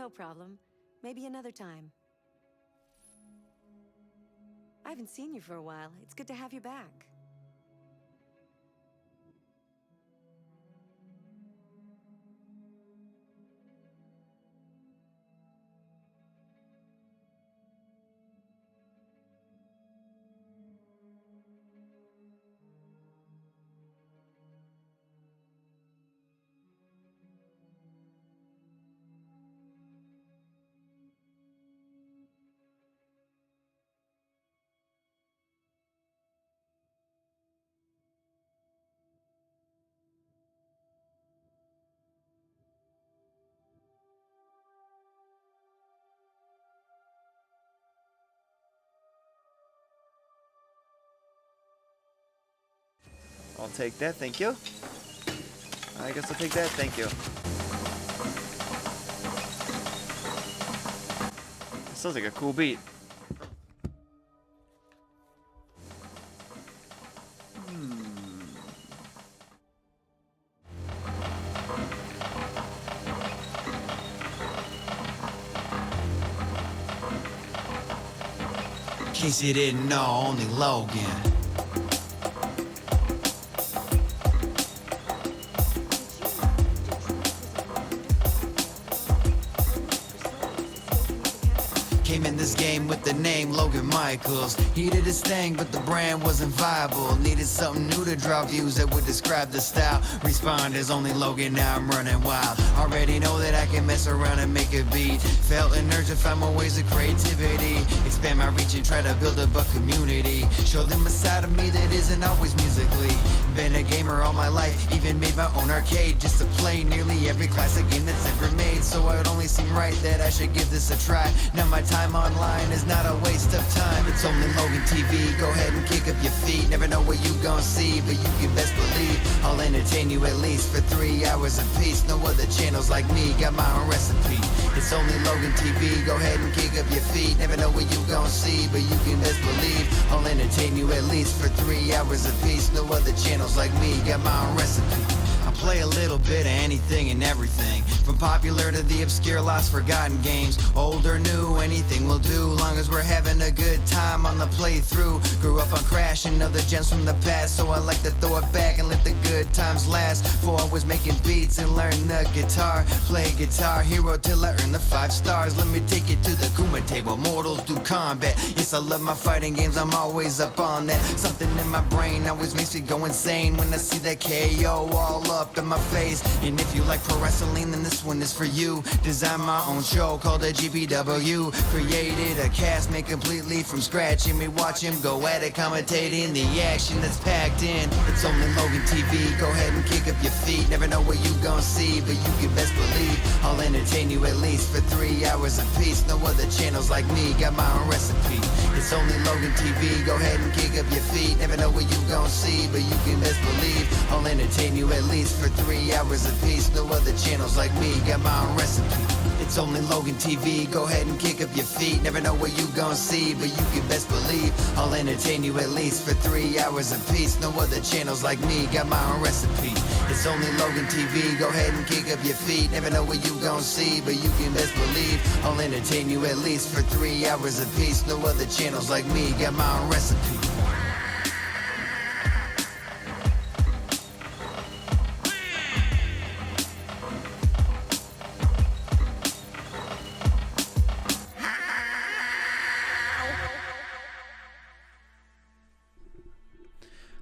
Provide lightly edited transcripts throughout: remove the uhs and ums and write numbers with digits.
No problem. Maybe another time. I haven't seen you for a while. It's good to have you back. I'll take that, thank you. I guess I'll take that, thank you. Sounds like a cool beat. In case you didn't know, only Logan. Came in this game with the name Logan Michaels. He did his thing, but the brand wasn't viable. Needed something new to draw views that would describe the style. Respond as only Logan, now I'm running wild. Already know that I can mess around and make a beat. Felt an urge to find more ways of creativity. Expand my reach and try to build up a community. Show them a side of me that isn't always musically. Been a gamer all my life, even made my own arcade just to play nearly every classic game that's ever made. So it only seemed right that I should give this a try. Now my time online is not a waste of time. It's only Logan TV, go ahead and kick up your feet. Never know what you gon' see, but you can best believe I'll entertain you at least for 3 hours apiece. No other channels like me got my own recipe. It's only Logan TV, go ahead and kick up your feet. Never know what you gon' see, but you can best believe I'll entertain you at least for 3 hours apiece. No other channels like me got my own recipe. I play a little bit of anything and everything, from popular to the obscure lost forgotten games. Old or new, anything will do, long as we're having a good time on the playthrough. Grew up on Crash and other gems from the past, so I like to throw it back and let the good times last. Before I was making beats and learning the guitar, play Guitar Hero till I earned the 5 stars. Let me take it to the Kuma table, mortals do combat. Yes, I love my fighting games, I'm always up on that. Something in my brain always makes me go insane when I see that KO all up in my face. And if you like pro wrestling, then this one is for you. Designed my own show called the GPW. Created a cast made completely from scratch, and me watch him go at it, commentating the action that's packed in. It's only Logan TV, go ahead and kick up your feet. Never know what you gon' see, but you can best believe I'll entertain you at least for 3 hours apiece. No other channels like me got my own recipe. It's only Logan TV, go ahead and kick up your feet. Never know what you gon' see, but you can best believe I'll entertain you at least for 3 hours apiece. No other channels like me got my own recipe. It's only Logan TV, go ahead and kick up your feet. Never know what you gon' see, but you can best believe I'll entertain you at least for 3 hours apiece. No other channels like me got my own recipe. It's only Logan TV, go ahead and kick up your feet. Never know what you gon' see, but you can best believe I'll entertain you at least for 3 hours apiece. No other channels like me got my own recipe.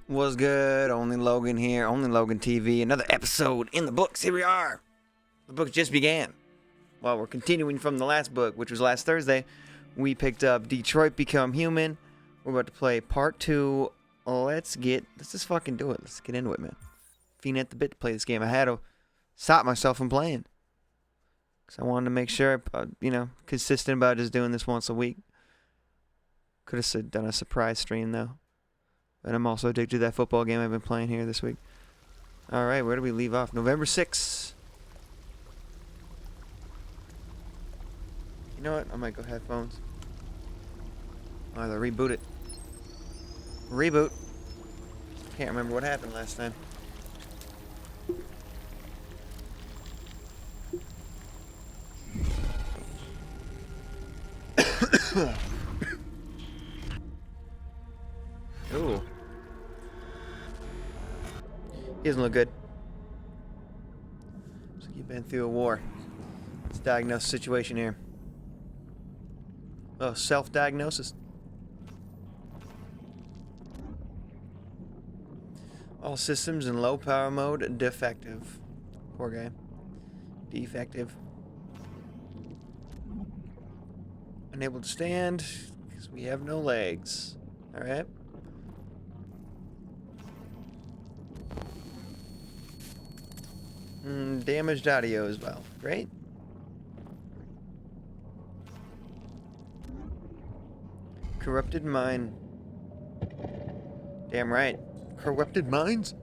What's good? Only Logan here. Only Logan TV. Another episode in the books. Here we are. The book just began. Well, we're continuing from the last book, which was last Thursday. We picked up Detroit Become Human. We're about to play part 2. Let's just fucking do it. Let's get into it, man. Fiend at the bit to play this game. I had to stop myself from playing, because I wanted to make sure, consistent about just doing this once a week. Could have done a surprise stream, though. But I'm also addicted to that football game I've been playing here this week. Alright, where do we leave off? November 6th. You know what? I might go headphones. I'll either reboot it. Reboot. Can't remember what happened last time. Ooh. He doesn't look good. Looks like you've been through a war. Let's diagnose the situation here. Oh, self-diagnosis. All systems in low power mode defective. Poor guy. Defective. Unable to stand because we have no legs. Alright. Damaged audio as well. Great. Corrupted mine. Damn right. Corrupted mines?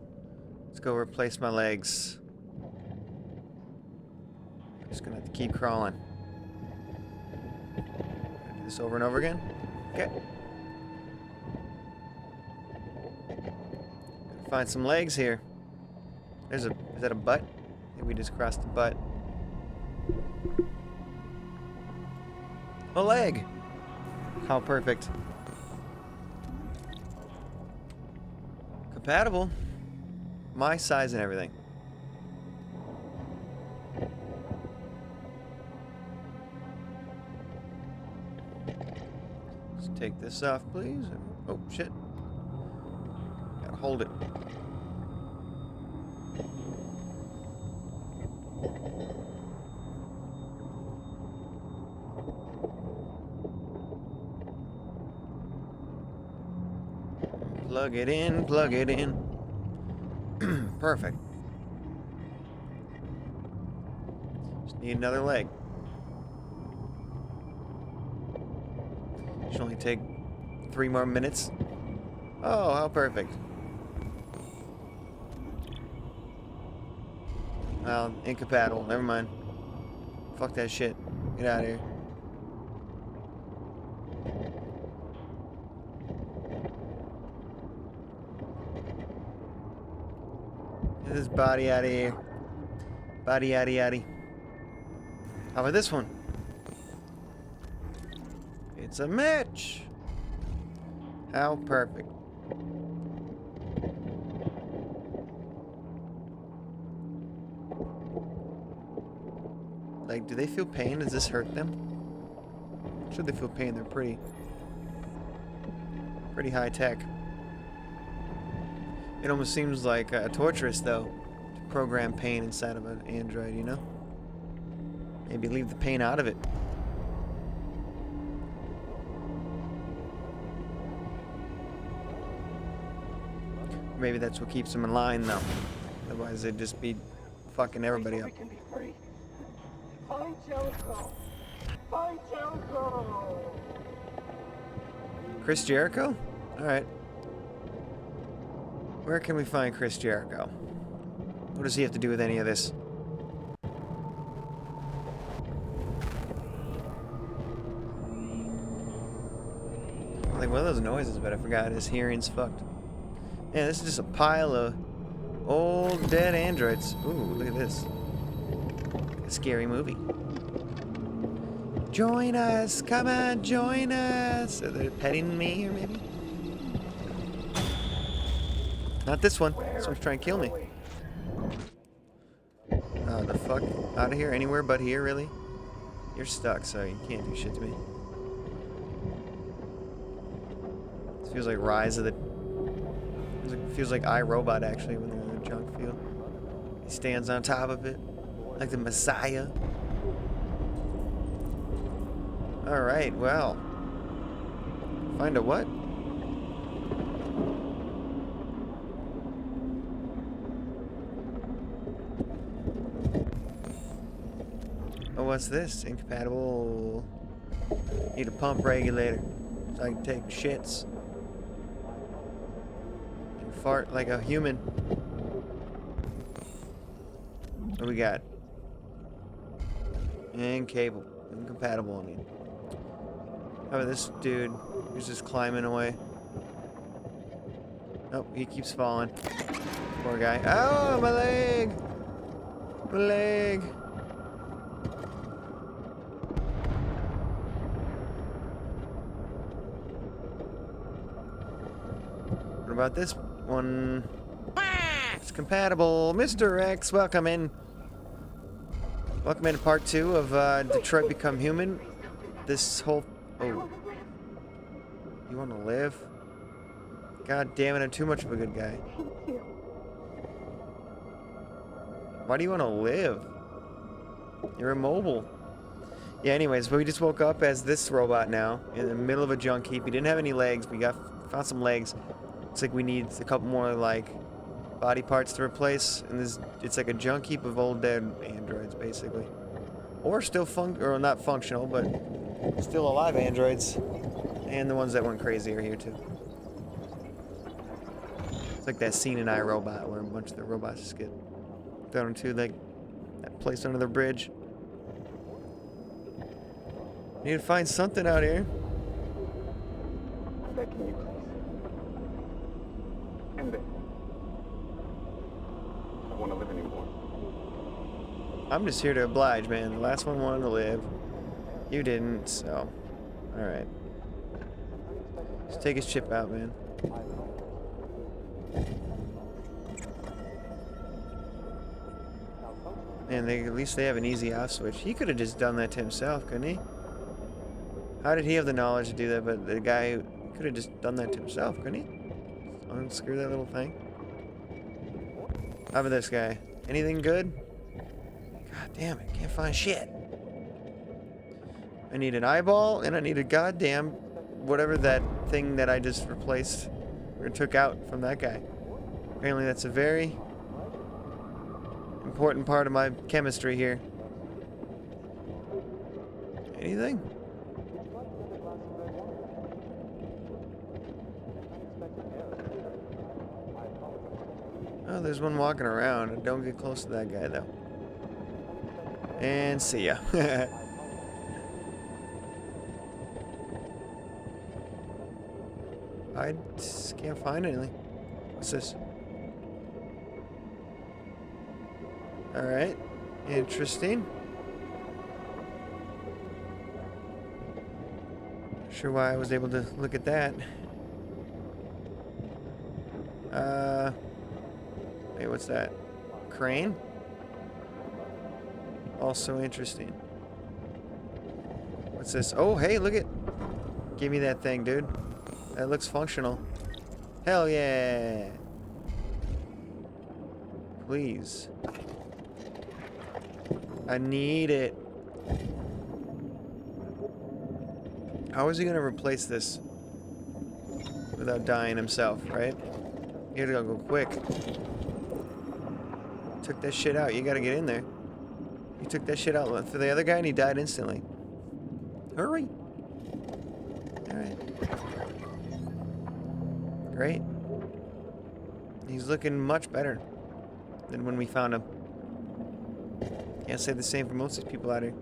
Let's go replace my legs. I'm just gonna have to keep crawling. Do this over and over again. Okay. Gotta find some legs here. Is that a butt? I think we just crossed the butt. A leg! How perfect. Compatible. My size and everything. Let's take this off, please. Oh, shit. Gotta hold it. Plug it in, plug it in. Perfect. Just need another leg. Should only take 3 more minutes. Oh, how perfect. Well, incompatible. Never mind. Fuck that shit. Get out of here. Get this body out of here. Body, yaddy, yaddy. How about this one? It's a match. How perfect. Like, do they feel pain? Does this hurt them? I'm sure they feel pain. They're pretty high tech. It almost seems like torturous, though, to program pain inside of an android, you know? Maybe leave the pain out of it. Maybe that's what keeps them in line, though. Otherwise, they'd just be fucking everybody up. Find Jericho! Find Jericho! Chris Jericho? Alright. Where can we find Chris Jericho? What does he have to do with any of this? Like, one of those noises, but I forgot his hearing's fucked. Yeah, this is just a pile of old dead androids. Ooh, look at this. A scary movie. Join us! Come on, join us! Are they petting me, or maybe? Not this one. This one's trying to kill me. Oh, the fuck? Out of here? Anywhere but here, really? You're stuck, so you can't do shit to me. This feels like Rise of the... Feels like iRobot, actually, when they're in the junk field. He stands on top of it. Like the Messiah. Alright, well. Find a what? Oh, what's this? Incompatible. Need a pump regulator so I can take shits. And fart like a human. What do we got? Incapable. Incompatible, I mean. How about this dude who's just climbing away? Oh, he keeps falling. Poor guy. Oh, my leg! My leg! I about this one? It's compatible. Mr. X, welcome in. Welcome into part 2 of Detroit Become Human. This whole... Oh. You want to live? God damn it, I'm too much of a good guy. Why do you want to live? You're immobile. Yeah, anyways, we just woke up as this robot now, in the middle of a junk heap. We didn't have any legs. We found some legs. It's like we need a couple more, like, body parts to replace. And it's like a junk heap of old dead androids, basically. Or still or not functional, but still alive androids. And the ones that went crazy are here, too. It's like that scene in iRobot where a bunch of the robots just get thrown into, like, that place under the bridge. Need to find something out here. I'm begging you, please. End it. I don't want to live anymore. I'm just here to oblige, man. The last one wanted to live. You didn't, so... Alright. Just take his chip out, man. Man, at least they have an easy off switch. He could have just done that to himself, couldn't he? How did he have the knowledge to do that? But the guy could have just done that to himself, couldn't he? Unscrew that little thing. How about this guy? Anything good? God damn it, can't find shit. I need an eyeball, and I need a goddamn whatever that thing that I just replaced or took out from that guy. Apparently that's a very important part of my chemistry here. Anything? Oh, there's one walking around. Don't get close to that guy, though. And see ya. I just can't find anything. What's this? Alright. Interesting. Not sure why I was able to look at that. Wait, what's that? Crane? Also interesting. What's this? Oh, hey, look at... Give me that thing, dude. That looks functional. Hell yeah! Please. I need it. How is he gonna replace this without dying himself, right? You gotta go quick. Took that shit out. You gotta get in there. You took that shit out for the other guy and he died instantly. Hurry! Alright. Great. He's looking much better than when we found him. Can't say the same for most of these people out here.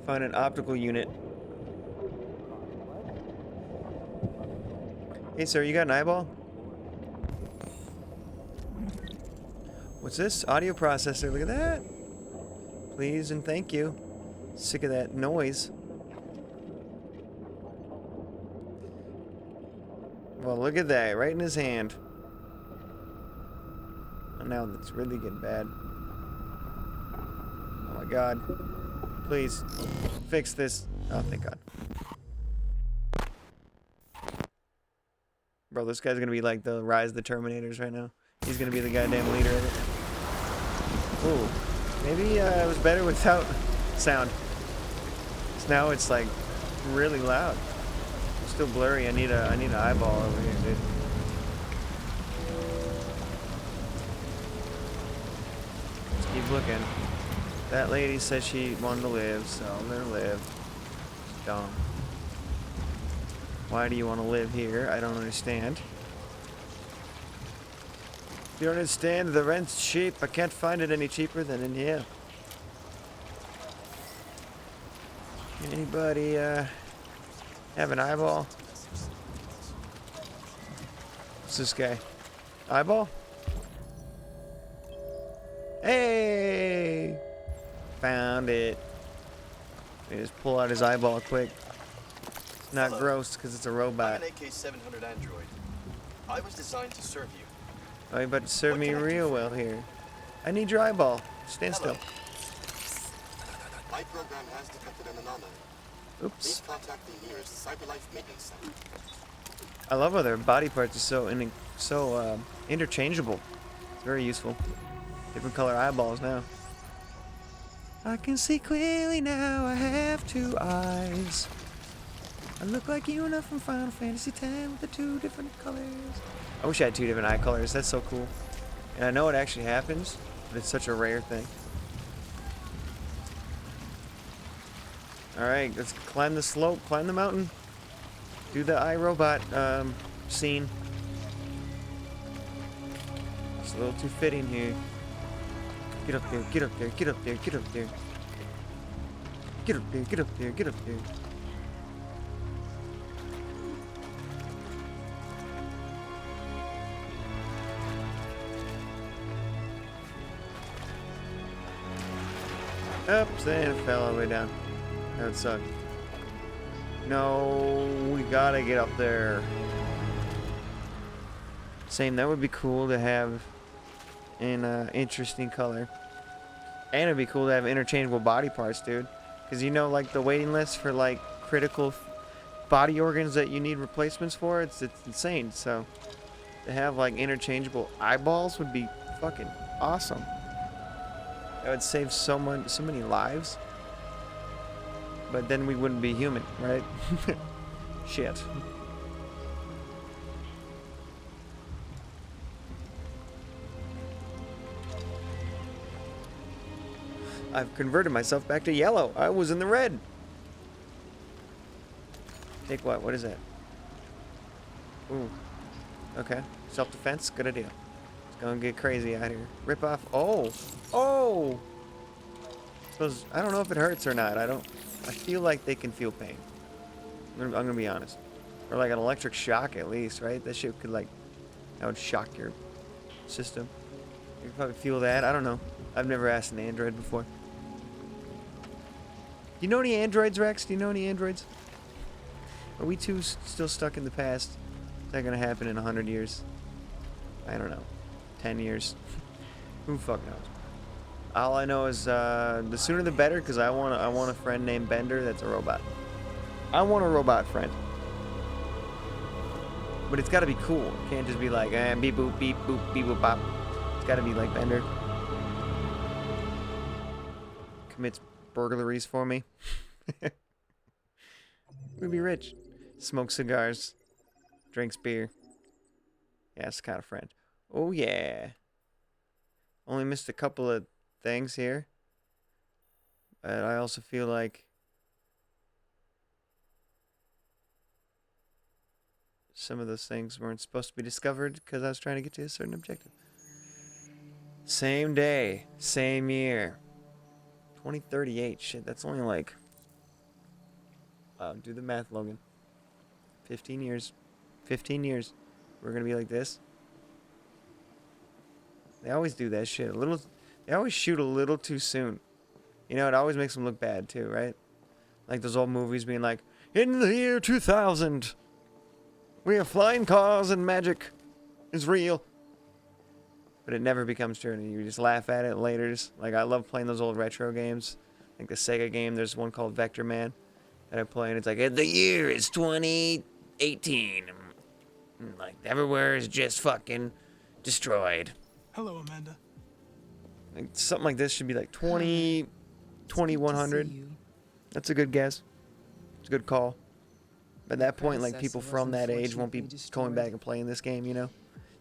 Find an optical unit. Hey, sir, you got an eyeball? What's this? Audio processor. Look at that. Please and thank you. Sick of that noise. Well, look at that. Right in his hand. Oh, now it's really getting bad. Oh my god. Please. Fix this. Oh, thank god. Bro, this guy's gonna be like the Rise of the Terminators right now. He's gonna be the goddamn leader of it. Ooh. Maybe it was better without sound. So now it's like really loud. It's still blurry. I need an eyeball over here, dude. Let's keep looking. That lady said she wanted to live, so I'm gonna live. It's dumb. Why do you want to live here? I don't understand. You don't understand? The rent's cheap. I can't find it any cheaper than in here. Anybody have an eyeball? What's this guy? Eyeball? Hey! Found it. He just pull out his eyeball quick. It's not gross because it's a I'm robot. an AK-700 android. I was designed to serve you. Oh, you about to serve What me can I do real for well here. I need your eyeball. Stand still. My program has detected an anomaly. Oops. Please contact the nearest CyberLife maintenance center. I love how their body parts are so interchangeable. It's very useful. Different color eyeballs now. I can see clearly now. I have two eyes. I look like Yuna from Final Fantasy X with the two different colors. I wish I had two different eye colors. That's so cool. And I know it actually happens, but it's such a rare thing. Alright, let's climb the slope, climb the mountain. Do the iRobot scene. It's a little too fitting here. Get up there, get up there, get up there, get up there. Get up there, get up there, get up there. Oops, and it fell all the way down. That would suck. No, we gotta get up there. Same, that would be cool to have in interesting color. And it'd be cool to have interchangeable body parts, dude. Because you know, like, the waiting list for, like, critical body organs that you need replacements for, it's insane. So, to have, like, interchangeable eyeballs would be fucking awesome. That would save so many lives. But then we wouldn't be human, right? Shit. I've converted myself back to yellow. I was in the red. Take what? What is that? Ooh. Okay. Self-defense? Good idea. It's gonna get crazy out here. Rip off. Oh! Oh! Suppose, I don't know if it hurts or not. I feel like they can feel pain. I'm gonna be honest. Or like an electric shock at least, right? That shit could, like, that would shock your system. You could probably feel that. I don't know. I've never asked an android before. Do you know any androids, Rex? Do you know any androids? Are we two still stuck in the past? Is that gonna happen in 100 years? I don't know. 10 years? Who the fuck knows? All I know is the sooner the better, because I want a friend named Bender that's a robot. I want a robot friend. But it's got to be cool. It can't just be like, beep boop beep boop beep boop bop. It's got to be like Bender. Commits burglaries for me. We'd be rich. Smokes cigars. Drinks beer. Yeah, it's the kind of friend. Oh yeah. Only missed a couple of things here. But I also feel like some of those things weren't supposed to be discovered because I was trying to get to a certain objective. Same day, same year. 2038. Shit, that's only like... Wow, do the math, Logan. 15 years. 15 years. We're gonna be like this. They always do that shit. They always shoot a little too soon. You know, it always makes them look bad too, right? Like those old movies being like, in the year 2000, we have flying cars and magic is real. But it never becomes true, and you just laugh at it later. Just, like, I love playing those old retro games. Like the Sega game, there's one called Vector Man that I play, and it's like, the year is 2018. And, like, everywhere is just fucking destroyed. Hello, Amanda. Like, something like this should be like 2100. That's a good guess. It's a good call. But at that point, like, people from that age won't be going back and playing this game, you know?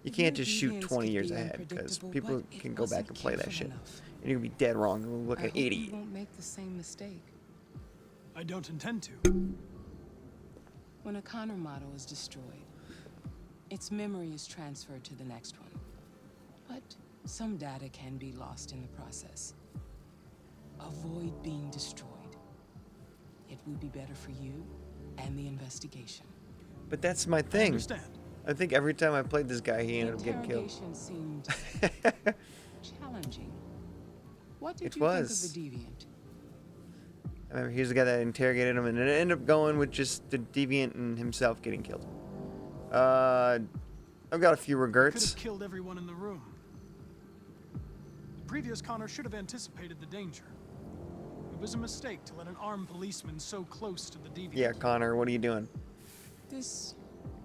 You can't just shoot 20 years ahead, because people can go back and play that shit. And you're gonna be dead wrong and look like an idiot. You won't make the same mistake. I don't intend to. When a Connor model is destroyed, its memory is transferred to the next one. But some data can be lost in the process. Avoid being destroyed. It will be better for you and the investigation. But that's my I thing. understand. I think every time I played this guy, he ended up getting killed. Interrogation seemed challenging. What did It you was. think of the deviant? I remember he was the guy that interrogated him, and it ended up going with just the deviant and himself getting killed. I've got a few Could regrets. have killed everyone in the room. The previous Connor should have anticipated the danger. It was a mistake to let an armed policeman so close to the deviant. Yeah, Connor, what are you doing? This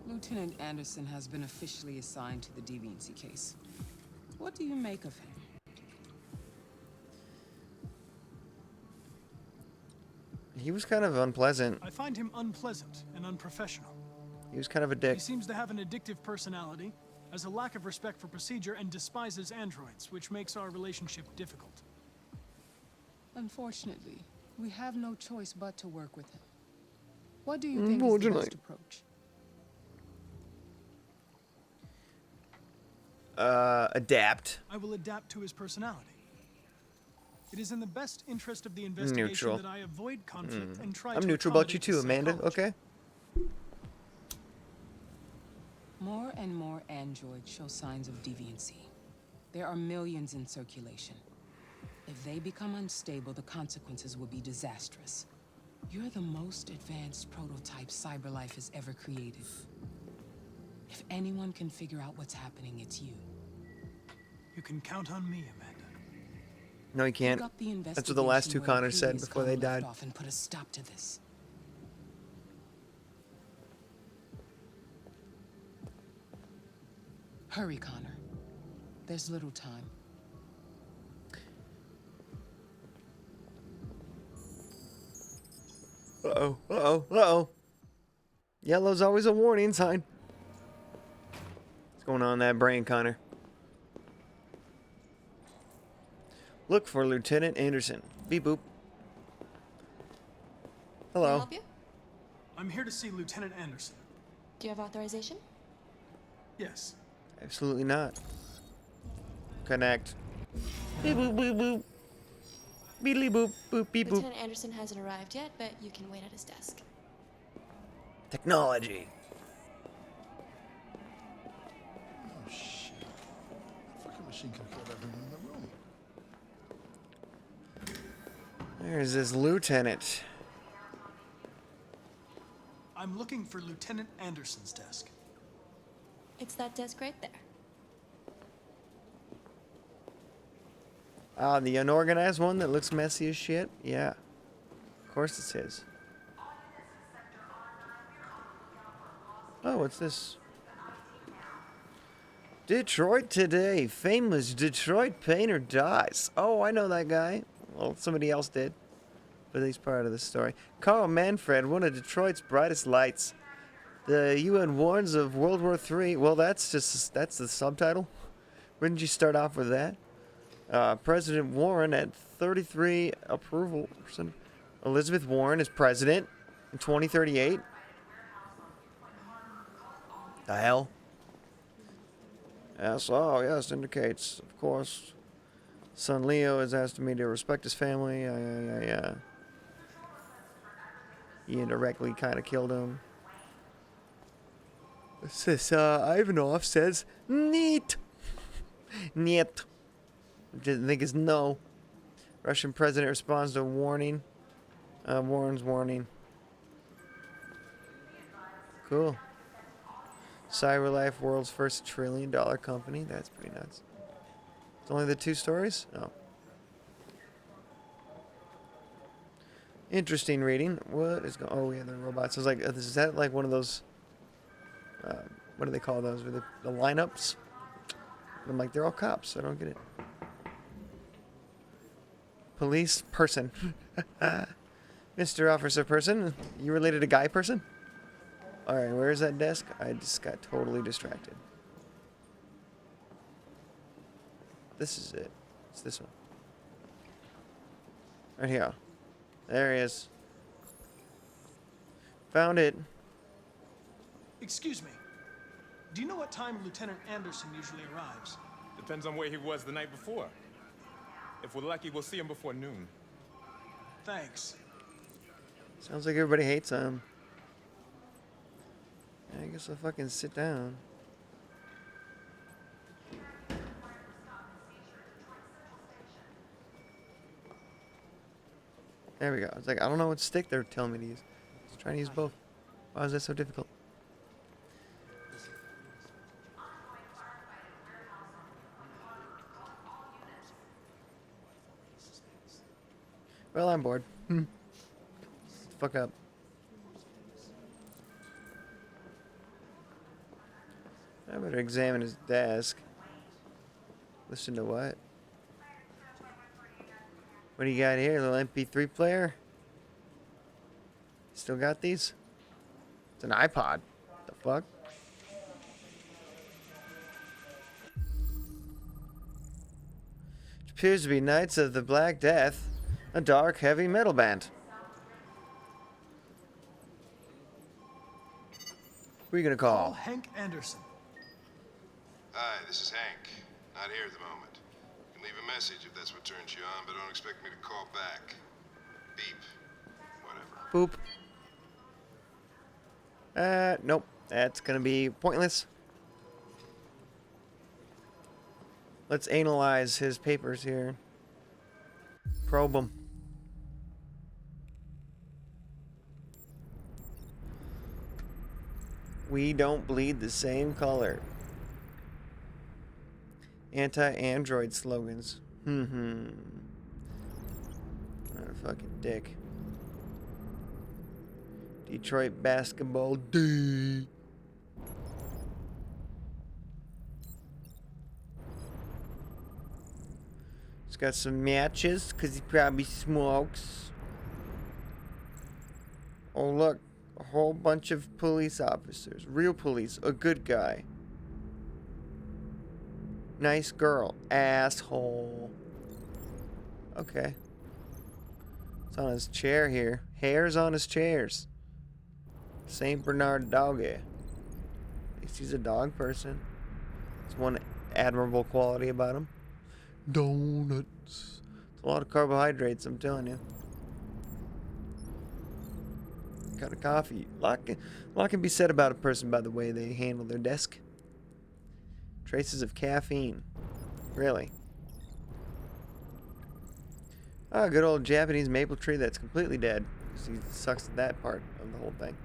Lieutenant Anderson has been officially assigned to the deviancy case. What do you make of him? He was kind of unpleasant. I find him unpleasant and unprofessional. He was kind of a dick. He seems to have an addictive personality, has a lack of respect for procedure, and despises androids, which makes our relationship difficult. Unfortunately, we have no choice but to work with him. What do you think is the best approach? Adapt. I will adapt to his personality. It is in the best interest of the investigation Neutral. that I avoid conflict and try I'm to neutral about you accommodate too, his Amanda. psychology. Okay. More and more androids show signs of deviancy. There are millions in circulation. If they become unstable, the consequences will be disastrous. You're the most advanced prototype CyberLife has ever created. If anyone can figure out what's happening, it's you. You can count on me, Amanda. No, he can't. Pick up the That's what the last two investigation where the Connors said previous before they Connor left died. off and put a stop to this. Hurry, Connor. There's little time. Uh-oh. Uh-oh. Uh-oh. Yellow's always a warning sign. What's going on in that brain, Connor? Look for Lieutenant Anderson. Beep boop. Can I Hello. help you? I'm here to see Lieutenant Anderson. Do you have authorization? Yes. Absolutely not. Connect. Beep boop boop boop. Beedly boop boop beep boop. Lieutenant Anderson hasn't arrived yet, but you can wait at his desk. Technology. Oh shit. Fucking machine could have killed everyone in the room. There's this lieutenant. I'm looking for Lieutenant Anderson's desk. It's that desk right there. Ah, the unorganized one that looks messy as shit? Yeah. Of course it's his. Oh, what's this? Detroit today. Famous Detroit painter dies. Oh, I know that guy. Well, somebody else did. But he's part of the story. Carl Manfred, one of Detroit's brightest lights. The UN warns of World War III. Well, that's the subtitle. Wouldn't you start off with that? President Warren at 33 approval. Elizabeth Warren is president in 2038. The hell? Yes, oh, yes, indicates, of course. Son Leo has asked me to respect his family. Yeah. He indirectly kind of killed him. This Ivanov says, neat. Niet. Which I think is no. Russian president responds to warning. Warren's warning. Cool. CyberLife, world's first $1 trillion company. That's pretty nuts. It's only the 2 stories? Oh. Interesting reading. What is going? Oh yeah, the robots. I was like, is that like one of those? What do they call those? The lineups? I'm like, they're all cops. I don't get it. Police person. Mr. Officer person. You related to guy person? Alright, where's that desk? I just got totally distracted. This is it. It's this one. Right here. There he is. Found it. Excuse me. Do you know what time Lieutenant Anderson usually arrives? Depends on where he was the night before. If we're lucky, we'll see him before noon. Thanks. Sounds like everybody hates him. I guess I'll fucking sit down. There we go. It's like, I don't know what stick they're telling me to use. I was trying to use both. Why is that so difficult? Well, I'm bored. Fuck up. I better examine his desk. Listen to what? What do you got here? A little MP3 player? Still got these? It's an iPod. The fuck? It appears to be Knights of the Black Death, a dark heavy metal band. Who are you gonna call? Hank Anderson. Hi, this is Hank. Not here at the moment. You can leave a message if that's what turns you on, but don't expect me to call back. Beep. Whatever. Boop. Nope. That's gonna be pointless. Let's analyze his papers here. Probe them. We don't bleed the same color. Anti-android slogans. What a fucking dick. Detroit basketball D. He's got some matches because he probably smokes. Oh look, a whole bunch of police officers. Real police, a good guy. Nice girl. Asshole. Okay. It's on his chair here. Hairs on his chairs. Saint Bernard doggy. At least he's a dog person. It's one admirable quality about him. Donuts. It's a lot of carbohydrates, I'm telling you. Got a coffee. A lot can be said about a person by the way they handle their desk. Traces of caffeine. Really. Ah, good old Japanese maple tree that's completely dead. He sucks at that part of the whole thing.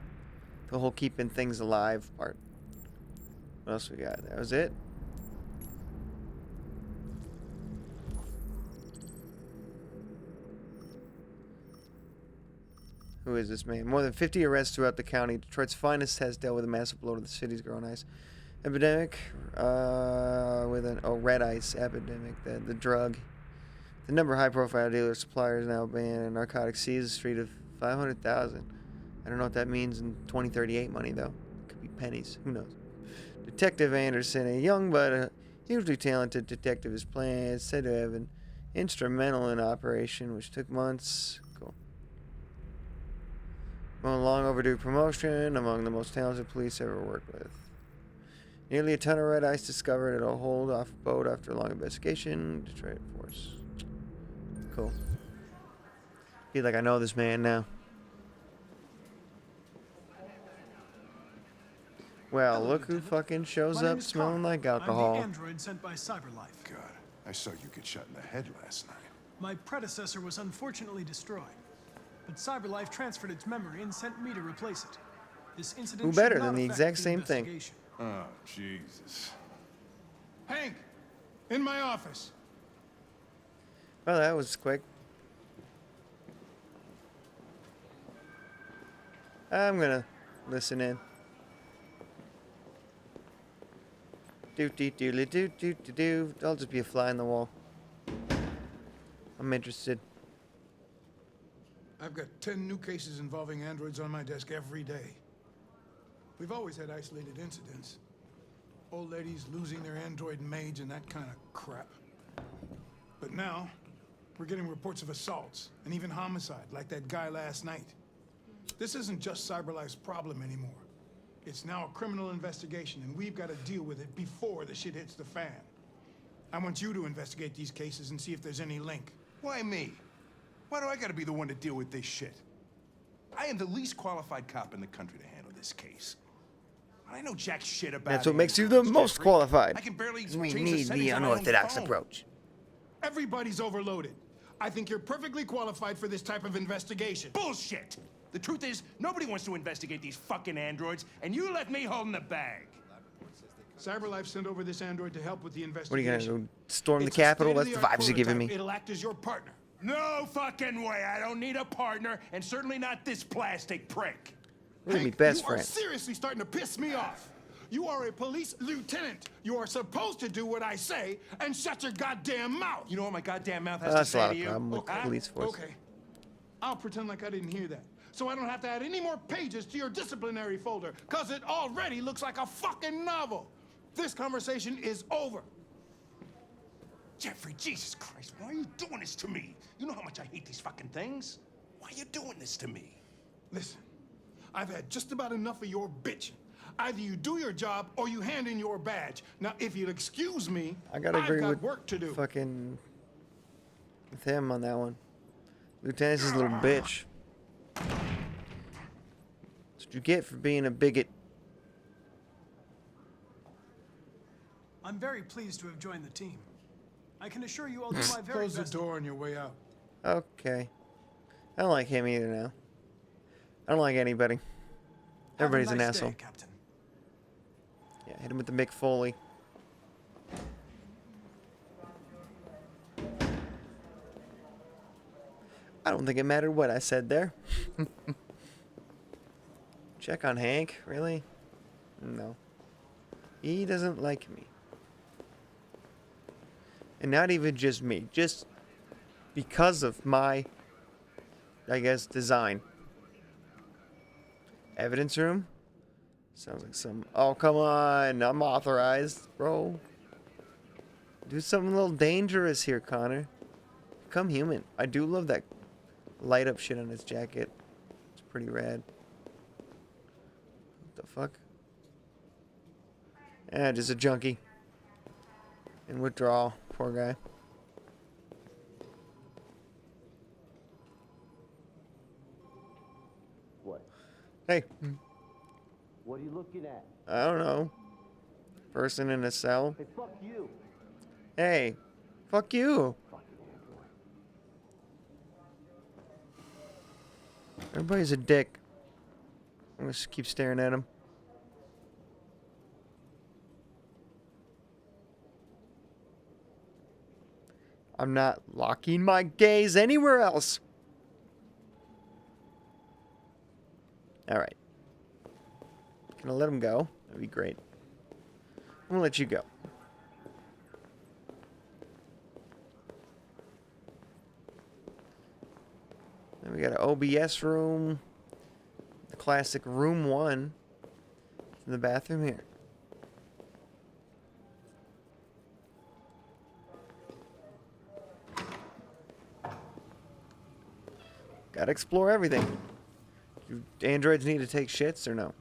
The whole keeping things alive part. What else we got? That was it? Who is this man? More than 50 arrests throughout the county. Detroit's finest has dealt with a massive blow to the city's growing ice epidemic. With an red ice epidemic. The drug. The number of high-profile dealer suppliers now banned and narcotics seized a street of 500,000. I don't know what that means in 2038 money though. It could be pennies. Who knows? Detective Anderson, a young but hugely talented detective, is said to have been instrumental in an operation which took months. Cool. A long overdue promotion among the most talented police ever worked with. Nearly a ton of red ice discovered at a hold-off boat after a long investigation. Detroit force. Cool. Feel like I know this man now. Well, look who fucking shows up smelling like alcohol. I'm the android sent by CyberLife. God, I saw you get shot in the head last night. My predecessor was unfortunately destroyed, but CyberLife transferred its memory and sent me to replace it. This incident Who should better not than the affect exact same thing? investigation. Oh, Jesus. Hank, in my office. Well, that was quick. I'm gonna listen in. Do. I'll just be a fly in the wall. I'm interested. I've got 10 new cases involving androids on my desk every day. We've always had isolated incidents. Old ladies losing their android maids and that kind of crap. But now, we're getting reports of assaults and even homicide, like that guy last night. This isn't just CyberLife's problem anymore. It's now a criminal investigation, and we've got to deal with it before the shit hits the fan. I want you to investigate these cases and see if there's any link. Why me? Why do I gotta be the one to deal with this shit? I am the least qualified cop in the country to handle this case. I know jack shit about it. That's what makes you the most qualified. I can barely We change the need settings the on my own unorthodox phone. approach. Everybody's overloaded. I think you're perfectly qualified for this type of investigation. Bullshit! The truth is, nobody wants to investigate these fucking androids, and you left me holding the bag. CyberLife sent over this android to help with the What are investigation. you gonna go storm the It's a Capitol? That's the state-of-the-art vibes you're giving prototype. me. It'll act as your partner. No fucking way! I don't need a partner, and certainly not this plastic prick. We're gonna be Hank, best you are friends. seriously starting to piss me off. You are a police lieutenant. You are supposed to do what I say and shut your goddamn mouth. You know what my goddamn mouth has to That's a say lot to of you? problem with the Huh? police force. Okay. I'll pretend like I didn't hear that. So I don't have to add any more pages to your disciplinary folder, because it already looks like a fucking novel. This conversation is over. Jeffrey, Jesus Christ, why are you doing this to me? You know how much I hate these fucking things. Why are you doing this to me? Listen, I've had just about enough of your bitching. Either you do your job or you hand in your badge. Now, if you'll excuse me, I gotta I've agree got with work to do. fucking with him on that one. Lieutenant's his little bitch. That's what you get for being a bigot. I'm very pleased to have joined the team. I can assure you I'll do my very Close the best. door on your way out. Okay. I don't like him either now. I don't like anybody. Have a Everybody's an nice asshole. day, Captain. Yeah, hit him with the Mick Foley. I don't think it mattered what I said there. Check on Hank, really? No. He doesn't like me. And not even just me, just because of my, I guess, design. Evidence room? Sounds like some... Oh, come on. I'm authorized, bro. Do something a little dangerous here, Connor. Become human. I do love that light up shit on his jacket. It's pretty rad. What the fuck? Yeah, just a junkie. In withdrawal. Poor guy. What? Hey. What are you looking at? I don't know. Person in a cell. Hey, fuck you. Hey. Fuck you. Everybody's a dick. I'm gonna just keep staring at him. I'm not locking my gaze anywhere else. Alright. Can I let him go? That'd be great. I'm gonna let you go. Then we got an OBS room. The classic room 1. In the bathroom here. Gotta explore everything. Do androids need to take shits or no?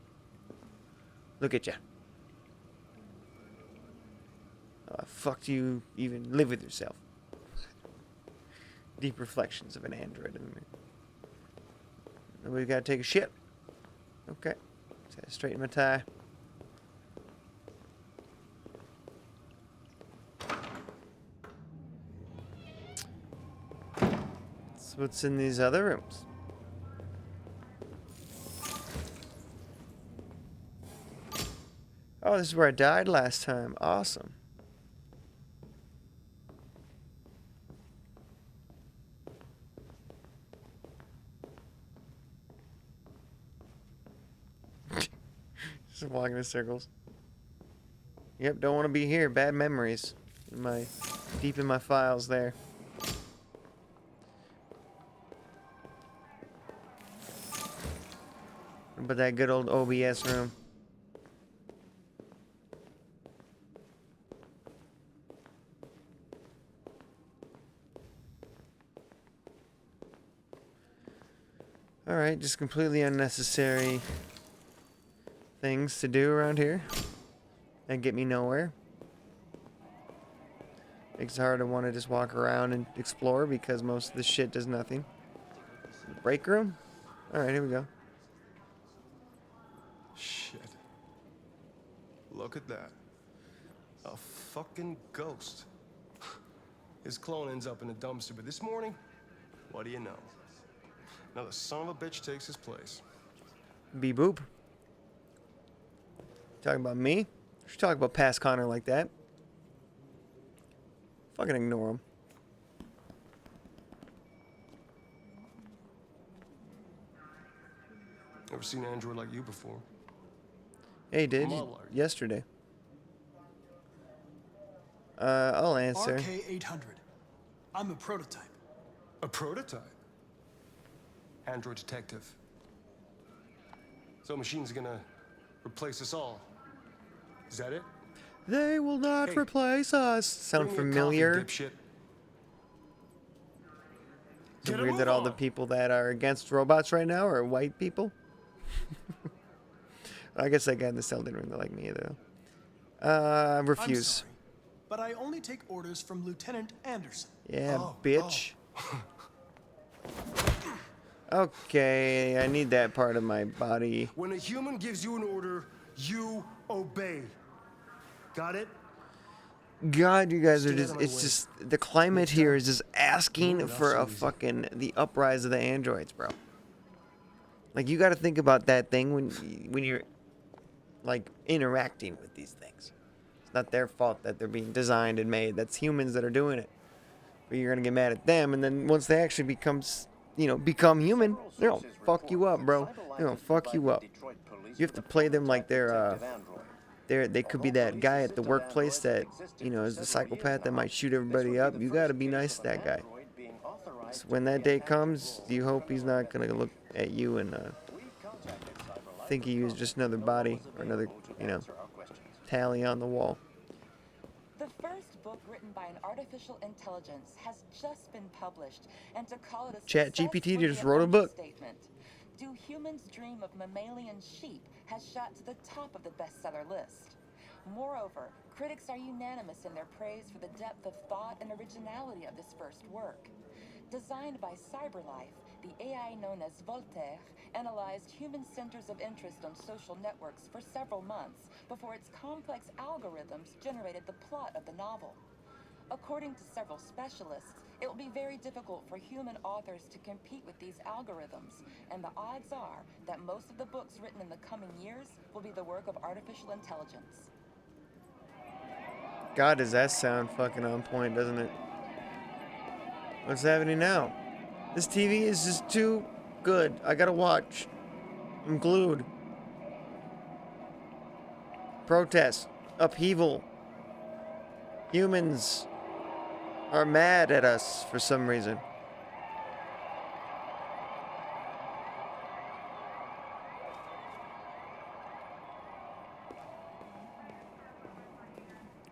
Look at ya. Fuck do you even live with yourself? Deep reflections of an android in the mirror. Nobody's gotta take a shit. Okay. Just gotta straighten my tie. So what's in these other rooms? Oh, this is where I died last time. Awesome. Just walking in circles. Yep, don't want to be here. Bad memories. Deep in my files there. What about that good old OBS room? Alright, just completely unnecessary things to do around here and get me nowhere. Makes it hard to want to just walk around and explore because most of the shit does nothing. Break room? Alright, here we go. Shit. Look at that. A fucking ghost. His clone ends up in a dumpster, but this morning, What do you know? Now the son of a bitch takes his place. Be boop. Talking about me? You should talk about past Connor like that. Fucking ignore him. Never seen an android like you before. Hey, did Model are you? yesterday. I'll answer. RK-800. I'm a prototype. A prototype? Android detective. So machine's gonna replace us all. Is that it? They will not Hey, replace us. Sound bring me a familiar? coffee, dipshit. Is it Get a weird that move all the on. people that are against robots right now are white people? I guess that guy in the cell didn't really like me either. I'm Refuse. sorry, but I only take orders from Lieutenant Anderson. Yeah, Oh, bitch. Okay, I need that part of my body. When a human gives you an order, you obey. Got it? God, you guys are Stay out just, of my it's way. just, the climate here is just asking Move it, for I'll a see easy. fucking, the uprise of the androids, bro. Like, you gotta think about that thing when you're, like, interacting with these things. It's not their fault that they're being designed and made. That's humans that are doing it. But you're gonna get mad at them, and then once they actually become human, they're gonna fuck you up, bro. They're gonna fuck you up. You have to play them like they could be that guy at the workplace that, is the psychopath that might shoot everybody up. You gotta be nice to that guy. So when that day comes, you hope he's not gonna look at you and think he was just another body or another, tally on the wall. The first book written by an artificial intelligence has just been published, and to call it a ChatGPT success just would be wrote a an book. understatement. Do Humans Dream of Mammalian Sheep has shot to the top of the bestseller list. Moreover, critics are unanimous in their praise for the depth of thought and originality of this first work. Designed by CyberLife, the AI known as Voltaire analyzed human centers of interest on social networks for several months before its complex algorithms generated the plot of the novel. According to several specialists, it will be very difficult for human authors to compete with these algorithms, and the odds are that most of the books written in the coming years will be the work of artificial intelligence. God, does that sound fucking on point, doesn't it? What's happening now? This TV is just too good. I gotta watch. I'm glued. Protest. Upheaval. Humans are mad at us for some reason.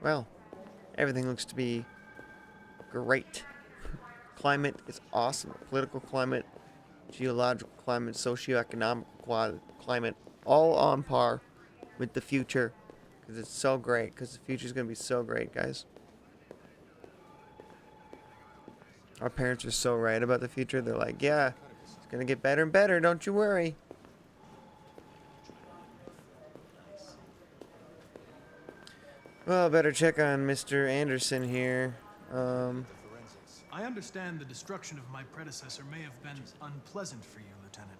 Well, everything looks to be great. Climate is awesome. Political climate, geological climate, socioeconomic climate, all on par with the future. Because it's so great. Because the future is going to be so great, guys. Our parents are so right about the future. They're like, yeah, it's going to get better and better. Don't you worry. Well, better check on Mr. Anderson here. I understand the destruction of my predecessor may have been unpleasant for you, Lieutenant.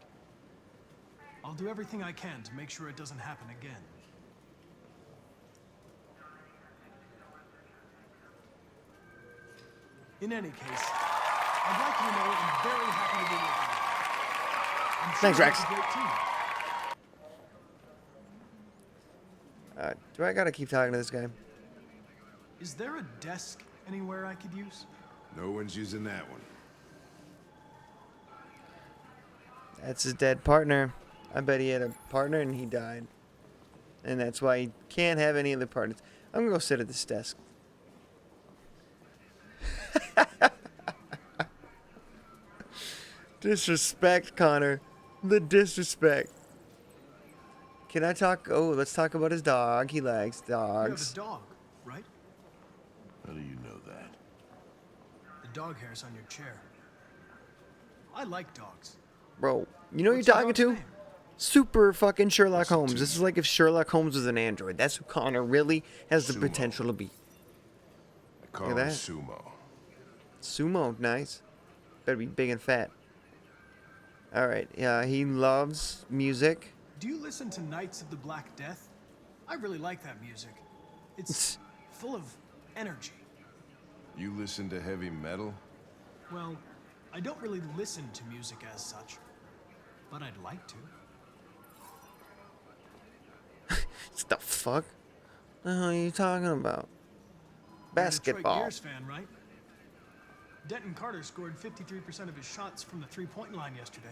I'll do everything I can to make sure it doesn't happen again. In any case, I'd like you to know I'm very happy to be with you. I'm sure Thanks, we Rex. have a great team. Do I gotta keep talking to this guy? Is there a desk anywhere I could use? No one's using that one. That's his dead partner. I bet he had a partner and he died. And that's why he can't have any of the partners. I'm gonna go sit at this desk. Disrespect, Connor. The disrespect. Can I talk? Oh, let's talk about his dog. He likes You have dogs. a dog, right? How do you know that? The dog hair's on your chair. I like dogs. Bro, you know who you're What's your talking dog's to? name? Super fucking Sherlock Holmes. This is like if Sherlock Holmes was an android. That's who Connor really has the Sumo. potential to be. I call Look him at that. Sumo. Sumo, nice. better be big and fat. All right. Yeah, he loves music. Do you listen to Knights of the Black Death? I really like that music. It's full of energy. You listen to heavy metal? Well, I don't really listen to music as such, but I'd like to. What the fuck? The hell are you talking about? You're a Basketball. Detroit Gears fan, right? Denton Carter scored 53% of his shots from the three-point line yesterday.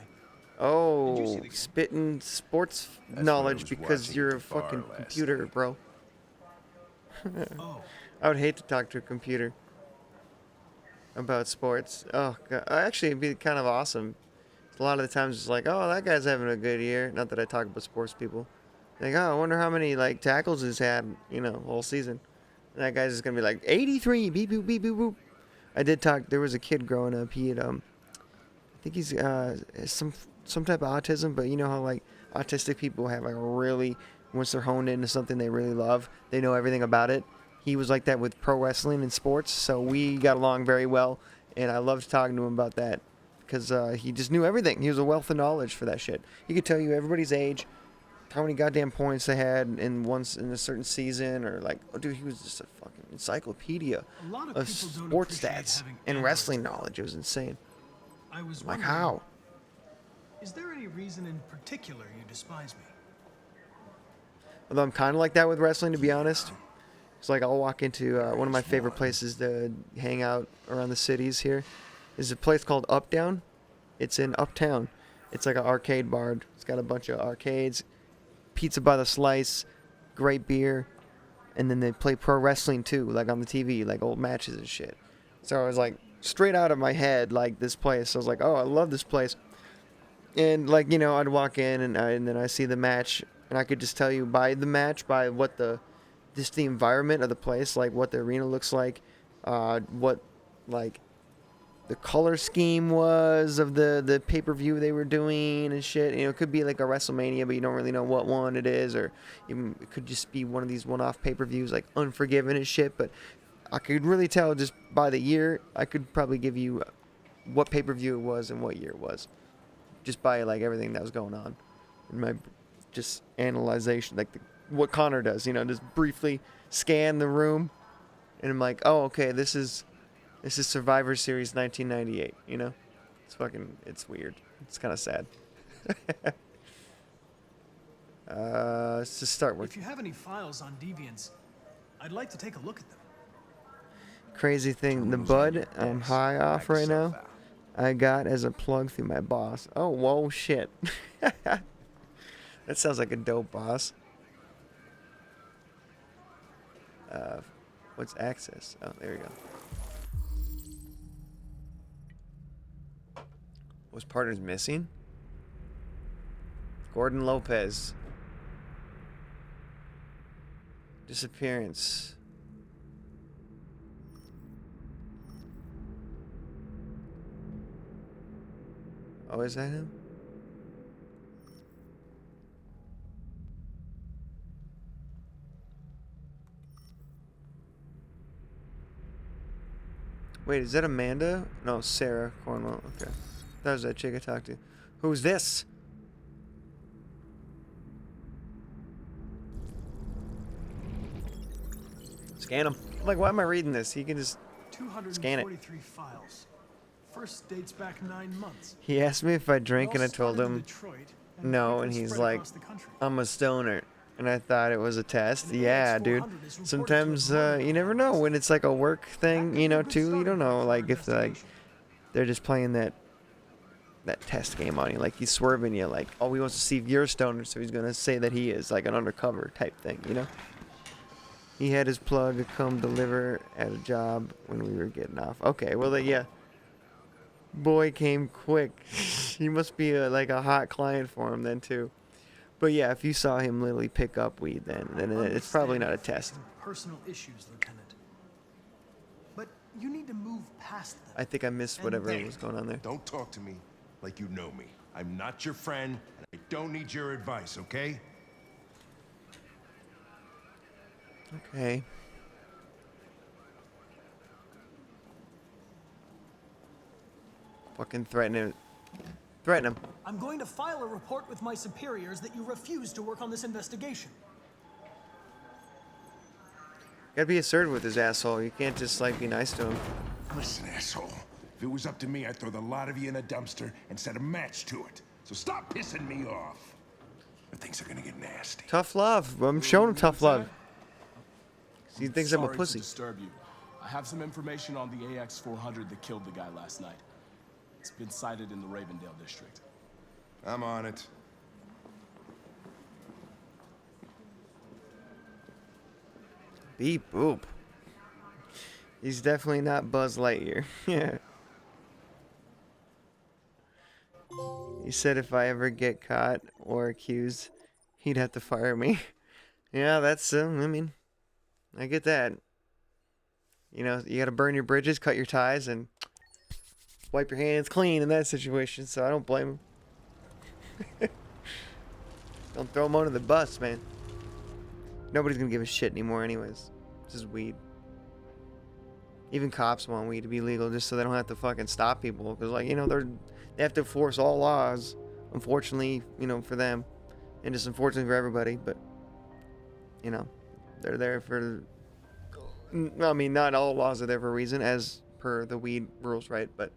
Oh, spitting sports That's what I knowledge was because watching you're at a the bar fucking last computer, night. bro. Oh. I would hate to talk to a computer about sports. Oh, God. Actually, it'd be kind of awesome. A lot of the times it's like, oh, that guy's having a good year. Not that I talk about sports people. Like, oh, I wonder how many like tackles he's had, you know, whole season. And that guy's just gonna be like 83, beep boop beep boop boop. I did talk. There was a kid growing up. He had I think he's some type of autism, but you know how like autistic people have like really, once they're honed into something they really love, they know everything about it. He was like that with pro wrestling and sports, so we got along very well, and I loved talking to him about that because he just knew everything. He was a wealth of knowledge for that shit. He could tell you everybody's age, how many goddamn points they had in a certain season, or like, oh dude, he was just a fucking encyclopedia A lot of of people don't sports appreciate stats having and androids wrestling now. knowledge. It was insane. I was Like wondering, how? is there any reason in particular you despise me? Although I'm kind of like that with wrestling, to be honest. It's like I'll walk into one of my favorite places to hang out around the cities here. Is a place called Up Down. It's in Uptown. It's like an arcade bar. It's got a bunch of arcades, pizza by the slice, great beer, and then they play pro wrestling too, like on the TV, like old matches and shit. So I was like, straight out of my head, like this place. I was like, oh, I love this place. And like, you know, I'd walk in and then I see the match, and I could just tell you by the match, by what the environment of the place, like what the arena looks like, what like the color scheme was of the pay-per-view they were doing and shit. You know, it could be like a WrestleMania, but you don't really know what one it is, or even it could just be one of these one-off pay-per-views like Unforgiven and shit. But I could really tell just by the year. I could probably give you what pay-per-view it was and what year it was, just by like everything that was going on in my just analyzation, like what Connor does. You know, just briefly scan the room, and I'm like, oh, okay, this is Survivor Series 1998, you know? It's weird. It's kind of sad. Let's just start with If you have any files on deviants, I'd like to take a look at them. crazy thing. The bud I'm high off right now, I got as a plug through my boss. Oh, whoa, shit. That sounds like a dope boss. What's access? Oh, there we go. Was partners missing? Gordon Lopez. Disappearance. Oh, is that him? Wait, is that Amanda? No, Sarah Cornwell. Okay. That was that chick I talked to. Who's this? Scan him. I'm like, why am I reading this? He can just scan it. 243 files. First dates back 9 months. He asked me if I drank, and I All told started in him Detroit and no, quickly and he's spread like, across the country. I'm a stoner. And I thought it was a test. The Yeah, dude. AX400 is reported Sometimes to have you never know when it's like a work thing, you know, too. You don't know, like if they're just playing that test game on you, like he's swerving you, like, oh, he wants to see if you're a stoner, so he's gonna say that he is, like an undercover type thing, you know. He had his plug come deliver at a job when we were getting off. Okay, well, yeah. Boy came quick. He must be like a hot client for him then too. But yeah, if you saw him literally pick up weed, then it's probably not a test. Personal issues, Lieutenant. But you need to move past them. I think I missed whatever was going on there. Don't talk to me like you know me. I'm not your friend, and I don't need your advice, okay? Okay. Fucking threaten him. Threaten him. I'm going to file a report with my superiors that you refuse to work on this investigation. Gotta be assertive with his asshole. You can't just, like, be nice to him. Listen, asshole. If it was up to me, I'd throw the lot of you in a dumpster and set a match to it. So stop pissing me off. Or things are gonna get nasty. Tough love. I'm showing him tough love. He thinks I'm a pussy. Sorry to disturb you. I have some information on the AX-400 that killed the guy last night. It's been sighted in the Ravendale district. I'm on it. Beep boop. He's definitely not Buzz Lightyear. Yeah. He said if I ever get caught or accused, he'd have to fire me. Yeah, that's, I mean, I get that. You know, you gotta burn your bridges, cut your ties, and wipe your hands clean in that situation, so I don't blame him. Don't throw him under the bus, man. Nobody's gonna give a shit anymore anyways. This is weed. Even cops want weed to be legal just so they don't have to fucking stop people. Because, like, you know, they have to enforce all laws. Unfortunately, you know, for them. And just unfortunately for everybody. But, you know, they're there for... I mean, not all laws are there for a reason, as per the weed rules, right? But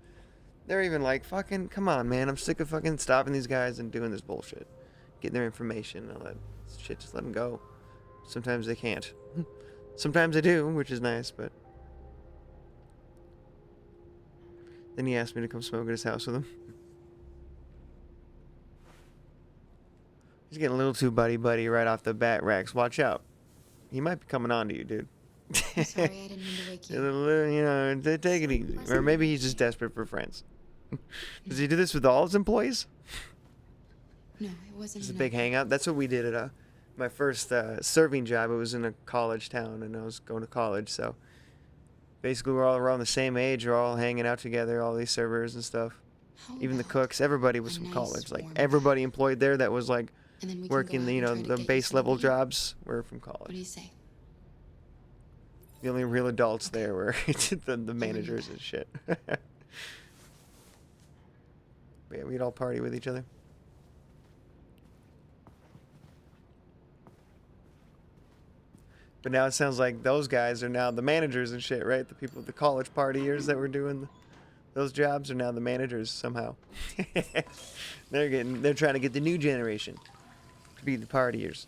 they're even like, fucking, come on, man. I'm sick of fucking stopping these guys and doing this bullshit. Getting their information and all that shit. Just let them go. Sometimes they can't. Sometimes they do, which is nice, but... Then he asked me to come smoke at his house with him. He's getting a little too buddy-buddy right off the bat, Rex. Watch out. He might be coming on to you, dude. I'm sorry, I didn't mean to wake you. You know, take it easy. Or maybe he's just desperate for friends. Does he do this with all his employees? No, it wasn't. It's a big hangout. That's what we did at my first serving job. It was in a college town, and I was going to college, so basically we're all around the same age. We're all hanging out together, all these servers and stuff. Even the cooks, everybody was from college. Like, everybody employed there that was, like, working, you know, the base level jobs were from college. What do you say? The only real adults there were the managers and shit. But yeah, we'd all party with each other. But now it sounds like those guys are now the managers and shit, right? The people, the college partiers that were doing those jobs are now the managers somehow. They're trying to get the new generation to be the partiers.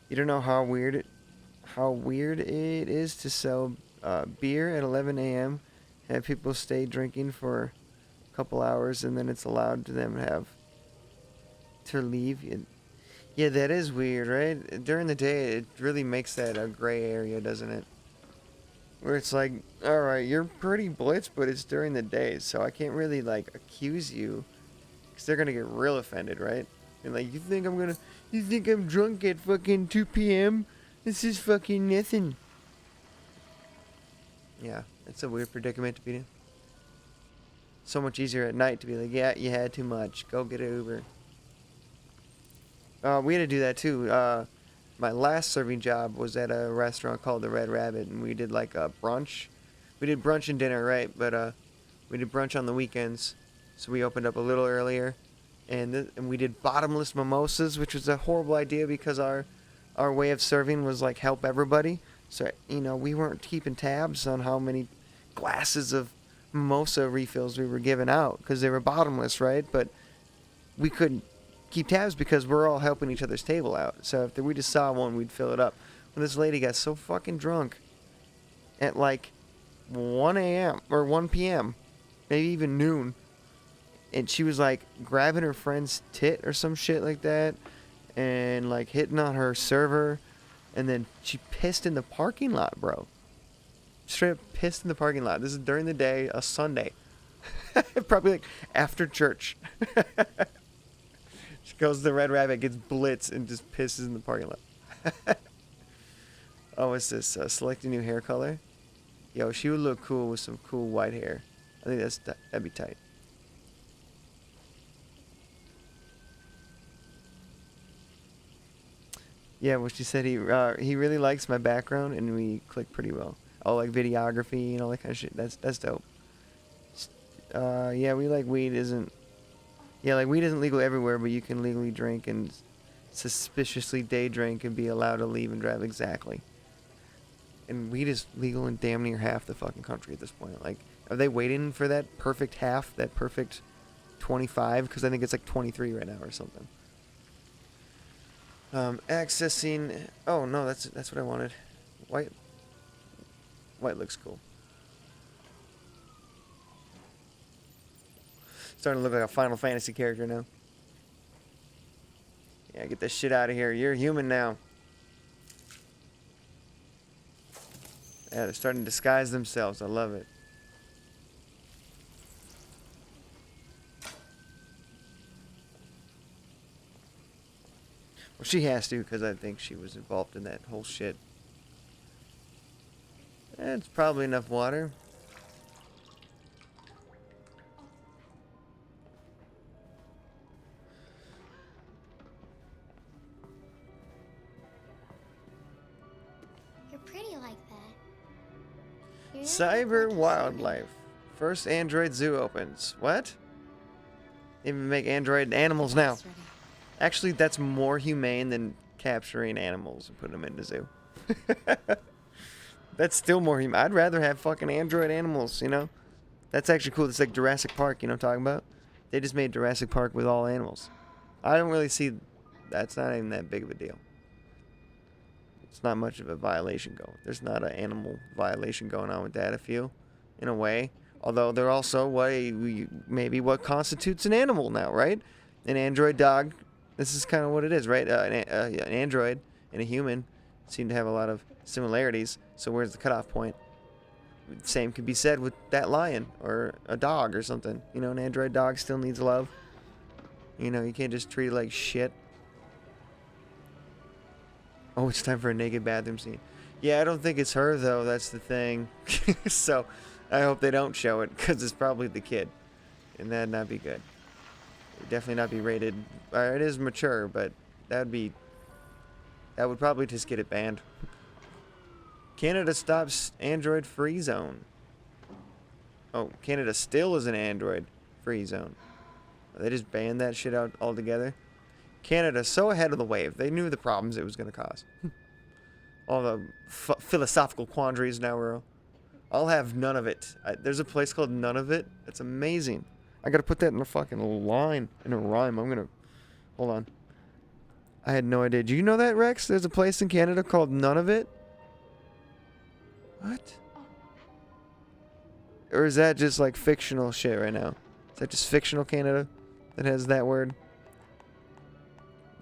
You don't know how weird it is to sell beer at 11 a.m. Have people stay drinking for a couple hours, and then it's allowed to them to leave. Yeah, that is weird, right? During the day, it really makes that a gray area, doesn't it? Where it's like, all right, you're pretty blitzed, but it's during the day, so I can't really, like, accuse you, because they're gonna get real offended, right? And like, you think I'm drunk at fucking 2 p.m.? This is fucking nothing. Yeah, it's a weird predicament to be in. So much easier at night to be like, yeah, you had too much. Go get an Uber. We had to do that too. My last serving job was at a restaurant called the Red Rabbit, and we did like a brunch. We did brunch and dinner, right? But we did brunch on the weekends, so we opened up a little earlier. And we did bottomless mimosas, which was a horrible idea because our way of serving was like help everybody. So, you know, we weren't keeping tabs on how many glasses of mimosa refills we were giving out because they were bottomless, right? But we couldn't keep tabs because we're all helping each other's table out. So if we just saw one, we'd fill it up. When this lady got so fucking drunk at like 1 a.m. or 1 p.m., maybe even noon, and she was like grabbing her friend's tit or some shit like that and like hitting on her server, and then she pissed in the parking lot, bro. Straight up pissed in the parking lot. This is during the day, a Sunday. Probably like after church. She goes to the Red Rabbit, gets blitz, and just pisses in the parking lot. Oh, what's this? Select a new hair color? Yo, she would look cool with some cool white hair. I think that'd be tight. Yeah, well, she said he really likes my background, and we click pretty well. Oh, like videography and all that kind of shit. That's dope. Yeah, we like weed isn't. Yeah, like weed isn't legal everywhere, but you can legally drink and suspiciously day drink and be allowed to leave and drive. Exactly. And weed is legal in damn near half the fucking country at this point. Like, are they waiting for that perfect half, that perfect 25? Because I think it's like 23 right now or something. Accessing. Oh no, that's what I wanted. White looks cool. Starting to look like a Final Fantasy character now. Yeah, get this shit out of here. You're human now. Yeah, they're starting to disguise themselves. I love it. Well, she has to, because I think she was involved in that whole shit. That's probably enough water. You're pretty like that. You're Cyber wildlife. First android zoo opens. What? Even make android animals now. Actually, that's more humane than capturing animals and putting them in the zoo. That's still more humane. I'd rather have fucking android animals, you know? That's actually cool. It's like Jurassic Park, you know what I'm talking about? They just made Jurassic Park with all animals. I don't really see... That's not even that big of a deal. It's not much of a violation going. There's not an animal violation going on with that, I feel, in a way. Although they're also maybe what constitutes an animal now, right? An android dog. This is kind of what it is, right? An android and a human seem to have a lot of similarities. So where's the cutoff point? Same could be said with that lion or a dog or something. You know, an android dog still needs love. You know, you can't just treat it like shit. Oh, it's time for a naked bathroom scene. Yeah, I don't think it's her, though. That's the thing. So, I hope they don't show it, because it's probably the kid. And that'd not be good. It'd definitely not be rated. It is mature, but that would probably just get it banned. Canada stops Android free zone. Oh, Canada still is an Android free zone. They just banned that shit out altogether. Canada's so ahead of the wave. They knew the problems it was going to cause. All the philosophical quandaries now were. I'll have none of it. There's a place called None of It. It's amazing. I got to put that in a fucking line, in a rhyme. I'm going to... Hold on. I had no idea. Do you know that, Rex? There's a place in Canada called None of It? What? Or is that just like fictional shit right now? Is that just fictional Canada that has that word?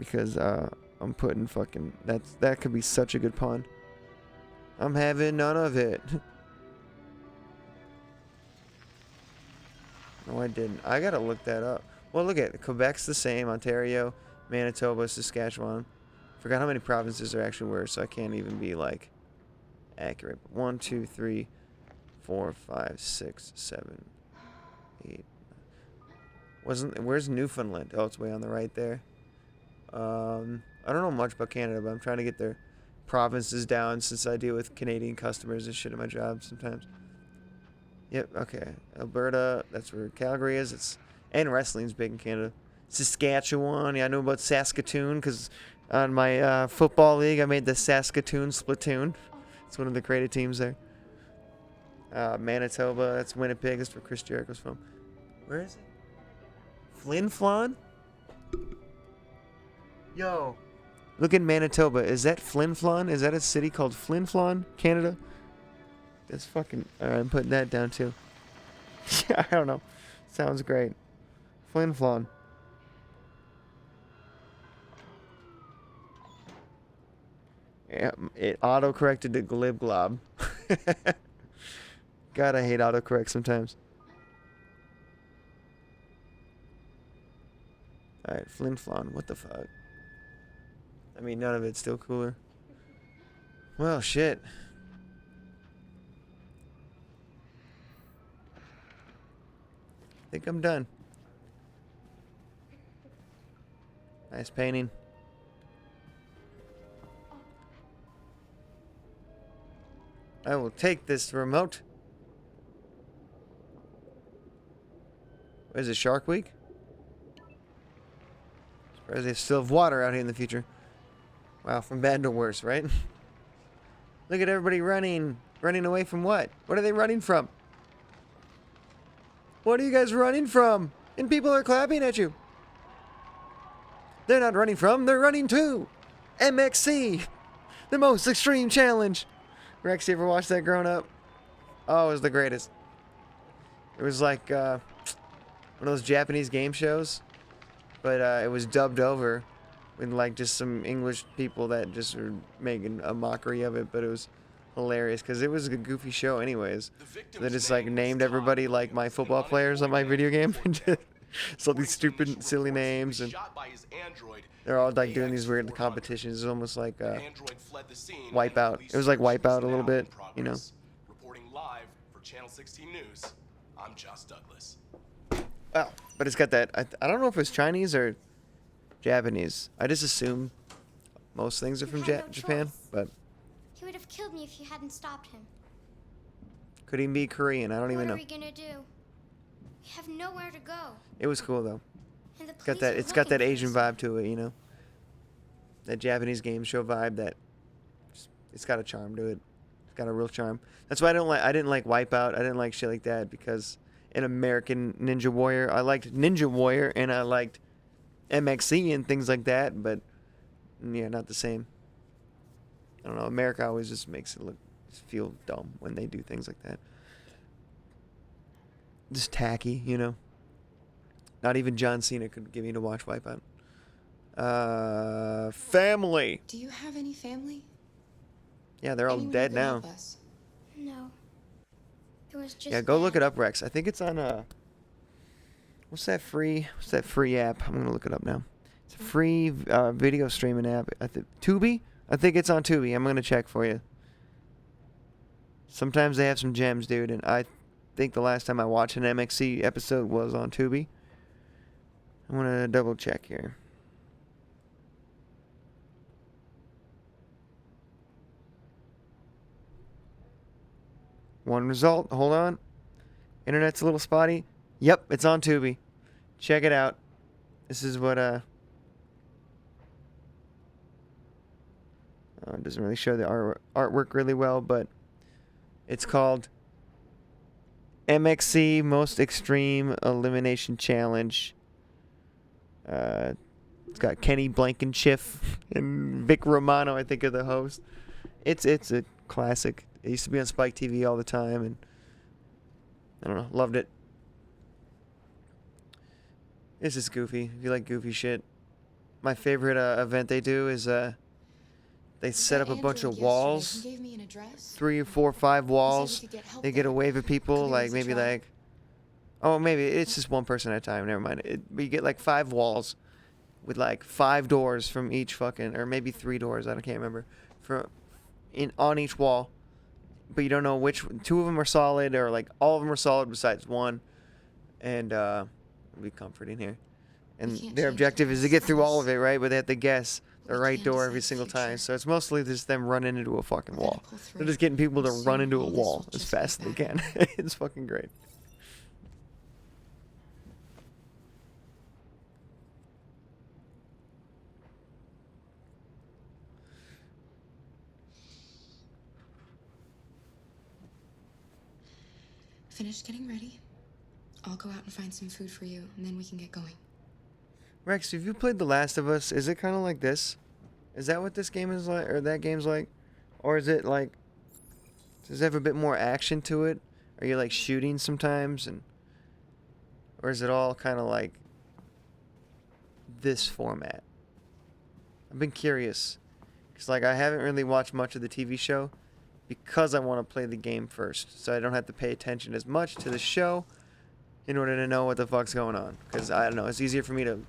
Because I'm putting fucking... That could be such a good pun. I'm having none of it. No, I didn't. I gotta look that up. Well, look at it. Quebec's the same. Ontario, Manitoba, Saskatchewan. Forgot how many provinces there actually were, so I can't even be like accurate. 1, 2, 3, 4, 5, 6, 7, 8. Where's Newfoundland? Oh, it's way on the right there. I don't know much about Canada, but I'm trying to get their provinces down since I deal with Canadian customers and shit at my job sometimes. Yep, okay. Alberta, that's where Calgary is. And wrestling's big in Canada. Saskatchewan, yeah, I know about Saskatoon because on my football league I made the Saskatoon Splatoon. It's one of the creative teams there. Manitoba, that's Winnipeg, that's where Chris Jericho's from. Where is it? Flin Flon? Yo. Look at Manitoba. Is that Flin Flon? Is that a city called Flin Flon, Canada? That's fucking... Alright, I'm putting that down too. Yeah, I don't know. Sounds great. Flin Flon. Yeah, it auto-corrected to Glib Glob. God, I hate autocorrect sometimes. Alright, Flin Flon. What the fuck? I mean, none of it's still cooler. Well, shit. I think I'm done. Nice painting. I will take this remote. Is it Shark Week? Surprised they still have water out here in the future. Wow, from bad to worse, right? Look at everybody running. Running away from what? What are they running from? What are you guys running from? And people are clapping at you. They're not running from, they're running to MXC, the most extreme challenge. Rex, you ever watched that growing up? Oh, it was the greatest. It was like one of those Japanese game shows, but it was dubbed over with like just some English people that just were making a mockery of it, but it was hilarious because it was a goofy show anyways. They just like named everybody like my football players on my video game. So these stupid, silly names, and they're all like doing these weird competitions. It's almost like Wipeout. It was like Wipeout a little bit, you know. Reporting live for Channel 16 News, I'm Josh Douglas. Well, but it's got that. I don't know if it's Chinese or Japanese. I just assume most things are from Japan, but He would have killed me if you hadn't stopped him. could even be Korean. I don't even know. What are we gonna do? We have nowhere to go. It was cool though. And the Got police that. are It's got that looking for Asian us. vibe to it, you know. That Japanese game show vibe. That it's got a charm to it. It's got a real charm. That's why I don't like. I didn't like Wipeout. I didn't like shit like that because in American Ninja Warrior, I liked Ninja Warrior and I liked MXC and things like that. But yeah, not the same. I don't know. America always just makes it feel dumb when they do things like that. Just tacky, you know. Not even John Cena could get me to watch Wipeout. Family. Do you have any family? Yeah, they're all Anyone dead who can now. help us? No. It was just Yeah, go look Dad. it up, Rex. I think it's on what's that free app? I'm gonna look it up now. It's a free video streaming app. Tubi? I think it's on Tubi. I'm gonna check for you. Sometimes they have some gems, dude, and I think the last time I watched an MXC episode was on Tubi. I'm gonna double check here. One result. Hold on. Internet's a little spotty. Yep, it's on Tubi. Check it out. This is what it doesn't really show the artwork really well, but it's called MXC Most Extreme Elimination Challenge. It's got Kenny Blankenship and Vic Romano, I think, are the hosts. It's a classic. It used to be on Spike TV all the time, and I don't know, loved it. It's just goofy. If you like goofy shit, my favorite event they do is they set up a bunch of walls, 3 or 4 or 5 walls. They get a wave of people, like maybe like, oh, maybe it's just one person at a time. Never mind. But you get like 5 walls with like 5 doors from each fucking, or maybe 3 doors. I can't remember, on each wall. But you don't know which 2 of them are solid, or like all of them are solid besides one. And it'll be comforting here. And their objective is to get through all of it, right? But they have to guess the right door every single time. So it's mostly just them running into a fucking wall. They're just getting people to run into a wall as fast as they can. It's fucking great. Finished getting ready. I'll go out and find some food for you, and then we can get going. Rex, have you played The Last of Us? Is it kind of like this? Is that what this game is like, or that game's like? Or is it like, does it have a bit more action to it? Are you like shooting sometimes, or is it all kind of like this format? I've been curious, because like I haven't really watched much of the TV show because I want to play the game first, so I don't have to pay attention as much to the show in order to know what the fuck's going on. Because I don't know, it's easier for me to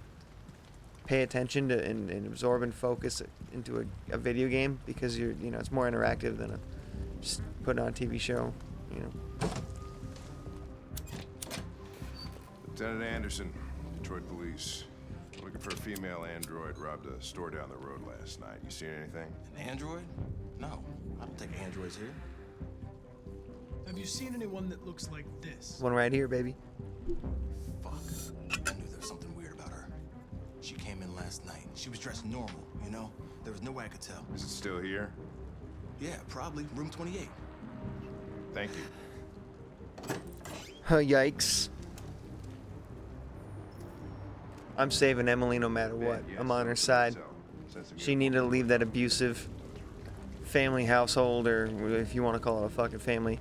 pay attention to and absorb and focus into a video game because it's more interactive than just putting on a TV show, Lieutenant Anderson, Detroit Police. Looking for a female android robbed a store down the road last night. You seen anything? An android? No, I don't think android's here. Have you seen anyone that looks like this? One right here, baby. Fuck. I knew there was something weird about her. She came in last night. She was dressed normal, you know? There was no way I could tell. Is it still here? Yeah, probably. Room 28. Thank you. Yikes. I'm saving Emily no matter what. I'm on her side. She needed to leave that abusive family household, or if you want to call it a fucking family.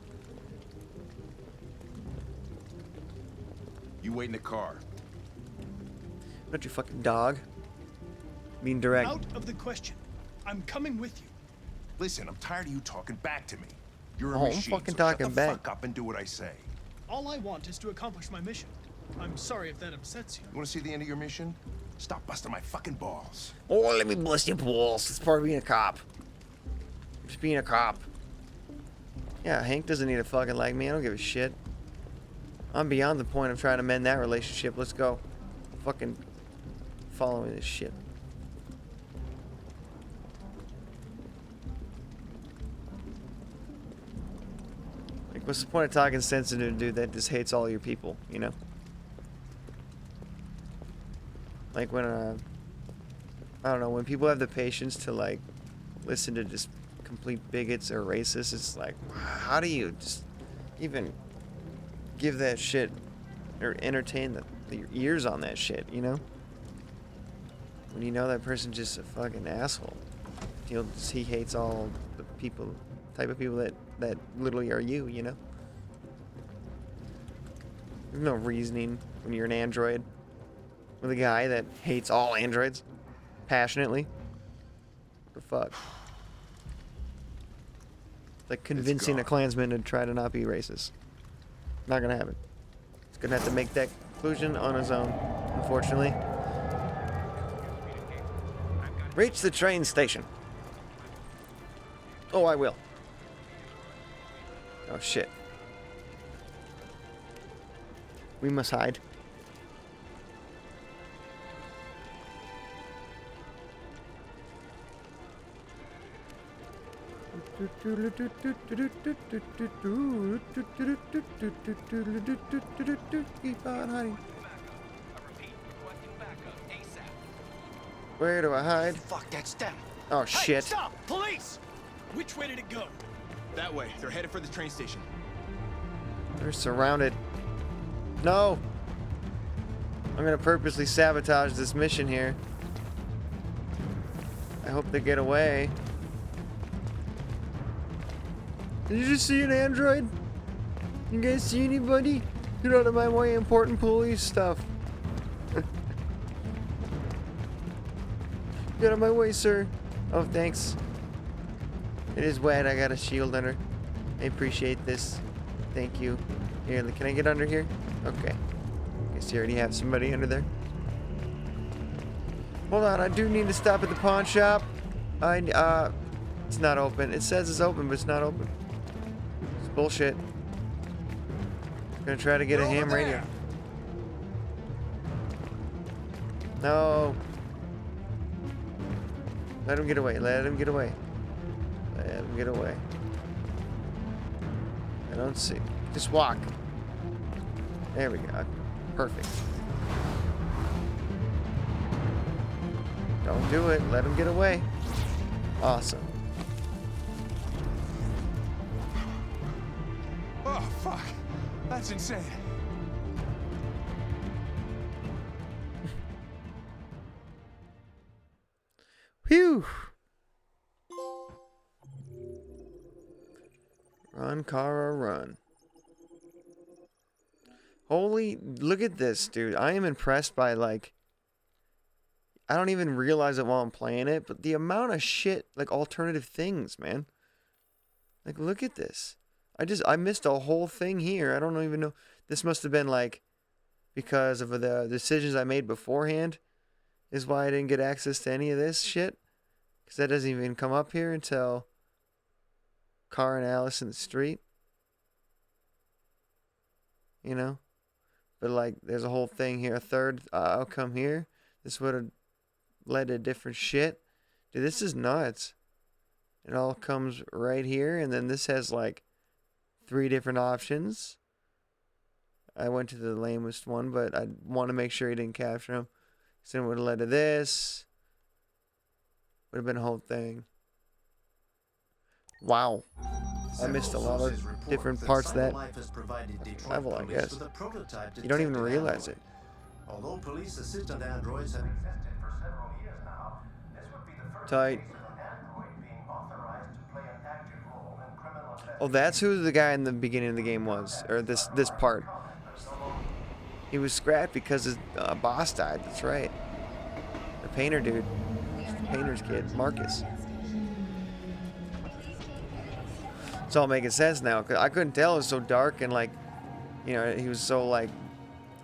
You wait in the car. Not your fucking dog. Being direct. Out of the question. I'm coming with you. Listen, I'm tired of you talking back to me. You're a Oh, I'm machine, fucking so talking shut the back. fuck up and do what I say. All I want is to accomplish my mission. I'm sorry if that upsets you. You want to see the end of your mission? Stop busting my fucking balls. Oh, let me bust your balls. It's part of being a cop. Just being a cop. Yeah, Hank doesn't need to fucking like me. I don't give a shit. I'm beyond the point of trying to mend that relationship. Let's go. Fucking following this shit. Like, what's the point of talking sensitive to a dude that just hates all your people, you know? Like when, I don't know, when people have the patience to, like, listen to just complete bigots or racists, it's like, how do you just even give that shit or entertain your ears on that shit, you know? When you know that person's just a fucking asshole. He hates all the people, type of people that literally are you, you know? There's no reasoning when you're an android with a guy that hates all androids passionately. The fuck? It's like convincing a Klansman to try to not be racist. Not gonna happen. He's gonna have to make that conclusion on his own, unfortunately. Reach the train station. Oh, I will. Oh, shit. We must hide. Keep on hiding. Where do I hide? Fuck, that's them. Oh, shit. Hey, stop! Police! Which way did it go? That way. They're headed for the train station. They're surrounded. No! I'm gonna purposely sabotage this mission here. I hope they get away. Did you just see an android? You guys see anybody? Get out of my way, important police stuff. Get out of my way, sir. Oh, thanks. It is wet. I got a shield under. I appreciate this. Thank you. Here, can I get under here? Okay. Guess you already have somebody under there. Hold on, I do need to stop at the pawn shop. It's not open. It says it's open, but it's not open. It's bullshit. I'm gonna try to get a ham radio. No. Let him get away. Let him get away. Let him get away. I don't see. Just walk. There we go. Perfect. Don't do it. Let him get away. Awesome. Oh, fuck. That's insane. Phew. Run, Kara, run. Holy, look at this, dude. I am impressed by, like, I don't even realize it while I'm playing it, but the amount of shit, like, alternative things, man. Like, look at this. I missed a whole thing here. I don't even know. This must have been, like, because of the decisions I made beforehand is why I didn't get access to any of this shit. Because that doesn't even come up here until Car and Alice in the street. You know? But, like, there's a whole thing here. A third outcome here. This would have led to different shit. Dude, this is nuts. It all comes right here. And then this has, like, 3 different options. I went to the lamest one, but I want to make sure he didn't capture him. So then it would have led to this. Would have been a whole thing. Wow. I missed a lot of different parts of that level, I guess. You don't even realize it. Although police assistant androids have existed for several years now, this would be the first Tight. case of an android being authorized to play an active role in criminal investigation. Oh, that's who the guy in the beginning of the game was, or this part. He was scrapped because his boss died. That's right. The painter dude, the painter's kid, Marcus. It's all making sense now. 'Cause I couldn't tell. It was so dark and like, you know, he was so like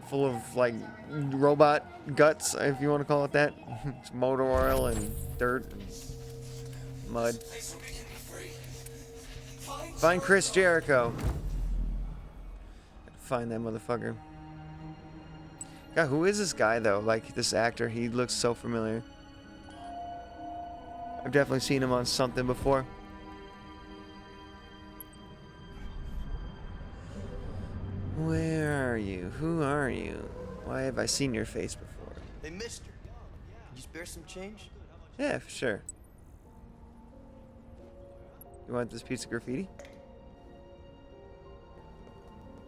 full of like robot guts, if you want to call it that. It's motor oil and dirt and mud. Find Chris Jericho. Find that motherfucker. God, who is this guy though? Like this actor, he looks so familiar. I've definitely seen him on something before. Where are you? Who are you? Why have I seen your face before? Hey, mister. Can you spare some change? Yeah, for sure. You want this piece of graffiti?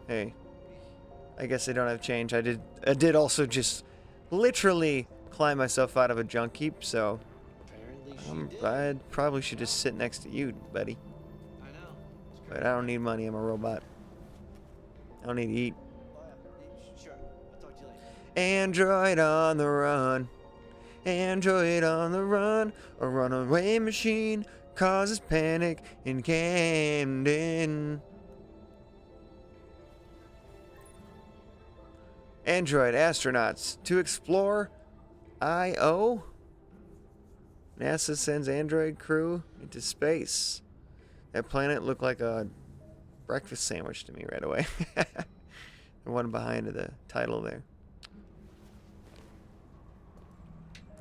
Hey. I guess I don't have change. I did also just literally climb myself out of a junk heap, so I probably should just sit next to you, buddy. I know. But I don't need money. I'm a robot. I don't need to eat. Sure. I'll talk to you later. Android on the run. Android on the run. A runaway machine causes panic in Camden. Android astronauts to explore Io. NASA sends android crew into space. That planet looked like a breakfast sandwich to me right away. The one behind the title there.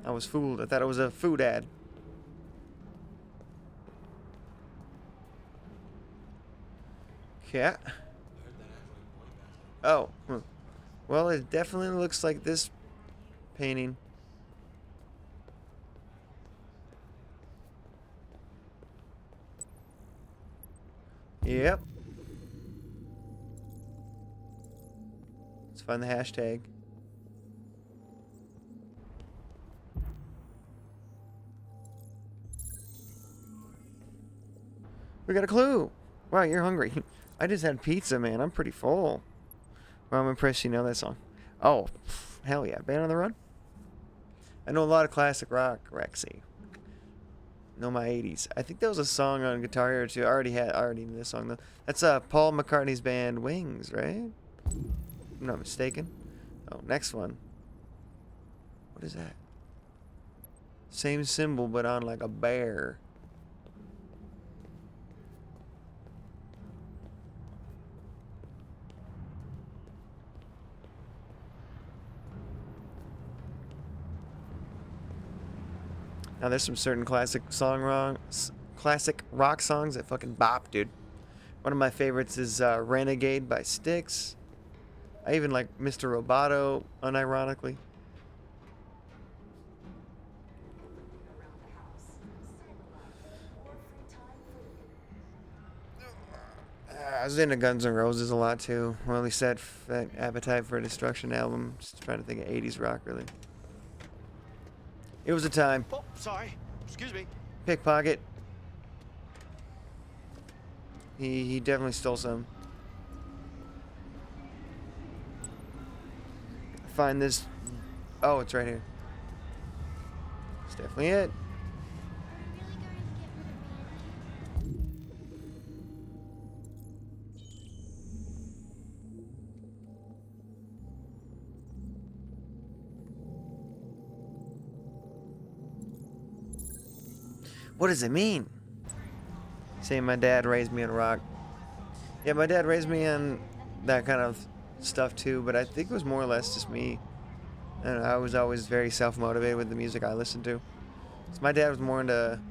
I was fooled. I thought it was a food ad. Cat. Oh. Well, it definitely looks like this painting. Yep. Let's find the hashtag. We got a clue. Wow, you're hungry. I just had pizza, man. I'm pretty full. Well, I'm impressed you know that song. Oh, hell yeah. Band on the Run? I know a lot of classic rock, Rexy. Know my 80s. I think there was a song on Guitar Hero too. I already knew this song though. That's Paul McCartney's band Wings, right? If I'm not mistaken. Oh, next one. What is that? Same symbol but on like a bear. Now there's some certain classic rock songs that fucking bop, dude. One of my favorites is Renegade by Styx. I even like Mr. Roboto, unironically. I was into Guns N' Roses a lot too. Well, at least that Appetite for Destruction album. Just trying to think of 80s rock, really. It was a time. Oh, sorry. Excuse me. Pickpocket. He definitely stole some. Find this. Oh, it's right here. It's definitely it. What does it mean? Saying my dad raised me on rock. Yeah, my dad raised me on that kind of stuff too, but I think it was more or less just me. And I was always very self-motivated with the music I listened to. So my dad was more into,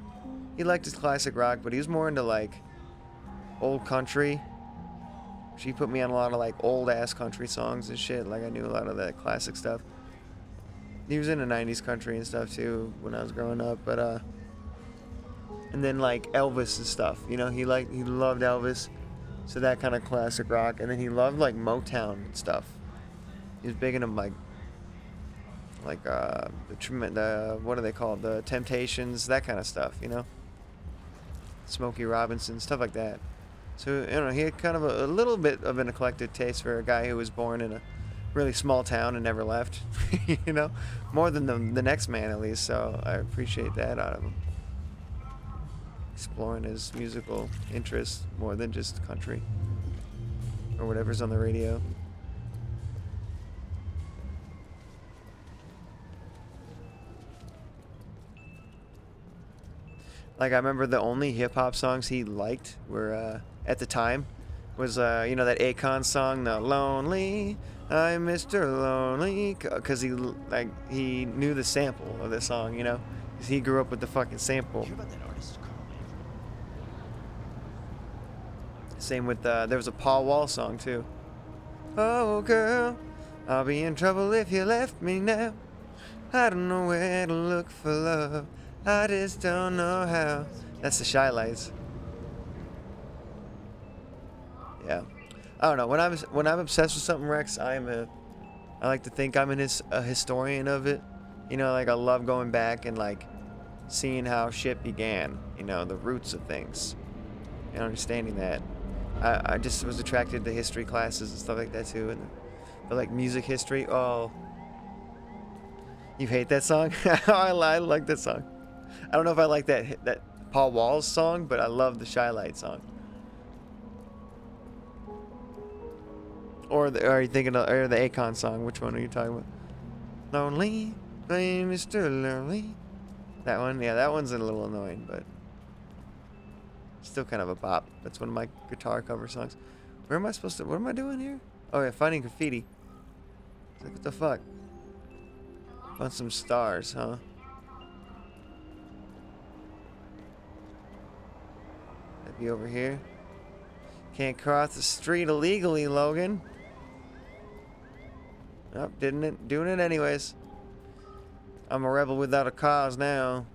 he liked his classic rock, but he was more into like old country She put me on a lot of like old ass country songs and shit. Like I knew a lot of that classic stuff. He was into 90s country and stuff too when I was growing up, but and then like Elvis and stuff. You know, he loved Elvis, so that kind of classic rock. And then he loved like Motown and stuff. He was big into like the what are they called? The Temptations, that kind of stuff. You know, Smokey Robinson, stuff like that. So, you know, he had kind of a little bit of an eclectic taste for a guy who was born in a really small town and never left, you know, more than the next man at least. So I appreciate that out of him. Exploring his musical interests more than just country or whatever's on the radio. Like, I remember the only hip-hop songs he liked were, at the time, was, you know, that Akon song, The Lonely, I'm Mr. Lonely, because he knew the sample of the song, you know? Because he grew up with the fucking sample. Same with, there was a Paul Wall song, too. Oh, girl, I'll be in trouble if you left me now. I don't know where to look for love. I just don't know how. That's the Shy Lights. Yeah, I don't know. When I'm obsessed with something, Rex, I like to think I'm a historian of it. You know, like I love going back and like seeing how shit began. You know, the roots of things, and understanding that. I just was attracted to history classes and stuff like that too, but like music history. Oh, you hate that song? I like that song. I don't know if I like that Paul Wall's song, but I love the Shy Light song. Or are you thinking of the Akon song? Which one are you talking about? Lonely, I'm Mr. Lonely. That one, yeah, that one's a little annoying, but still kind of a bop. That's one of my guitar cover songs. Where am I supposed to? What am I doing here? Oh yeah, finding graffiti. It's like, what the fuck? Found some stars, huh? That'd be over here. Can't cross the street illegally, Logan. Oh, doing it anyways. I'm a rebel without a cause now.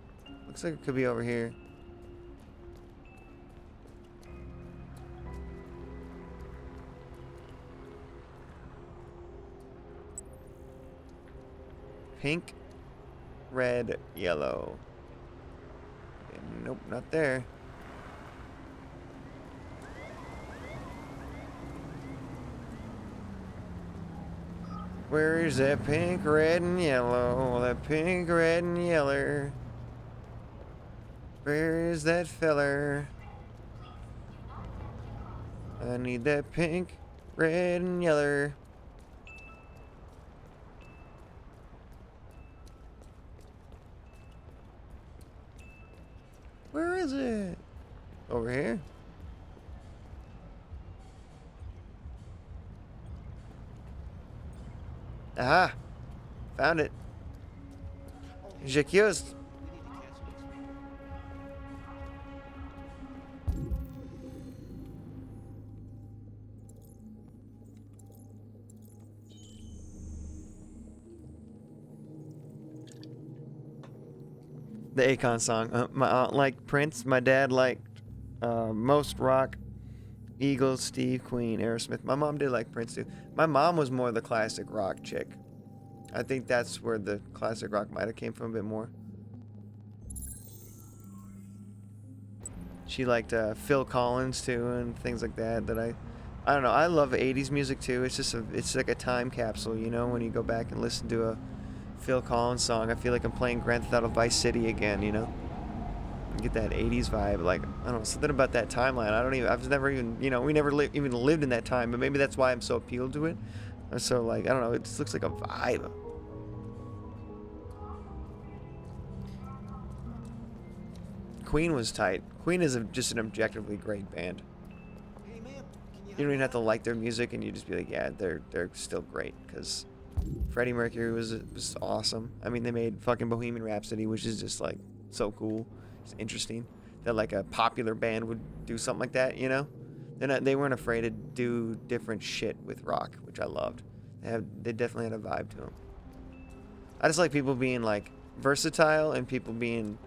Looks like it could be over here. Pink, red, yellow. Nope, not there. Where is that pink, red, and yellow? That pink, red, and yeller. Where is that feller? I need that pink, red, and yeller. Where is it? Over here? Aha! Found it. J'accuse. The Akon song. My aunt liked Prince. My dad liked most rock. Eagles, Steve, Queen, Aerosmith. My mom did like Prince too. My mom was more the classic rock chick. I think that's where the classic rock might have came from a bit more. She liked Phil Collins too and things like that. I don't know. I love 80s music too. It's like a time capsule, you know, when you go back and listen to a Phil Collins song. I feel like I'm playing Grand Theft Auto Vice City again, you know. Get that 80s vibe, like, I don't know, something about that timeline. I've never even, you know, we never even lived in that time, but maybe that's why I'm so appealed to it. So, like, I don't know, it just looks like a vibe. Queen was tight. Queen is just an objectively great band. You don't even have to like their music, and you just be like, yeah, they're still great, because Freddie Mercury was awesome. I mean, they made fucking Bohemian Rhapsody, which is just, like, so cool. It's interesting that like a popular band would do something like that, you know? They weren't afraid to do different shit with rock, which I loved. They definitely had a vibe to them. I just like people being like versatile and people being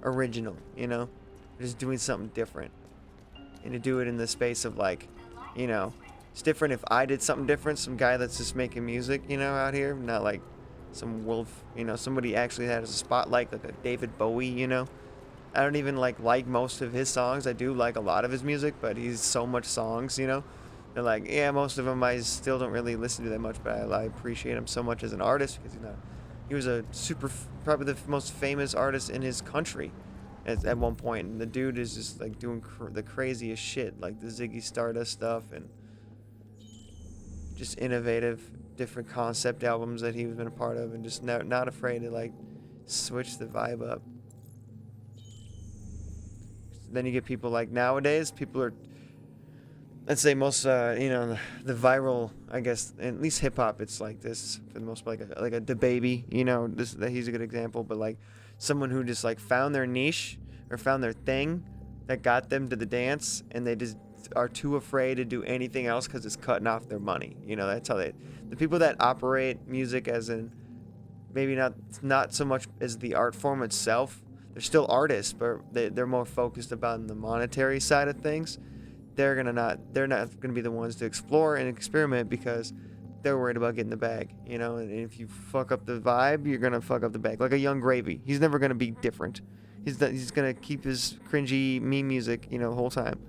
original, you know, just doing something different, and to do it in the space of like, you know, it's different if I did something different, some guy that's just making music, you know, out here, not like some wolf, you know, somebody actually has a spotlight like a David Bowie, you know. I don't even like most of his songs. I do like a lot of his music, but he's so much songs, you know. They're like, yeah, most of them I still don't really listen to that much, but I appreciate him so much as an artist because he was a probably the most famous artist in his country at one point, and the dude is just like doing the craziest shit, like the Ziggy Stardust stuff and just innovative, different concept albums that he's been a part of, and just not afraid to like switch the vibe up. Then you get people like nowadays, people are, let's say most, you know, the viral, I guess, at least hip hop, it's like this for the most part, like a DaBaby, you know, he's a good example, but like someone who just like found their niche or found their thing that got them to the dance, and they just are too afraid to do anything else because it's cutting off their money. You know, that's how the people that operate music as in maybe not so much as the art form itself. They're still artists, but they're more focused about the monetary side of things. They're not gonna be the ones to explore and experiment because they're worried about getting the bag, you know. And if you fuck up the vibe, you're gonna fuck up the bag. Like a Young Gravy, he's never gonna be different. He's gonna keep his cringy meme music, you know, the whole time.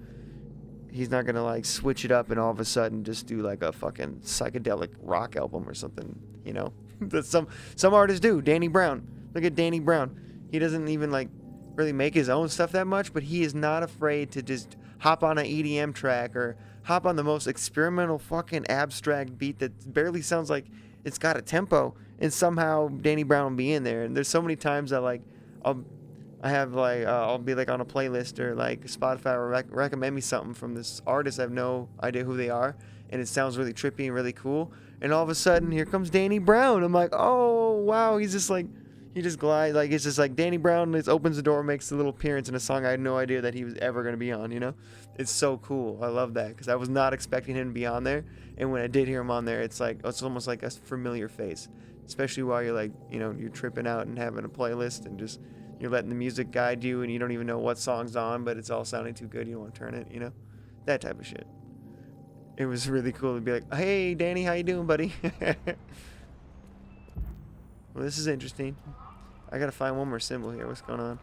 He's not gonna like switch it up and all of a sudden just do like a fucking psychedelic rock album or something, you know. That some artists do. Danny Brown, look at Danny Brown. He doesn't even like really make his own stuff that much, but he is not afraid to just hop on an EDM track or hop on the most experimental fucking abstract beat that barely sounds like it's got a tempo, and somehow Danny Brown will be in there. And there's so many times that like I'll be like on a playlist or like Spotify will recommend me something from this artist I have no idea who they are, and it sounds really trippy and really cool, and all of a sudden here comes Danny Brown. I'm like, oh wow, he just glides, like it's just like Danny Brown opens the door, makes a little appearance in a song I had no idea that he was ever going to be on, you know. It's so cool. I love that because I was not expecting him to be on there, and when I did hear him on there, it's almost like a familiar face, especially while you're like, you know, you're tripping out and having a playlist and just you're letting the music guide you and you don't even know what song's on, but it's all sounding too good, you don't want to turn it, you know, that type of shit. It was really cool to be like, hey Danny, how you doing, buddy? Well, this is interesting. I gotta find one more symbol here. What's going on?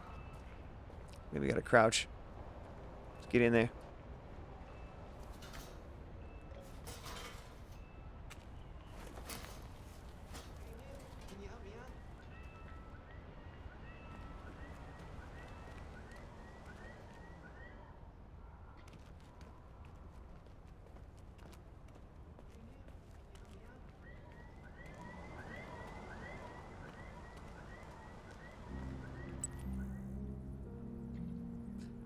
Maybe we gotta crouch. Let's get in there.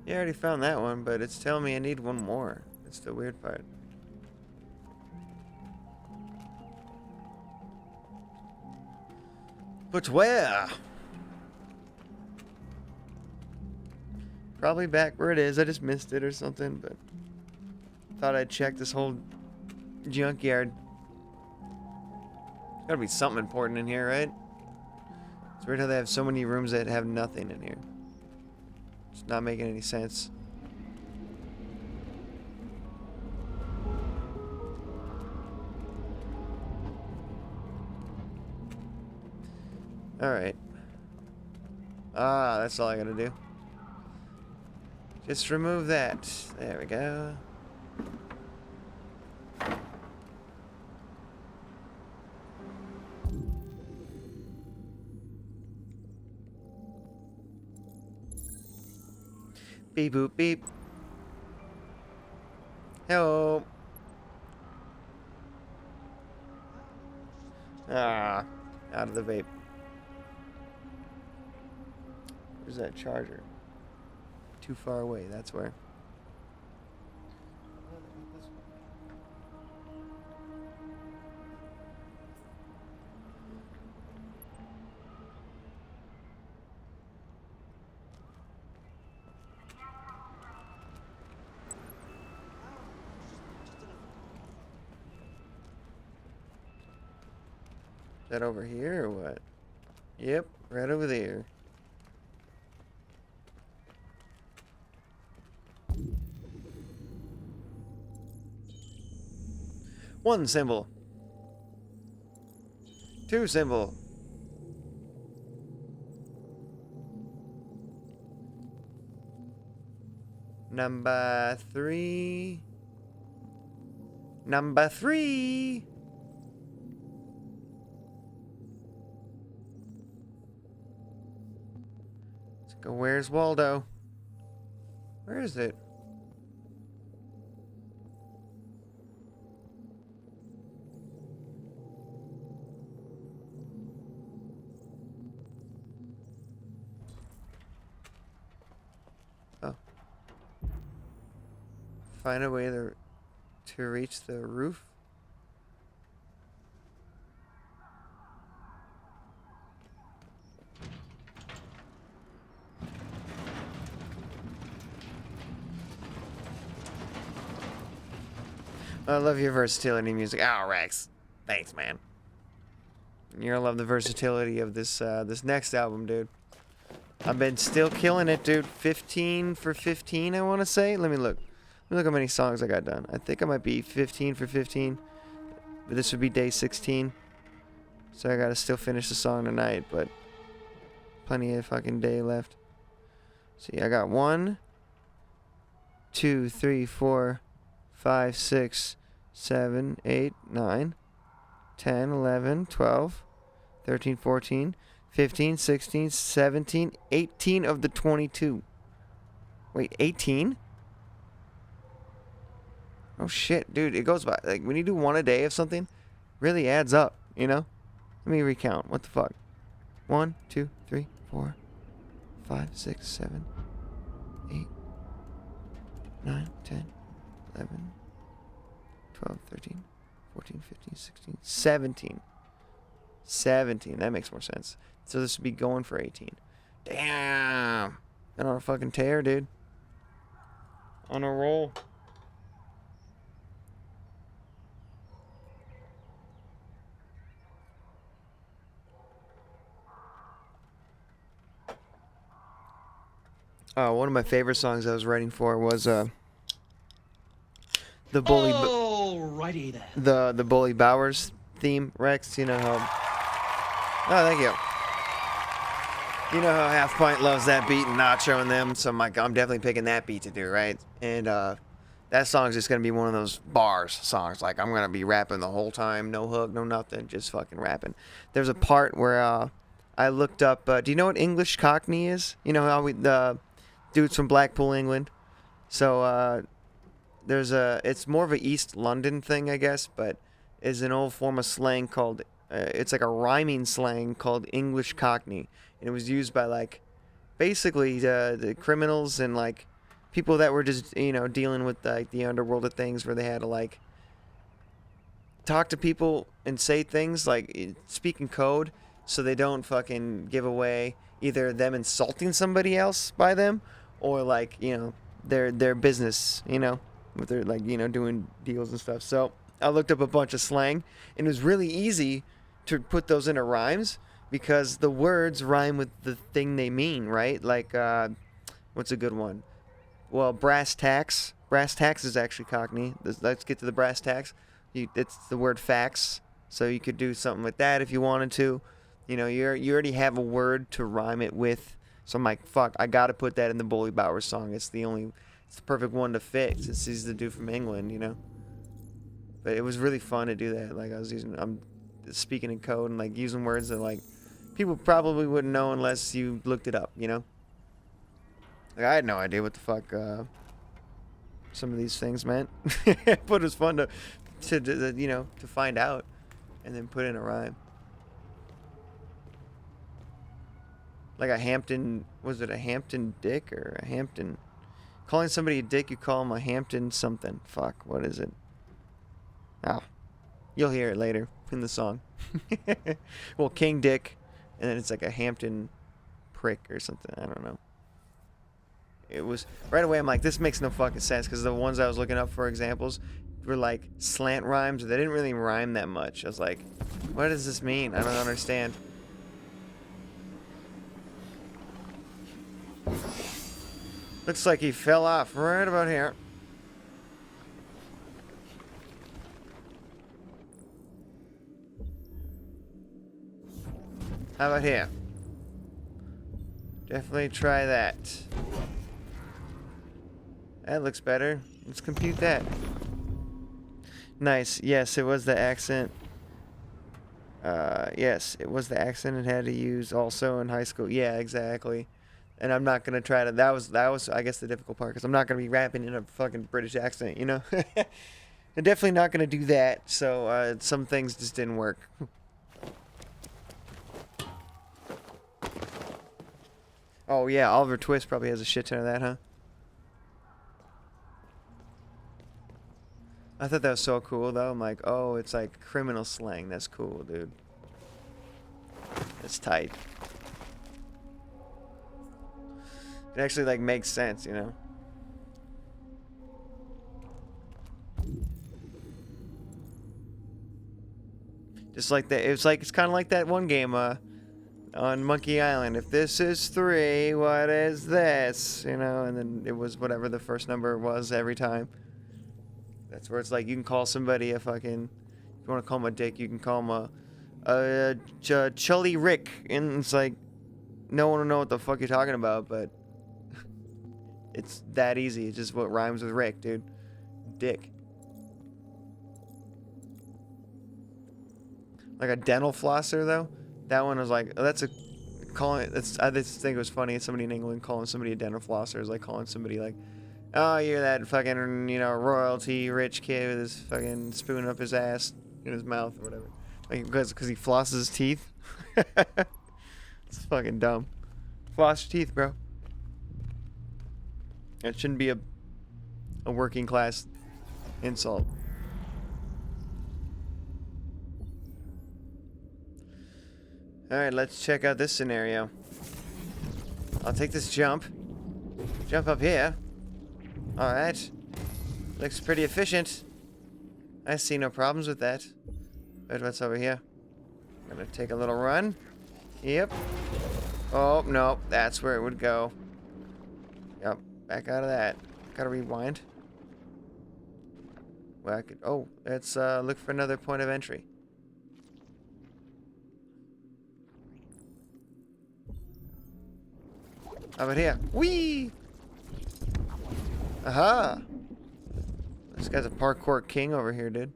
Yeah, I already found that one, but it's telling me I need one more. That's the weird part. But where? Probably back where it is. I just missed it or something, but thought I'd check this whole junkyard. There's gotta be something important in here, right? It's weird how they have so many rooms that have nothing in here. It's not making any sense. Alright. Ah, that's all I gotta do. Just remove that. There we go. Beep boop beep. Hello. Ah, out of the vape. Where's that charger? Too far away, that's where. Is that over here or what? Yep, right over there. One symbol. Two symbol. Number 3. Number 3. Let's go. Where's Waldo? Where is it? Oh. Find a way to reach the roof. I love your versatility music. Oh, Rex. Thanks, man. You're gonna love the versatility of this this next album, dude. I've been still killing it, dude. 15 for 15, I want to say. Let me look. Let me look how many songs I got done. I think I might be 15 for 15. But this would be day 16. So I gotta still finish the song tonight, but plenty of fucking day left. See, I got 1, 2, 3, 4, 5, 6, 7, 8, 9, 10, 11, 12, 13, 14, 15, 16, 17, 18 of the 22. Wait, 18? Oh shit, dude, it goes by. Like, when you do one a day of something, really adds up, you know? Let me recount. What the fuck? 1, 2, 3, 4, 5, 6, 7, 8, 9, 10, 11, 12, 13, 14, 15, 16, 17. 17. That makes more sense. So this would be going for 18. Damn. And on a fucking tear, dude. On a roll. One of my favorite songs I was writing for was the Bully. Alrighty then. The Bully Bowers theme, Rex. You know how. Oh, thank you. You know how Half Pint loves that beat and Nacho and them, so I'm like, I'm definitely picking that beat to do, right? And that song's just gonna be one of those bars songs. Like, I'm gonna be rapping the whole time, no hook, no nothing, just fucking rapping. There's a part where I looked up. Do you know what English Cockney is? You know how the dude's from Blackpool, England. So it's more of a East London thing, I guess, but is an old form of slang called. It's like a rhyming slang called English Cockney. And it was used by, like, basically the criminals and, like, people that were just, you know, dealing with, like, the underworld of things, where they had to, like, talk to people and say things, like, speak in code, so they don't fucking give away either them insulting somebody else by them, or, like, you know, their business, you know, with their, like, you know, doing deals and stuff. So I looked up a bunch of slang, and it was really easy to put those into rhymes, because the words rhyme with the thing they mean, right? Like, what's a good one? Well, brass tacks. Brass tacks is actually Cockney. Let's get to the brass tacks. It's the word facts. So you could do something like that if you wanted to. You know, you already have a word to rhyme it with. So I'm like, fuck, I gotta put that in the Bully Bowers song. It's the perfect one to fit, since he's the dude from England, you know? But it was really fun to do that. Like, I'm speaking in code and, like, using words that, like, people probably wouldn't know unless you looked it up, you know? Like, I had no idea what the fuck some of these things meant. But it was fun to you know, to find out and then put in a rhyme. Like a Hampton, was it a Hampton dick or a Hampton? Calling somebody a dick, you call them a Hampton something. Fuck, what is it? Oh, you'll hear it later in the song. Well, King Dick. And then it's like a Hampton prick or something. I don't know. It was right away. I'm like, this makes no fucking sense, because the ones I was looking up for examples were like slant rhymes. They didn't really rhyme that much. I was like, what does this mean? I don't understand. Looks like he fell off right about here. How about here? Definitely try that. That looks better. Let's compute that. Nice. Yes, it was the accent. Yes, it was the accent it had to use also in high school. Yeah, exactly. And I'm not gonna try to. That was I guess the difficult part, because I'm not gonna be rapping in a fucking British accent, you know. I'm definitely not gonna do that. So some things just didn't work. Oh yeah, Oliver Twist probably has a shit ton of that, huh? I thought that was so cool though. I'm like, oh, it's like criminal slang. That's cool, dude. That's tight. It actually like makes sense, you know. Just like that. It's kind of like that one game on Monkey Island. If this is 3, what is this? You know, and then it was whatever the first number was every time. That's where it's like you can call somebody a fucking. If you want to call him a dick, you can call him a Chully Rick, and it's like no one will know what the fuck you're talking about, but it's that easy. It's just what rhymes with Rick, dude. Dick. Like a dental flosser though. That one was like, oh, that's a calling. That's I just think it was funny. Somebody in England calling somebody a dental flosser is like calling somebody like, oh, you're that fucking, you know, royalty rich kid with his fucking spoon up his ass in his mouth or whatever. Like, because he flosses his teeth. It's fucking dumb. Floss your teeth, bro. It shouldn't be a working class insult. Alright, let's check out this scenario. I'll take this jump. Jump up here. Alright. Looks pretty efficient. I see no problems with that. Wait, what's over here? I'm gonna take a little run. Yep. Oh, no. That's where it would go. Yep. Back out of that. Gotta rewind. Well, I could... Oh, let's look for another point of entry. How about here? Whee! Aha! This guy's a parkour king over here, dude.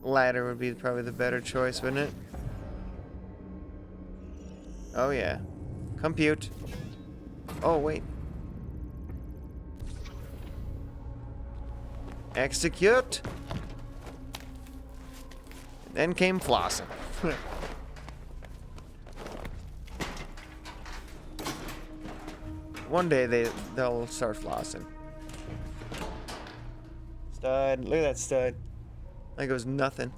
Ladder would be probably the better choice, wouldn't it? Oh, yeah. Compute. Oh, wait. Execute. Then came flossing. One day they'll start flossing. Stud. Look at that stud. Like it was nothing.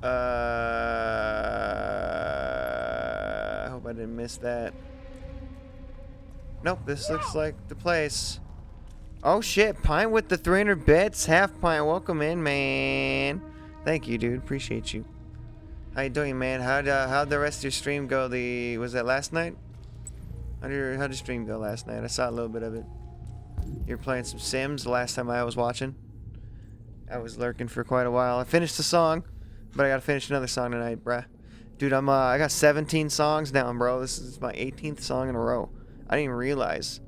I hope I didn't miss that. Nope, this looks like the place. Oh shit, Pint with the 300 bits. Half Pint, welcome in, man. Thank you, dude. Appreciate you. How you doing, man? How'd the rest of your stream go? Was that last night? How'd your stream go last night? I saw a little bit of it. You were playing some Sims the last time I was watching. I was lurking for quite a while. I finished the song, but I gotta finish another song tonight, bruh. Dude, I got 17 songs down, bro. This is my 18th song in a row. I didn't even realize.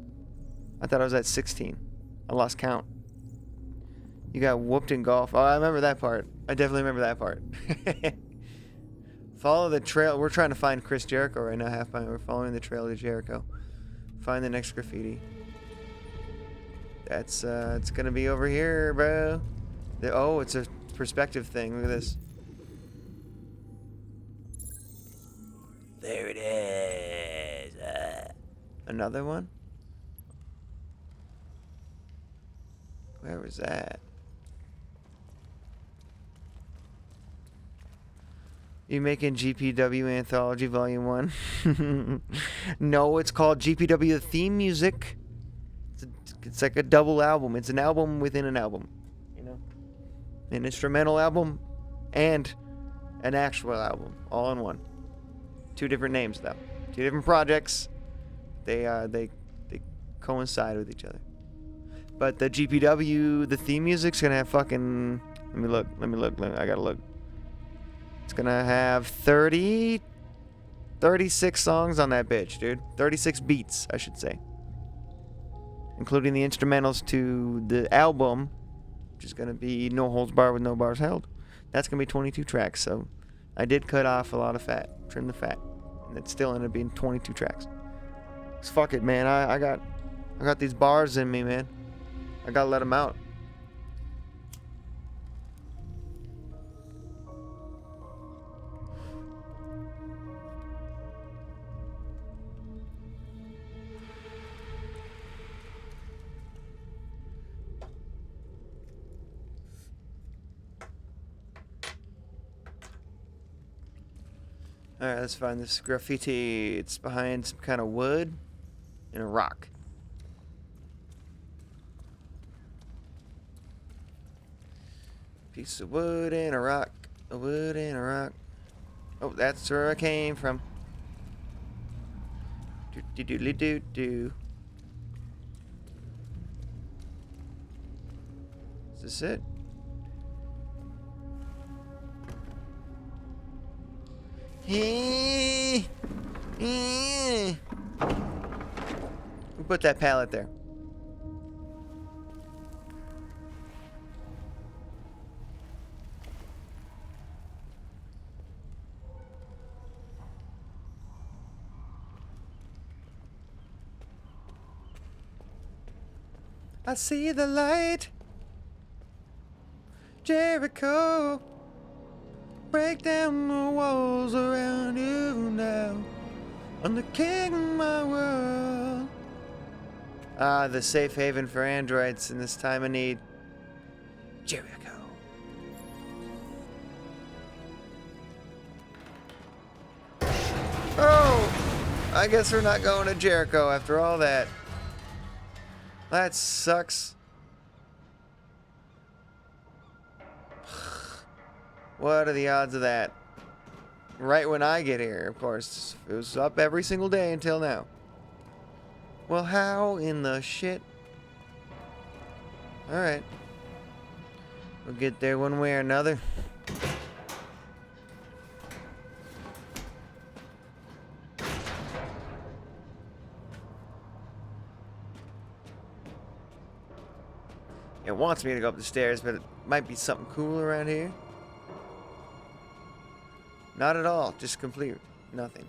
I thought I was at 16. I lost count. You got whooped in golf. Oh, I remember that part. I definitely remember that part. Follow the trail. We're trying to find Chris Jericho right now, Half Pint. We're following the trail to Jericho. Find the next graffiti. That's, it's gonna be over here, bro. Oh, it's a perspective thing. Look at this. There it is. Another one? Where was that? You making GPW Anthology Volume 1? No, it's called GPW Theme Music. It's like a double album. It's an album within an album. You know? An instrumental album and an actual album. All in one. 2 different names, though. 2 different projects. They coincide with each other. But the GPW, the theme music's gonna have fucking... Let me look. I gotta look. It's gonna have 36 songs on that bitch, dude. 36 beats, I should say. Including the instrumentals to the album, which is gonna be No Holds Barred with No Bars Held. That's gonna be 22 tracks, so I did cut off a lot of fat. Trim the fat. And it still ended up being 22 tracks. So fuck it, man. I got these bars in me, man. I gotta let them out. Alright, let's find this graffiti. It's behind some kind of wood and a rock. Piece of wood and a rock. A wood and a rock. Oh, that's where I came from. Do-do-do-do-do. Is this it? Who put that pallet there? I see the light, Jericho. Break down the walls around you now. I'm the king of my world. Ah, the safe haven for androids in this time of need. Jericho. Oh! I guess we're not going to Jericho after all that. That sucks. What are the odds of that? Right when I get here, of course. It was up every single day until now. Well, how in the shit? Alright. We'll get there one way or another. It wants me to go up the stairs, but it might be something cool around here. Not at all. Just complete nothing.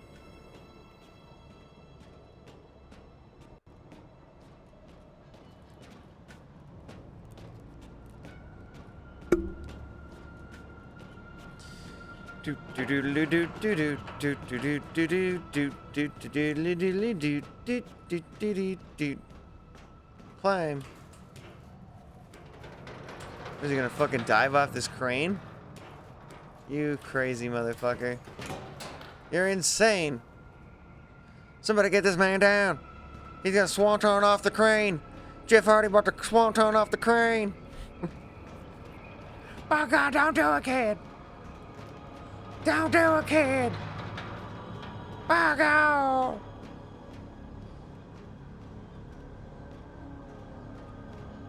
Climb. Is he gonna fucking dive off this crane? You crazy motherfucker. You're insane. Somebody get this man down. He's gonna swanton off the crane. Jeff Hardy about to swanton off the crane. Oh God, don't do it, kid. Don't do it, kid. Oh God.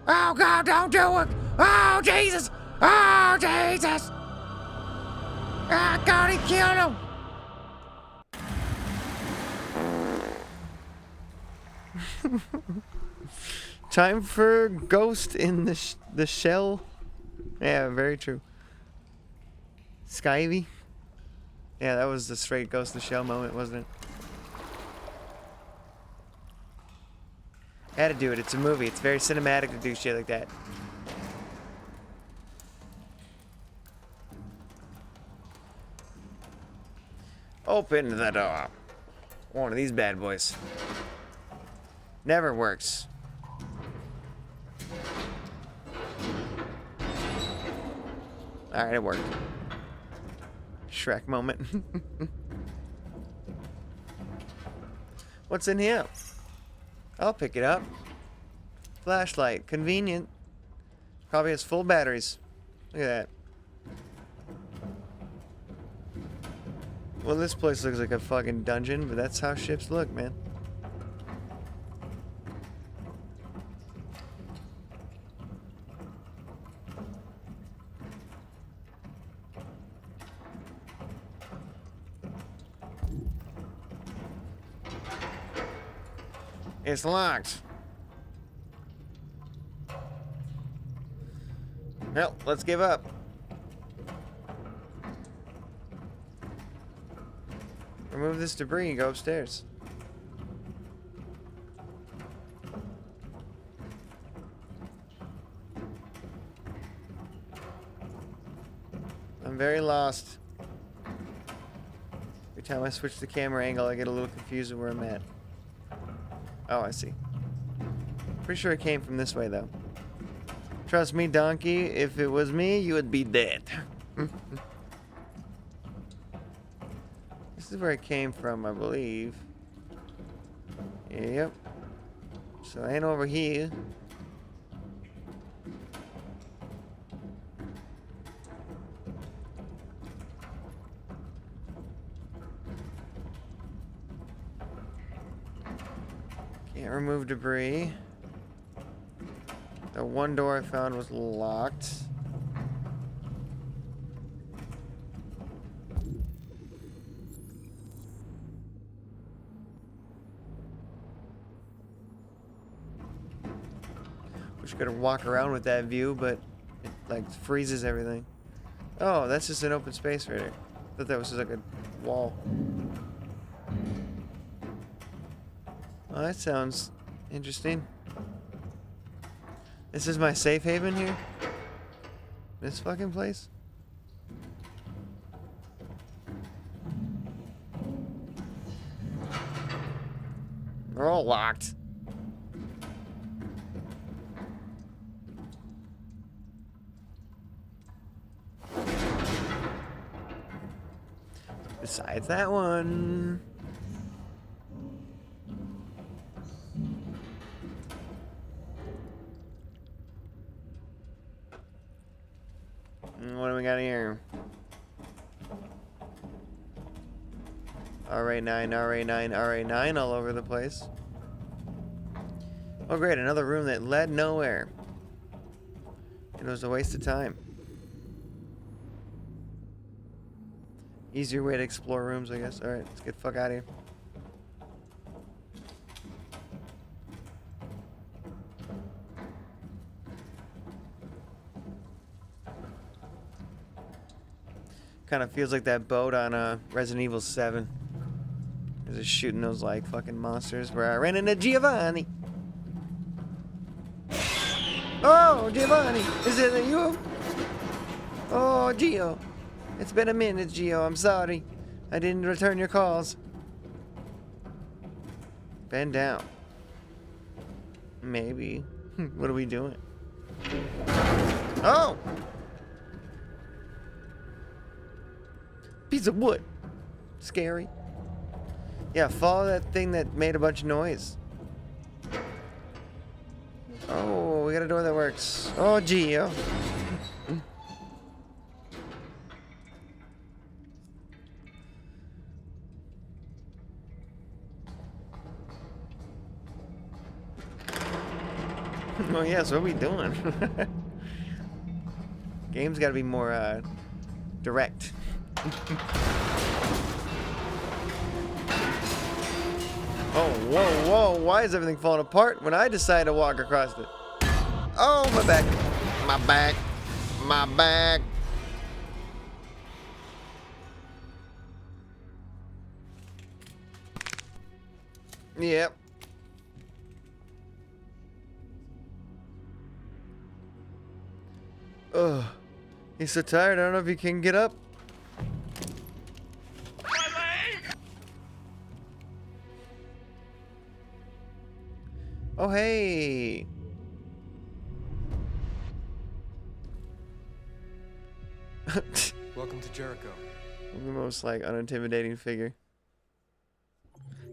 Oh God, don't do it. Oh Jesus. Oh Jesus. Ah, God, he killed him. Time for Ghost in the Shell. Yeah, very true. Skyvy. Yeah, that was the straight Ghost in the Shell moment, wasn't it? Had to do it. It's a movie. It's very cinematic to do shit like that. Open the door. One of these bad boys. Never works. Alright, it worked. Shrek moment. What's in here? I'll pick it up. Flashlight. Convenient. Probably has full batteries. Look at that. Well, this place looks like a fucking dungeon, but that's how ships look, man. It's locked. Well, let's give up. Remove this debris and go upstairs. I'm very lost. Every time I switch the camera angle, I get a little confused with where I'm at. Oh, I see. Pretty sure it came from this way, though. Trust me, donkey, if it was me, you would be dead. This is where it came from, I believe. Yep. So I ain't over here. Can't remove debris. The one door I found was locked. Wish I could walk around with that view, but it like freezes everything. Oh, that's just an open space right here. I thought that was just like a wall. Oh, that sounds interesting. This is my safe haven here? This fucking place? They're all locked. Besides that one. What do we got here? RA9, RA9, RA9 all over the place. Oh great, another room that led nowhere. It was a waste of time. Easier way to explore rooms, I guess. Alright, let's get the fuck out of here. Kind of feels like that boat on Resident Evil 7. They're just shooting those like fucking monsters where I ran into Giovanni. Oh, Giovanni, is it you? Oh, Gio. It's been a minute, Gio. I'm sorry. I didn't return your calls. Bend down. Maybe. What are we doing? Oh! Piece of wood. Scary. Yeah, follow that thing that made a bunch of noise. Oh, we got a door that works. Oh, Gio. Oh, yes, what are we doing? Game's got to be more direct. Oh, whoa, whoa, why is everything falling apart when I decide to walk across it? Oh, my back. My back. My back. Yep. Ugh. He's so tired, I don't know if he can get up. Oh, hey. Welcome to Jericho. The most like unintimidating figure.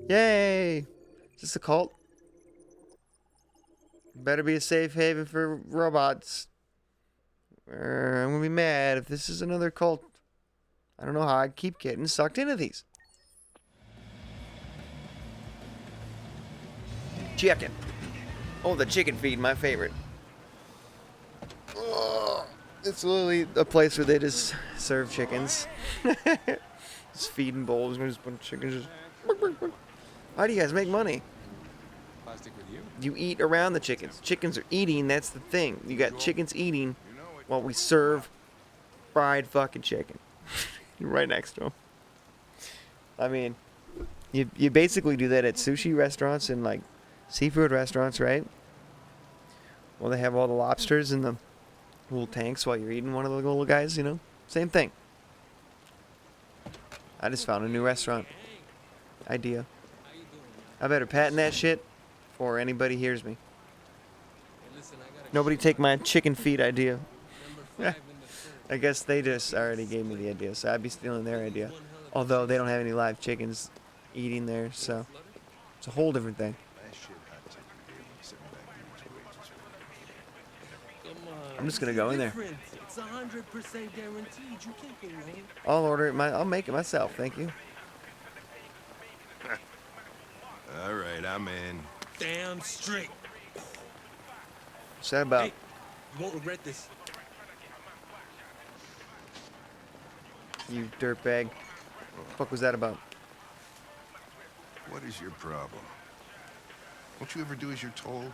Yay! Is this a cult? Better be a safe haven for robots. I'm gonna be mad if this is another cult. I don't know how I keep getting sucked into these. Chicken. Oh, the chicken feed, my favorite. Oh, it's literally a place where they just serve chickens. Just feeding bowls and just a bunch of chickens. Just... How do you guys make money? You eat around the chickens. Chickens are eating, that's the thing. You got chickens eating while we serve fried fucking chicken. Right next to them. I mean, you basically do that at sushi restaurants and like seafood restaurants, right? Well, they have all the lobsters in the little tanks while you're eating one of the little guys, you know? Same thing. I just found a new restaurant idea. I better patent that shit before anybody hears me. Nobody take my chicken feed idea. I guess they just already gave me the idea, so I'd be stealing their idea. Although they don't have any live chickens eating there, so it's a whole different thing. I'm just gonna go in there. It's 100% guaranteed. You can't go wrong. I'll order it. I'll make it myself. Thank you. All right, I'm in. Damn straight. What's that about? Hey, you won't regret this. You dirtbag. What the fuck was that about? What is your problem? Won't you ever do as you're told?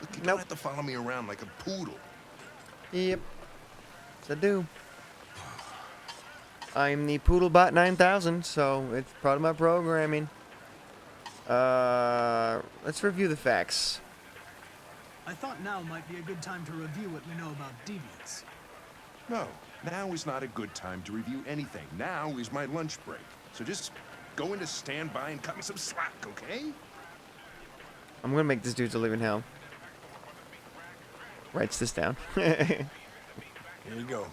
Look, you Nope. don't have to follow me around like a poodle. Yep. Yes, I do. I'm the Poodlebot 9000, so it's part of my programming. Let's review the facts. I thought now might be a good time to review what we know about deviants. No, now is not a good time to review anything. Now is my lunch break. So just go into standby and cut me some slack, okay? I'm gonna make this dude to live in hell. Writes this down. Here you go.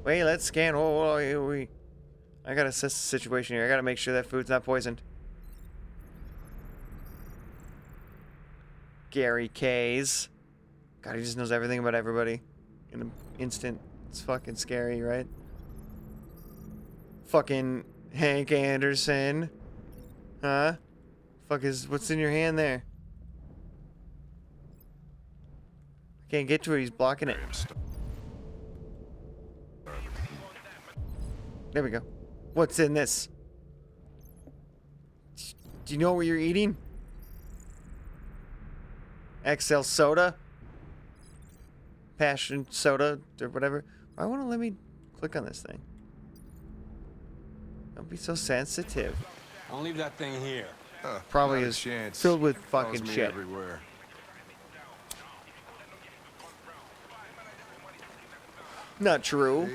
Wait, let's scan. Oh, I gotta assess the situation here. I gotta make sure that food's not poisoned. Gary Kays. God, he just knows everything about everybody in an instant. It's fucking scary, right? Fucking Hank Anderson. Huh? What's in your hand there? I can't get to it, he's blocking it. There we go. What's in this? Do you know what you're eating? XL soda? Passion soda or whatever. Why won't it let me click on this thing? Don't be so sensitive. I'll leave that thing here. Probably not a is chance. filled with Follows fucking me shit. everywhere. Not true.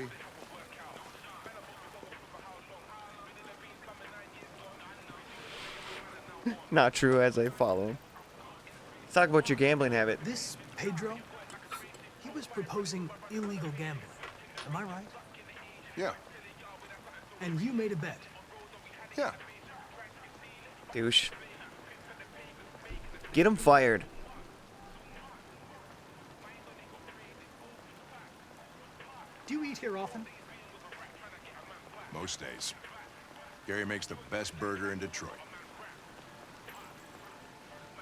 See? Not true as I follow him. Let's talk about your gambling habit. This Pedro, he was proposing illegal gambling. Am I right? Yeah. And you made a bet. Yeah. Douche. Get him fired. Do you eat here often? Most days. Gary makes the best burger in Detroit.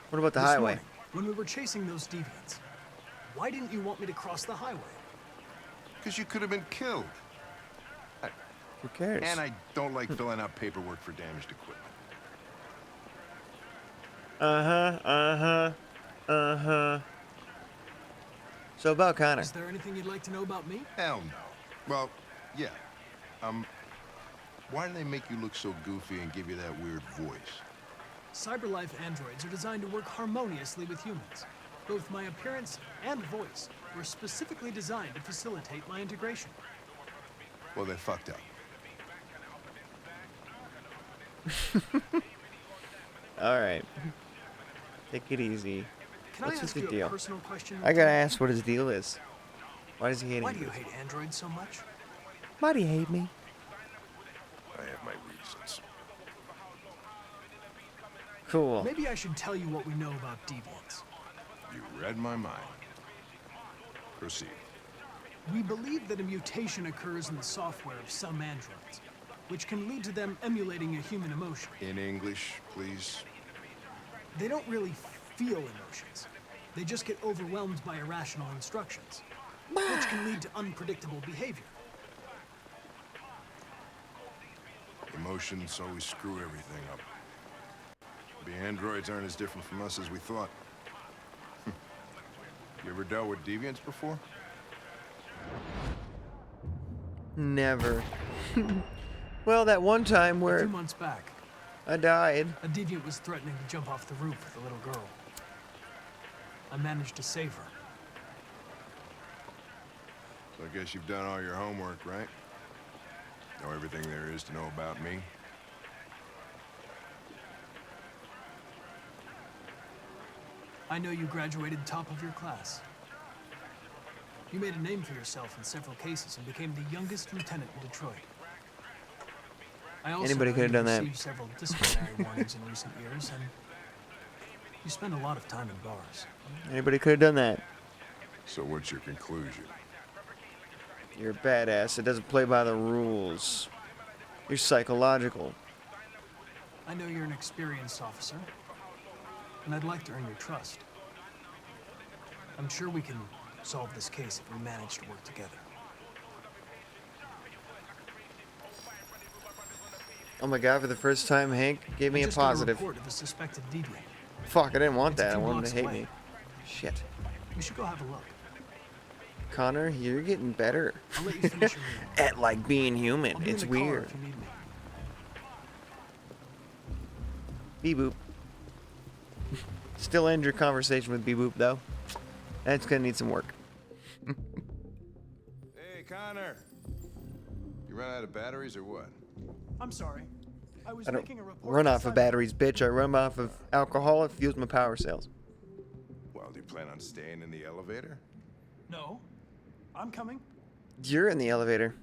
What about the This highway? morning, when we were chasing those deviants, why didn't you want me to cross the highway? Because you could have been killed. Who cares? And I don't like filling out paperwork for damaged equipment. So about Connor. Is there anything you'd like to know about me? Hell no. Well, yeah. Why do they make you look so goofy and give you that weird voice? CyberLife androids are designed to work harmoniously with humans. Both my appearance and voice were specifically designed to facilitate my integration. Well, they fucked up. All right. Take it easy. Can What's I ask his you deal? a personal question? I gotta ask what his deal is. Why does he hate Why do you androids? hate androids so much? Why do you hate me? I have my reasons. Cool. Maybe I should tell you what we know about deviants. You read my mind. Proceed. We believe that a mutation occurs in the software of some androids, which can lead to them emulating a human emotion. In English, please. They don't really feel emotions. They just get overwhelmed by irrational instructions, which can lead to unpredictable behavior. Emotions always screw everything up. The androids aren't as different from us as we thought. You ever dealt with deviants before? Never. Well, that one time A where few months back, I died. a deviant was threatening to jump off the roof with a little girl. I managed to save her. So I guess you've done all your homework, right? Know everything there is to know about me? I know you graduated top of your class. You made a name for yourself in several cases and became the youngest lieutenant in Detroit. I also Anybody know could have you've done that. received several disciplinary warnings in recent years, and you spend a lot of time in bars. Anybody could have done that. So what's your conclusion? You're a badass. It doesn't play by the rules. You're psychological. I know you're an experienced officer, and I'd like to earn your trust. I'm sure we can solve this case if we manage to work together. Oh my god, for the first time, Hank gave me I a just got positive. report of a suspected deviant. Fuck, I didn't want It's a that. I few wanted blocks to hate away. me. Shit. We should go have a look. Connor, you're getting better I'll let you finish your meal. at like being human. I'll be It's in the car weird. if you need me. Beep boop. Still end your conversation with beep boop though. That's gonna need some work. Hey, Connor. You run out of batteries or what? I'm sorry. I was I don't making a report. run off of outside- batteries, bitch. I run off of alcohol. It fuels my power cells. Well, do you plan on staying in the elevator? No, I'm coming. You're in the elevator.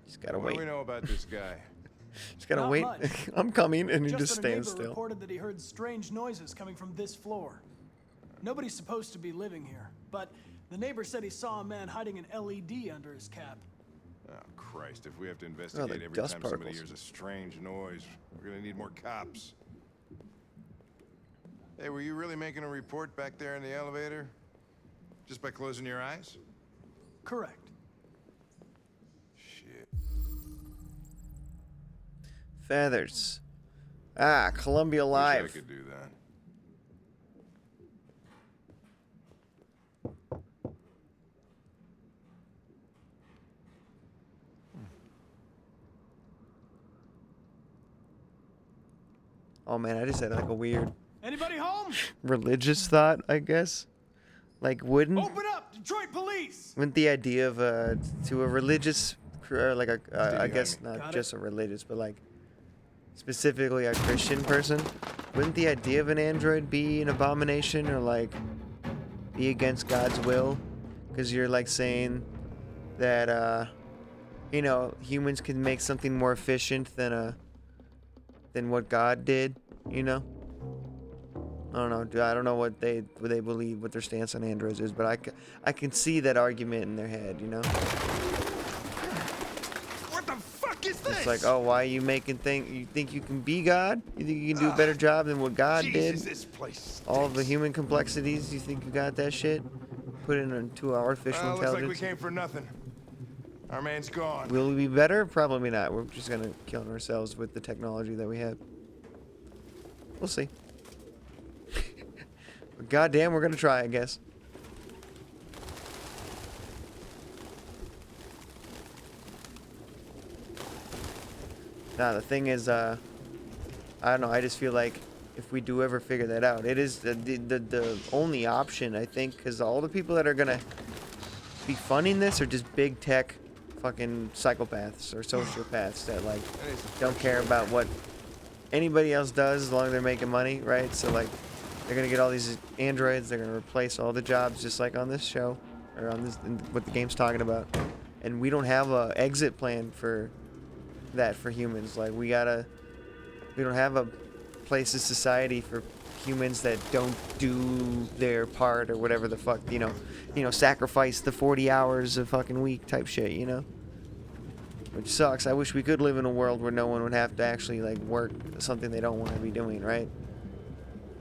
Just gotta What wait. do we know about this guy? Just gotta Not wait. much. I'm coming, and he just that a neighbor stands still. reported that he heard strange noises coming from this floor. Nobody's supposed to be living here, but the neighbor said he saw a man hiding an LED under his cap. Oh, Christ, if we have to investigate every dust time somebody particles. hears a strange noise, we're gonna need more cops. Hey, were you really making a report back there in the elevator? Just by closing your eyes? Correct. Shit. Feathers. Ah, Columbia Wish I Live. could do that. Oh man, I just had like a weird Anybody home? religious thought, I guess. Like, wouldn't Open up, Detroit police! the idea of to a religious, or like a, I guess Got not it. just a religious, but like specifically a Christian person, wouldn't the idea of an android be an abomination or like be against God's will? Because you're like saying that you know, humans can make something more efficient than what God did, you know? I don't know. I don't know what they believe, what their stance on androids is, but I can see that argument in their head, you know? What the fuck is this? It's like, oh, why are you making you think you can be God? You think you can do a better job than what God Jesus, did? this place All of the human complexities, you think you got that shit? Put it into our artificial Well, looks like we intelligence. came for nothing. Our man's gone. Will we be better? Probably not. We're just gonna kill ourselves with the technology that we have. We'll see. But goddamn, we're gonna try, I guess. Nah, the thing is, I don't know. I just feel like if we do ever figure that out, it is the only option, I think, because all the people that are gonna be funding this are just big tech fucking psychopaths or sociopaths that like don't care about what anybody else does as long as they're making money, right? So like They're gonna get all these androids. They're gonna replace all the jobs, just like on this show, or on this, what the game's talking about. And we don't have a exit plan for that for humans. Like we don't have a place in society for humans that don't do their part or whatever the fuck, you know, sacrifice the 40 hours a fucking week type shit, you know? Which sucks. I wish we could live in a world where no one would have to actually like work something they don't want to be doing, right?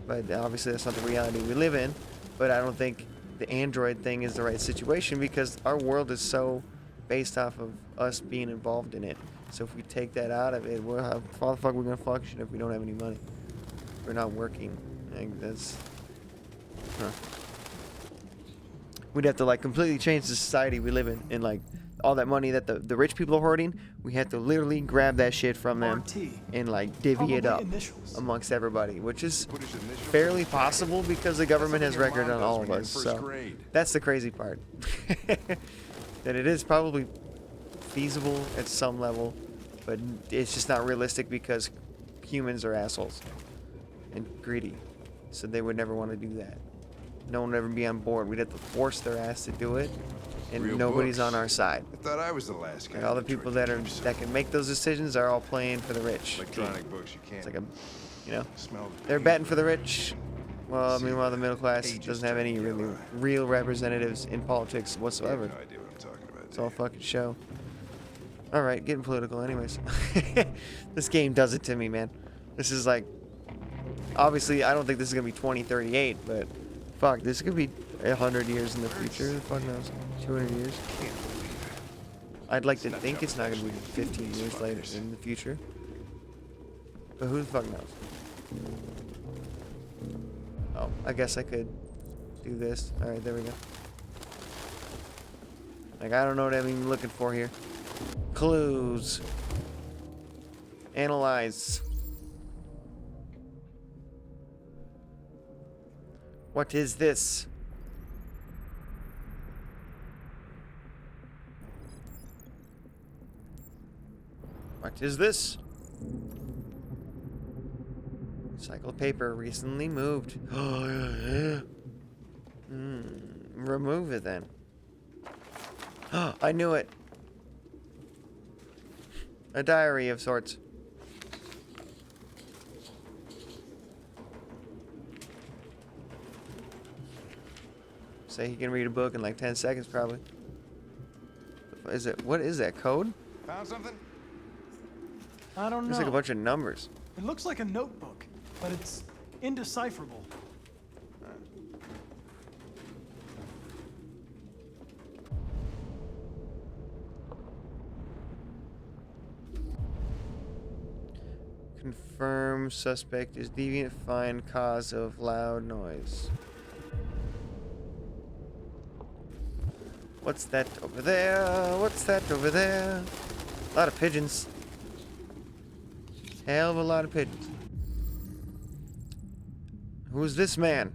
But obviously that's not the reality we live in. But I don't think the android thing is the right situation because our world is so based off of us being involved in it. So if we take that out of it, how the fuck are we gonna function if we don't have any money? We're not working. Like, that's... Huh. We'd have to like completely change the society we live in, and like all that money that the rich people are hoarding, we have to literally grab that shit from them and like divvy it up amongst everybody, which is fairly possible because the government has record on all of us. So that's the crazy part. That it is probably feasible at some level, but it's just not realistic because humans are assholes and greedy, so they would never want to do that. No one would ever be on board. We'd have to force their ass to do it, and Real nobody's books. on our side. I thought I was the last guy. And all the people that can make those decisions are all playing for the rich. Electronic books you can't. It's like a, you know, smell the they're betting for the rich. Well, meanwhile, the middle class doesn't have any really real representatives in politics whatsoever. No idea what I'm talking about. It's all fucking show. All right, getting political, anyways. This game does it to me, man. This is like, obviously, I don't think this is gonna be 2038, but fuck, this could be 100 years in the future. Who the fuck knows? 200 years. I'd like to think it's not gonna be 15 years later in the future, but who the fuck knows? Oh, I guess I could do this. All right, there we go. Like, I don't know what I'm even looking for here. Clues. Analyze. What is this? What is this? Recycled paper recently moved. Remove it then. I knew it. A diary of sorts. Say he can read a book in like 10 seconds probably. Is it, what is that, code? Found something? I don't know. There's like a bunch of numbers. It looks like a notebook, but it's indecipherable. Confirm suspect is deviant, find cause of loud noise. What's that over there? What's that over there? A lot of pigeons. Hell of a lot of pigeons. Who's this man?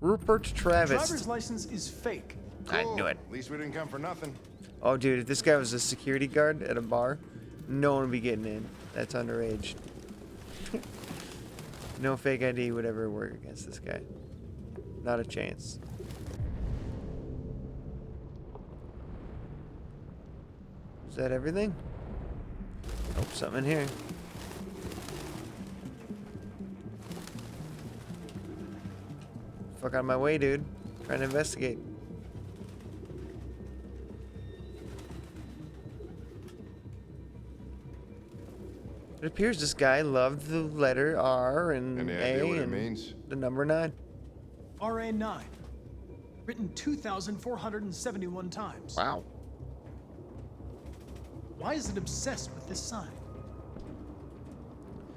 Rupert Travis. Driver's license is fake. I knew it. At least we didn't come for nothing. Oh, dude, if this guy was a security guard at a bar, no one would be getting in. That's underage. No fake ID would ever work against this guy. Not a chance. Is that everything? Oh, something in here. Fuck out of my way, dude. Trying to investigate. It appears this guy loved the letter R and Any A idea what it and means? the number 9. RA9. Written 2,471 times. Wow. Why is it obsessed with this sign?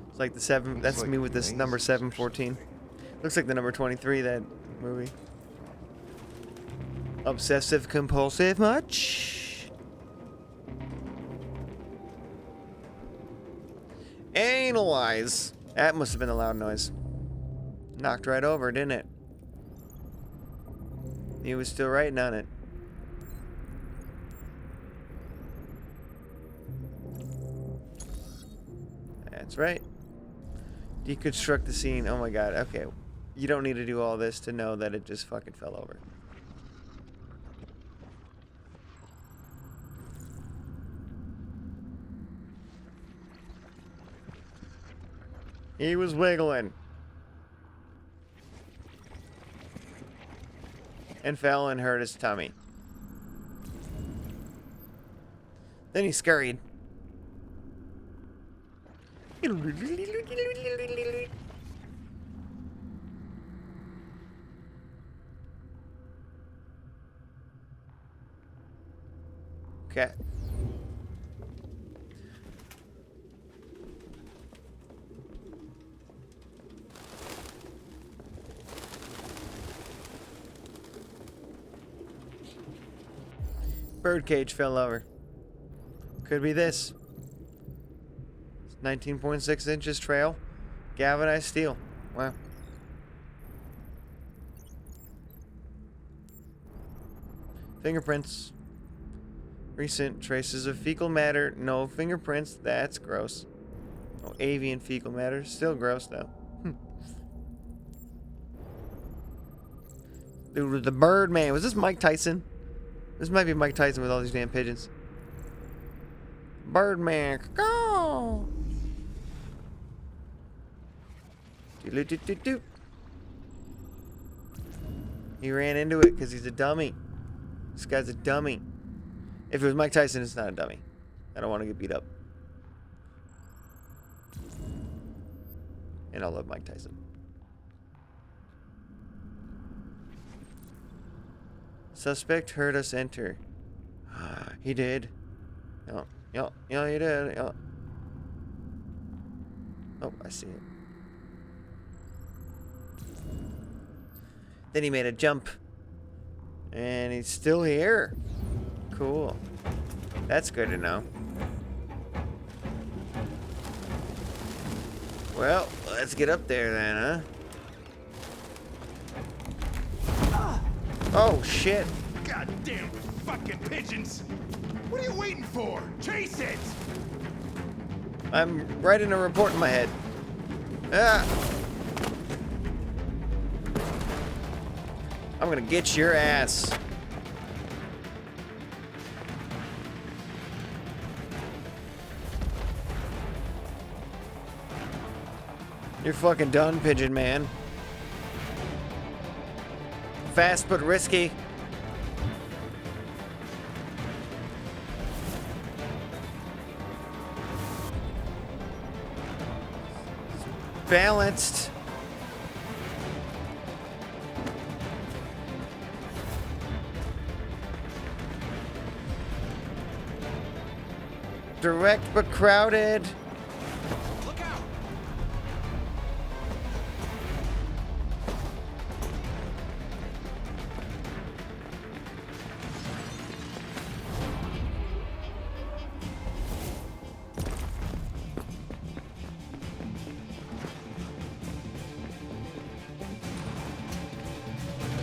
It's like the 7. That's like me with this number 714. Looks like the number 23, that movie. Obsessive compulsive much? Analyze. That must have been a loud noise. Knocked right over, didn't it? He was still writing on it. That's right. Deconstruct the scene. Oh my god. Okay. You don't need to do all this to know that it just fucking fell over. He was wiggling. And fell and hurt his tummy. Then he scurried. Okay. Birdcage fell over. Could be this. 19.6 inches trail. Galvanized steel. Wow. Fingerprints. Recent traces of fecal matter. No fingerprints. That's gross. No avian fecal matter. Still gross though. Dude, the Birdman. Was this Mike Tyson? This might be Mike Tyson with all these damn pigeons. Birdman. Go! Do-do-do-do-do. He ran into it because he's a dummy. This guy's a dummy. If it was Mike Tyson, it's not a dummy. I don't want to get beat up. And I love Mike Tyson. Suspect heard us enter. He did. Yeah, he did. Yeah. Oh, I see it. Then he made a jump. And he's still here. Cool. That's good to know. Well, let's get up there then, huh? Oh, shit. Goddamn fucking pigeons! What are you waiting for? Chase it! I'm writing a report in my head. Ah! I'm gonna get your ass. You're fucking done, Pigeon Man. Fast but risky. Balanced. Direct but crowded. Look out!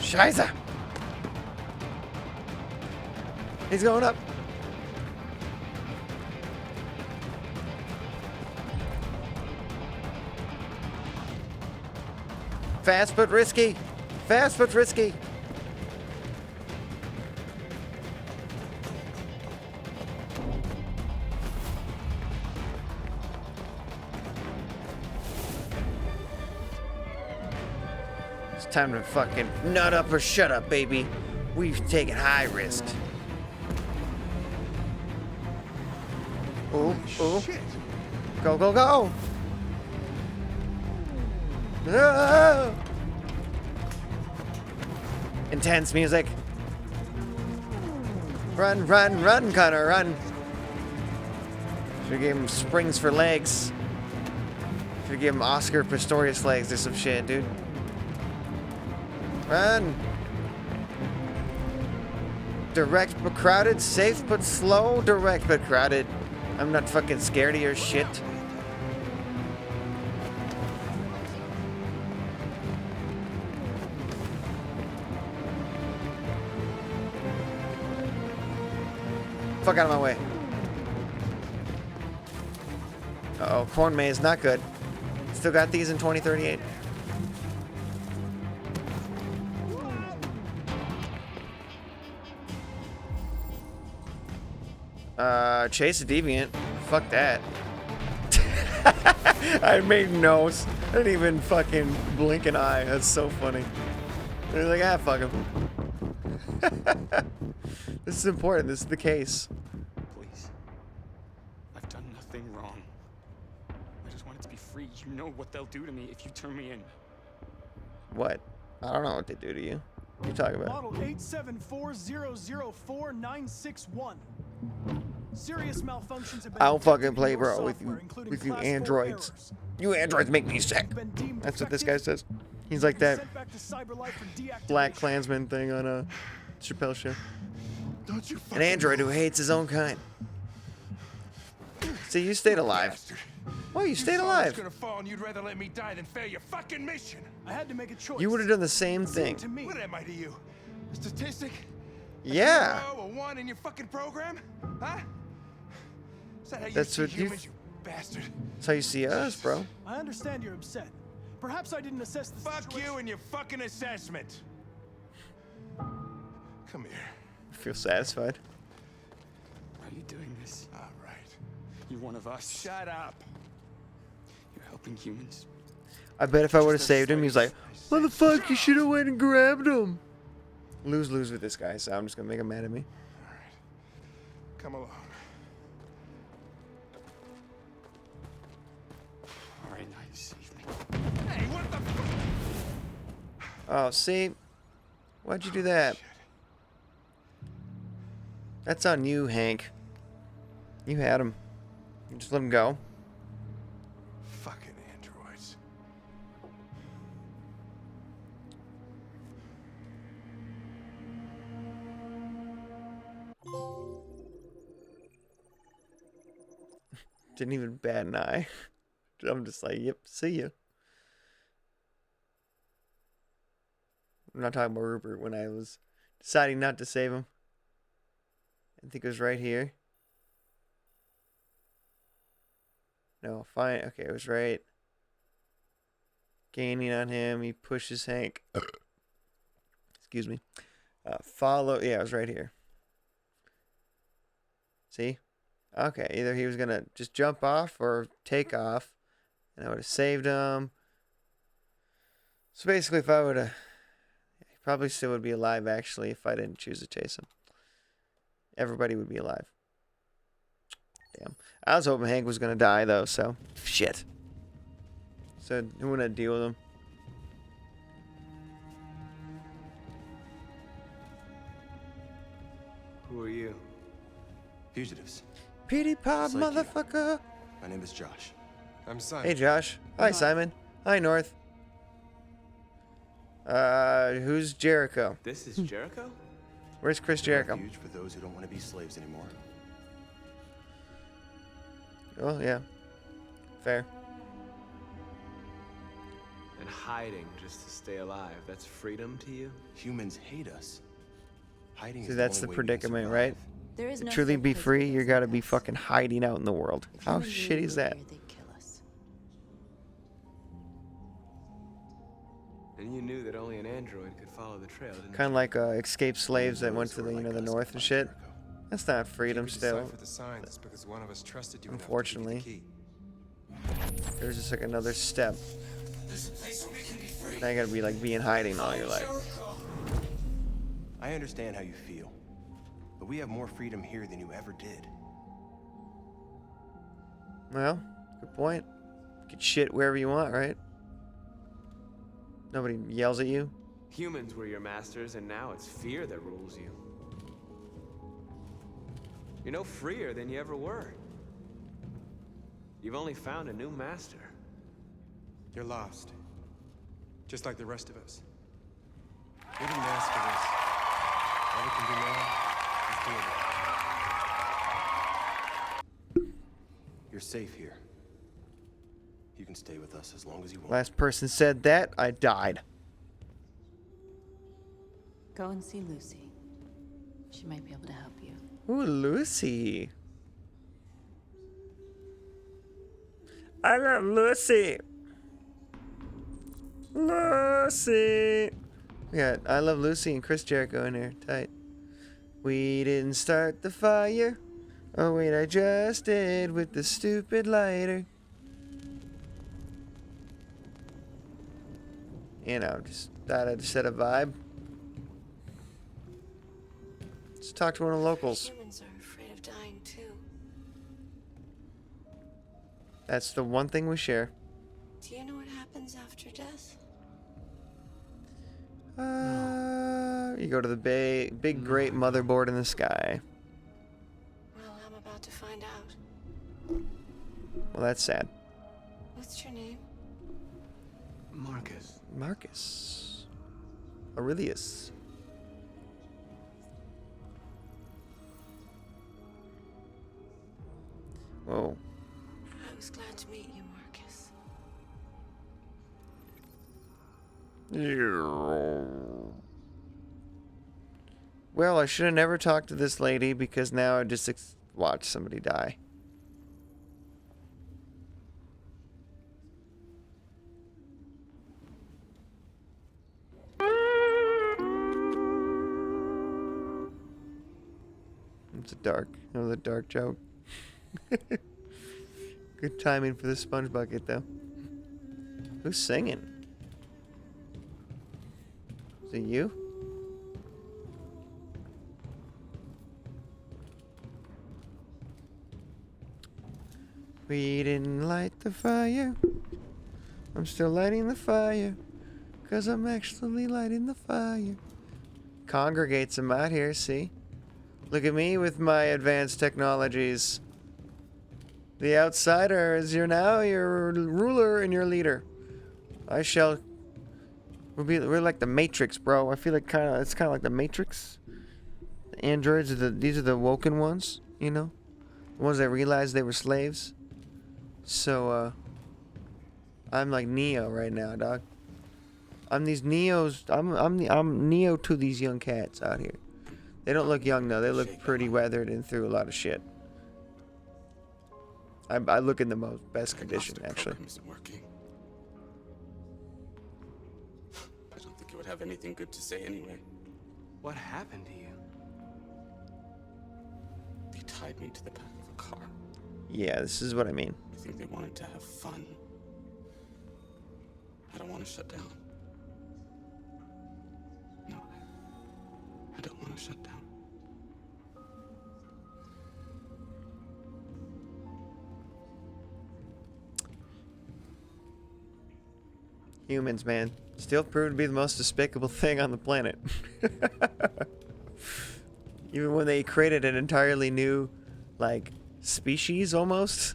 Scheiße. He's going up. Fast but risky. Fast but risky. It's time to fucking nut up or shut up, baby. We've taken high risk. Ooh, ooh. Go, go, go. Ah! Intense music. Run, run, run, Connor, run. Should give him springs for legs. Should give him Oscar Pistorius legs or some shit, dude. Run. Direct but crowded, safe but slow, direct but crowded. I'm not fucking scared of your shit. Fuck out of my way. Uh-oh, corn maze, not good. Still got these in 2038. Chase a deviant. Fuck that. I made notes. I didn't even fucking blink an eye. That's so funny. They're like, ah, fuck him. This is important. This is the case. Please. I've done nothing wrong. I just wanted to be free. You know what they'll do to me if you turn me in. What? I don't know what they do to you. What are you talking about? Model 874004961. Serious malfunctions have been I don't fucking detected in play, your bro, software, including with you class 4 androids. errors. You androids make me sick. That's what this guy says. He's like that Black Klansman thing on a Chappelle show. Don't you An android who hates his own kind. See, you stayed alive. Well, you stayed alive. Gonna fall and you'd rather let me die than fail your fucking mission. I had to make a choice. You would have done the same thing. What am I to you? A statistic? Yeah. A 1 in your fucking program? Huh? Is that how That's you what see you. humans, you bastard? That's how you see us, bro. I understand you're upset. Perhaps I didn't assess the Fuck situation. you and your fucking assessment. Come here. I feel satisfied. Are you doing this? All right. You're one of us. Shut up. You're helping humans. I bet if I would have saved him, he's like, "What the fuck? You should have went and grabbed him." Lose with this guy, so I'm just gonna make him mad at me. All right. Come along. All right, now you saved me. Hey, what the fuck? Oh, see? Why'd you do that? That's on you, Hank. You had him. You just let him go. Fucking androids. Didn't even bat an eye. I'm just like, yep, see ya. I'm not talking about Rupert when I was deciding not to save him. I think it was right here. No, fine. Okay, it was right. Gaining on him. He pushes Hank. Excuse me. Follow. Yeah, it was right here. See? Okay, either he was going to just jump off or take off. And I would have saved him. So basically, if I would have... He probably still would be alive, actually, if I didn't choose to chase him. Everybody would be alive. Damn. I was hoping Hank was going to die, though, so... Shit. So, who would I deal with him? Who are you? Fugitives. Petey Pop, Just like you. motherfucker. My name is Josh. I'm Simon. Hey, Josh. Hi, Simon. Hi, North. Who's Jericho? This is Jericho? Where's Chris Jericho? Refuge for those who don't want to be slaves anymore. Oh, yeah. Fair. And hiding just to stay alive. That's freedom to you? Humans hate us. Hiding See, is that's the the only way we can predicament, survive. right? There is To no truly safe be place free, for you those gotta like be us. fucking hiding out in the world. If How humans shitty really is that? were here, they'd kill us. And you knew that only an android could follow the trail, didn't Kind of like escaped slaves that went to the the north and shit. That's not freedom still. The signs because one of us trusted you Unfortunately, there's just like another step. Now you gotta be like in hiding all your life. I understand how you feel, but we have more freedom here than you ever did. Well, good point. Get shit wherever you want, right? Nobody yells at you. Humans were your masters, and now it's fear that rules you. You're no freer than you ever were. You've only found a new master. You're lost. Just like the rest of us. We didn't ask for this. All we can do now is deal with it. You're safe here. You can stay with us as long as you want. Last person said that, I died. Go and see Lucy. She might be able to help you. Ooh, Lucy. I love Lucy. Lucy. We got I Love Lucy and Chris Jericho in here. Tight. We didn't start the fire. Oh wait, I just did with the stupid lighter. You know, just thought I'd set a vibe. Let's talk to one of the locals. Humans are afraid of dying too. That's the one thing we share. Do you know what happens after death? You go to the big great motherboard in the sky. Well, I'm about to find out. Well, that's sad. What's your name? Marcus. Marcus. Aurelius. Whoa. I was glad to meet you, Marcus. Well, I should have never talked to this lady because now I just watched somebody die. It's another dark joke. Good timing for the sponge bucket, though. Who's singing? Is it you? We didn't light the fire. I'm still lighting the fire. 'Cause I'm actually lighting the fire. Congregates them out here, see? Look at me with my advanced technologies. The outsider is now your ruler and your leader. We're like the Matrix, bro. I feel like it's kind of like the Matrix. The androids these are the woken ones, you know, the ones that realized they were slaves. So I'm like Neo right now, dog. I'm these Neos. I'm Neo to these young cats out here. They don't look young though. They look pretty weathered and through a lot of shit. I look in the best condition, actually. Isn't working. I don't think you would have anything good to say anyway. What happened to you? They tied me to the back of a car. Yeah, this is what I mean. I think they wanted to have fun. I don't want to shut down. No, I don't want to shut down. Humans, man. Still proved to be the most despicable thing on the planet. Even when they created an entirely new, like, species almost,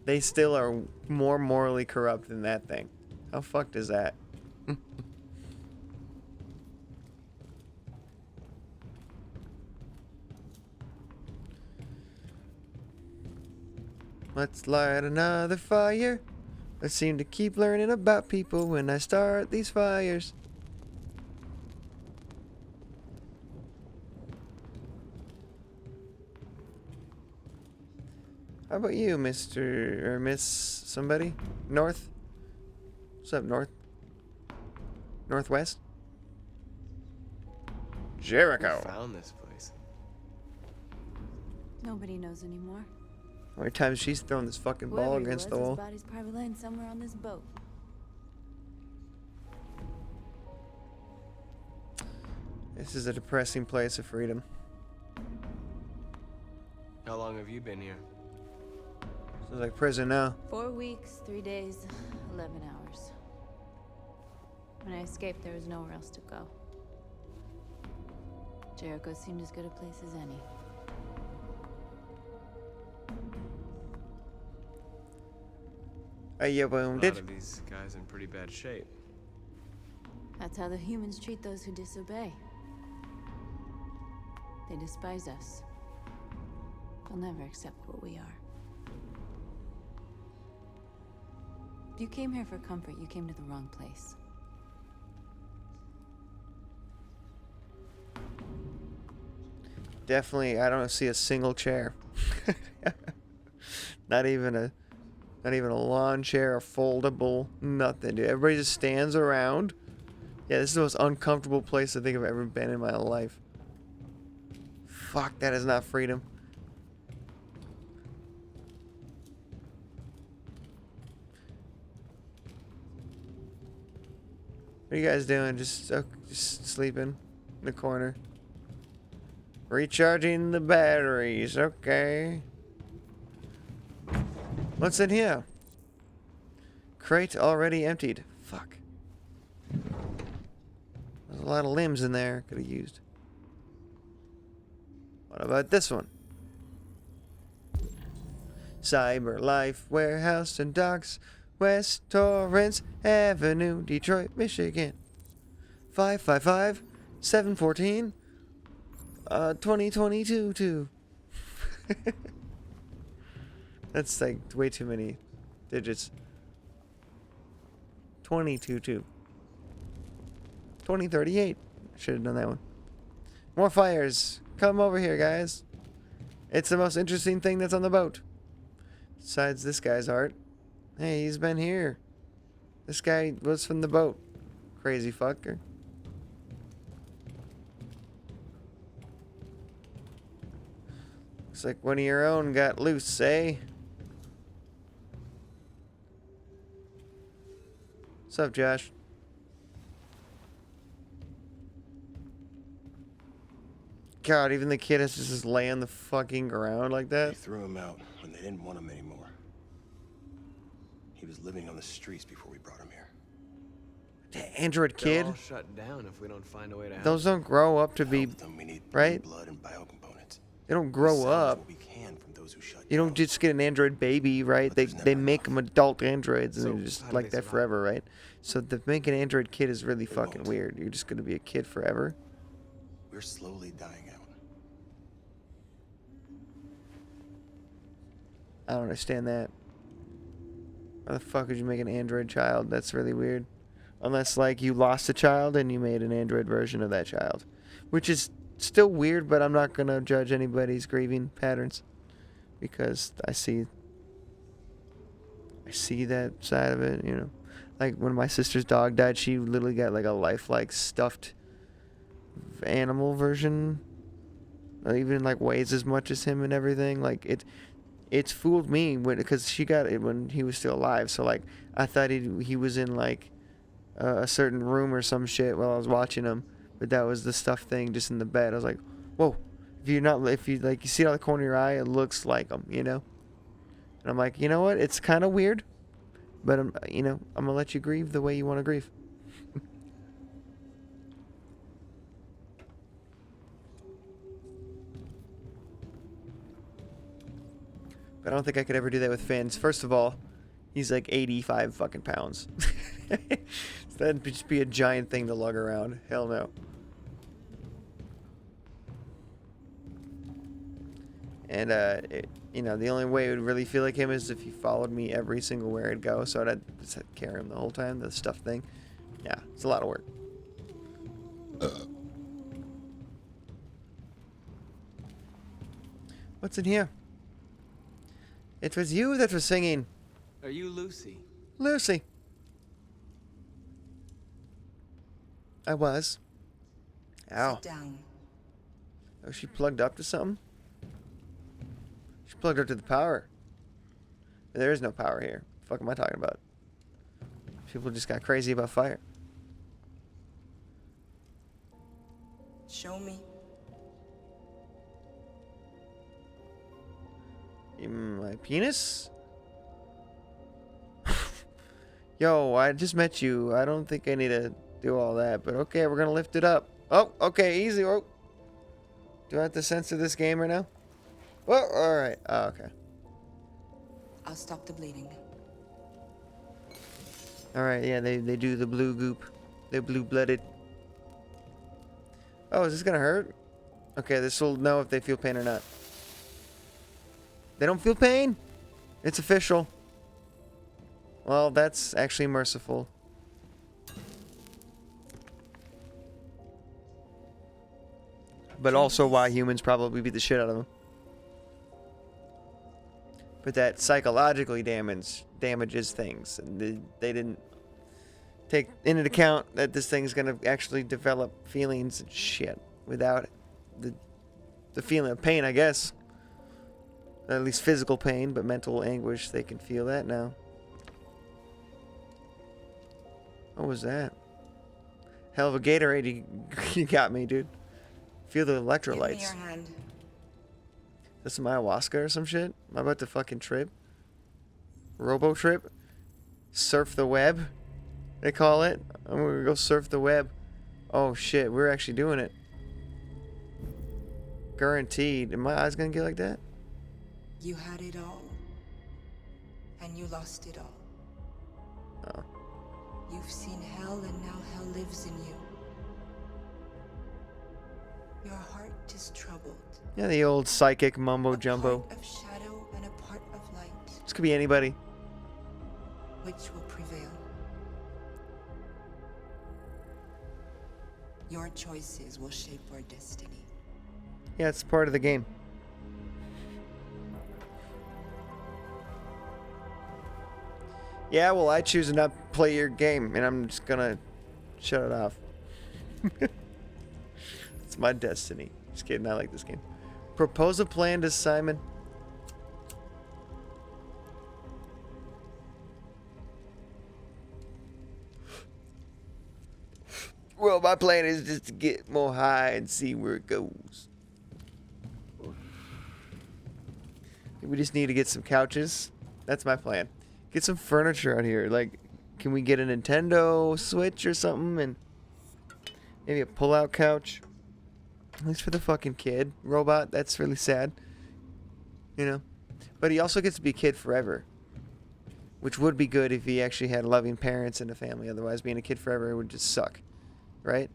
they still are more morally corrupt than that thing. How fucked is that? Let's light another fire. I seem to keep learning about people when I start these fires. How about you, Mr. or Miss somebody? North? What's up, North? Northwest? Jericho. Who found this place? Nobody knows anymore. How many times she's thrown this fucking ball Whoever he against the was, wall? his body's probably laying somewhere on this boat. This is a depressing place of freedom. How long have you been here? This is like prison now. 4 weeks, 3 days, 11 hours. When I escaped, there was nowhere else to go. Jericho seemed as good a place as any. Yeah, A lot of these guys in pretty bad shape. That's how the humans treat those who disobey. They despise us. They'll never accept what we are. If you came here for comfort, you came to the wrong place. Definitely, I don't see a single chair. Not even a lawn chair, a foldable, nothing, dude. Everybody just stands around. Yeah, this is the most uncomfortable place I think I've ever been in my life. Fuck, that is not freedom. What are you guys doing? Just sleeping in the corner. Recharging the batteries. Okay. What's in here? Crate already emptied. Fuck. There's a lot of limbs in there. Could have used. What about this one? Cyber Life Warehouse and Docks, West Torrance Avenue, Detroit, Michigan. 555-714 2022. That's like way too many digits. 2022. 2038. Should have done that one. More fires. Come over here, guys. It's the most interesting thing that's on the boat. Besides this guy's art. Hey, he's been here. This guy was from the boat. Crazy fucker. Looks like one of your own got loose, eh? What's up, Josh? God, even the kid has to just lay on the fucking ground like that. They threw him out when they didn't want him anymore. He was living on the streets before we brought him here. The android kid. They'll all shut down if we don't find a way to help. Those don't grow up to be, right? Blood and biocomponents. They don't grow up. You don't just get an android baby, right? They make them adult androids and they're just like that forever, right? So to make an android kid is really fucking weird. You're just gonna be a kid forever. We're slowly dying out. I don't understand that. Why the fuck would you make an android child? That's really weird. Unless, like, you lost a child and you made an android version of that child. Which is still weird, but I'm not gonna judge anybody's grieving patterns. Because I see that side of it, you know. Like, when my sister's dog died, she literally got, like, a lifelike stuffed animal version. Or even, like, weighs as much as him and everything. Like, it's fooled me because she got it when he was still alive. So, like, I thought he was in, like, a certain room or some shit while I was watching him. But that was the stuffed thing just in the bed. I was like, whoa. If you see it out of the corner of your eye, it looks like him, you know? And I'm like, you know what? It's kind of weird. But, I'm going to let you grieve the way you want to grieve. But I don't think I could ever do that with Finn. First of all, he's like 85 fucking pounds. So that'd just be a giant thing to lug around. Hell no. And, the only way it would really feel like him is if he followed me every single where I'd go. So I'd just have to carry him the whole time, the stuff thing. Yeah, it's a lot of work. What's in here? It was you that was singing. Are you Lucy? Lucy. I was. Ow. Sit down. Oh, she plugged up to something? She plugged up to the power. There is no power here. What the fuck am I talking about? People just got crazy about fire. Show me. My penis? Yo, I just met you. I don't think I need to do all that, but okay, we're gonna lift it up. Oh, okay, easy. Oh. Do I have to censor this game right now? Oh, alright. Oh, okay. I'll stop the bleeding. Alright, yeah, they do the blue goop. They're blue-blooded. Oh, is this gonna hurt? Okay, this will know if they feel pain or not. They don't feel pain? It's official. Well, that's actually merciful. But also why humans probably beat the shit out of them. But that psychologically damages things. And they didn't take into account that this thing's gonna actually develop feelings and shit without the feeling of pain, I guess. At least physical pain, but mental anguish, they can feel that now. What was that? Hell of a Gatorade you got me, dude. Feel the electrolytes. Give me your hand. That's some ayahuasca or some shit? Am I about to fucking trip? Robo trip? Surf the web? They call it? I'm gonna go surf the web. Oh shit, we're actually doing it. Guaranteed. Am my eyes gonna get like that? You had it all. And you lost it all. Oh. You've seen hell and now hell lives in you. Your heart is troubled. Yeah, the old psychic mumbo jumbo. Of shadow and a part of light. This could be anybody. Which will prevail? Your choices will shape our destiny. Yeah, it's part of the game. Yeah, well, I choose to not play your game, and I'm just gonna shut it off. It's my destiny. Just kidding, I like this game. Propose a plan to Simon. Well, my plan is just to get more high and see where it goes. We just need to get some couches. That's my plan. Get some furniture out here. Like, can we get a Nintendo Switch or something? And maybe a pull-out couch? At least for the fucking kid. Robot, that's really sad. You know? But he also gets to be a kid forever. Which would be good if he actually had loving parents and a family. Otherwise, being a kid forever would just suck. Right?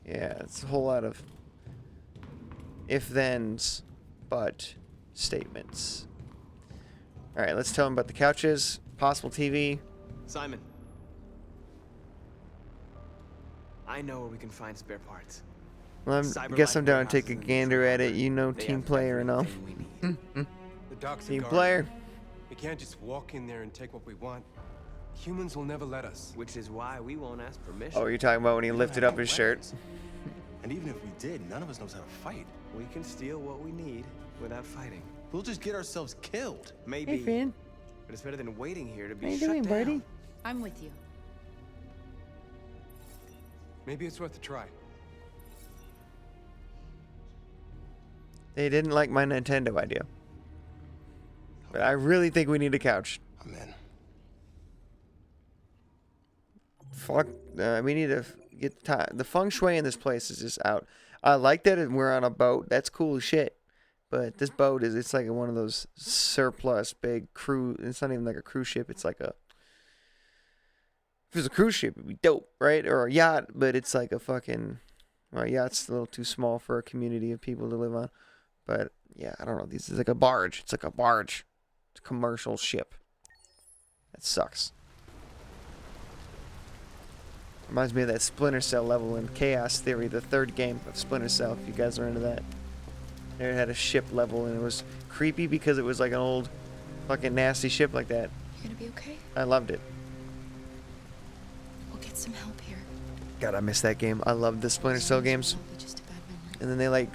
Yeah, it's a whole lot of if-thens, but statements. Alright, let's tell him about the couches, possible TV. Simon. I know where we can find spare parts. Well, I guess I'm down to take a gander at it. You know, team player and all. The docks are Team guarded. player. We can't just walk in there and take what we want. Humans will never let us. Which is why we won't ask permission. Oh, you're talking about when he lifted up his shirt? And even if we did, none of us knows how to fight. We can steal what we need without fighting. We'll just get ourselves killed. Maybe. Hey, Finn. But it's better than waiting here to be How you shut doing, down. buddy? I'm with you. Maybe it's worth a try. They didn't like my Nintendo idea. But I really think we need a couch. I'm in. Fuck. We need to get the feng shui in this place is just out. I like that we're on a boat. That's cool as shit. But this boat it's like one of those surplus big cruise. It's not even like a cruise ship. It's like a. If it was a cruise ship, it'd be dope, right? Or a yacht, but it's like a fucking. Well, yacht's a little too small for a community of people to live on. But yeah, I don't know. This is like a barge. It's like a barge. It's a commercial ship. That sucks. Reminds me of that Splinter Cell level in Chaos Theory, the third game of Splinter Cell, if you guys are into that. It had a ship level, and it was creepy because it was like an old fucking nasty ship like that. You gonna be okay? I loved it. We'll get some help here. God, I miss that game. I loved the Splinter Cell games. Just a bad memory. And then they like...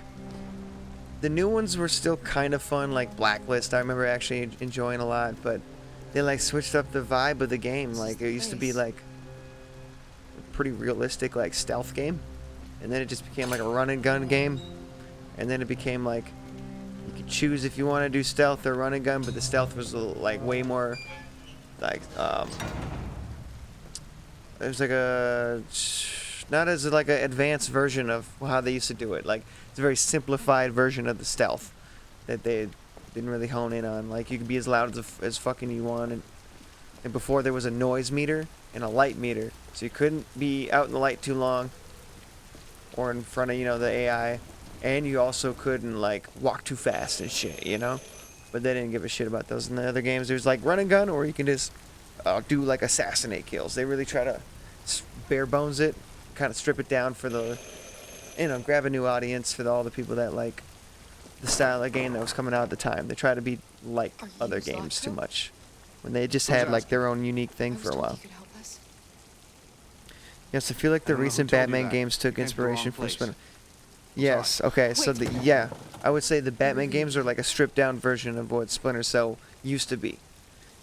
The new ones were still kind of fun, like Blacklist. I remember actually enjoying a lot, but they like switched up the vibe of the game. Like, it used to be like... pretty realistic like stealth game, and then it just became like a run and gun game, and then it became like you could choose if you want to do stealth or run and gun, but the stealth was like way more like it was like a not as like an advanced version of how they used to do it. Like it's a very simplified version of the stealth that they didn't really hone in on. Like you could be as loud as fucking you want, and before there was a noise meter and a light meter, so you couldn't be out in the light too long or in front of, you know, the AI, and you also couldn't like walk too fast and shit, you know. But they didn't give a shit about those in the other games. There's like run and gun, or you can just do like assassinate kills. They really try to bare bones it, kind of strip it down for the, you know, grab a new audience for all the people that like the style of game that was coming out at the time. They try to be like other games too much, when they just had like their own unique thing for a while. Yes, I feel like the recent Batman games took inspiration from Splinter. Yes, okay, so yeah, I would say the Batman games are like a stripped down version of what Splinter Cell used to be.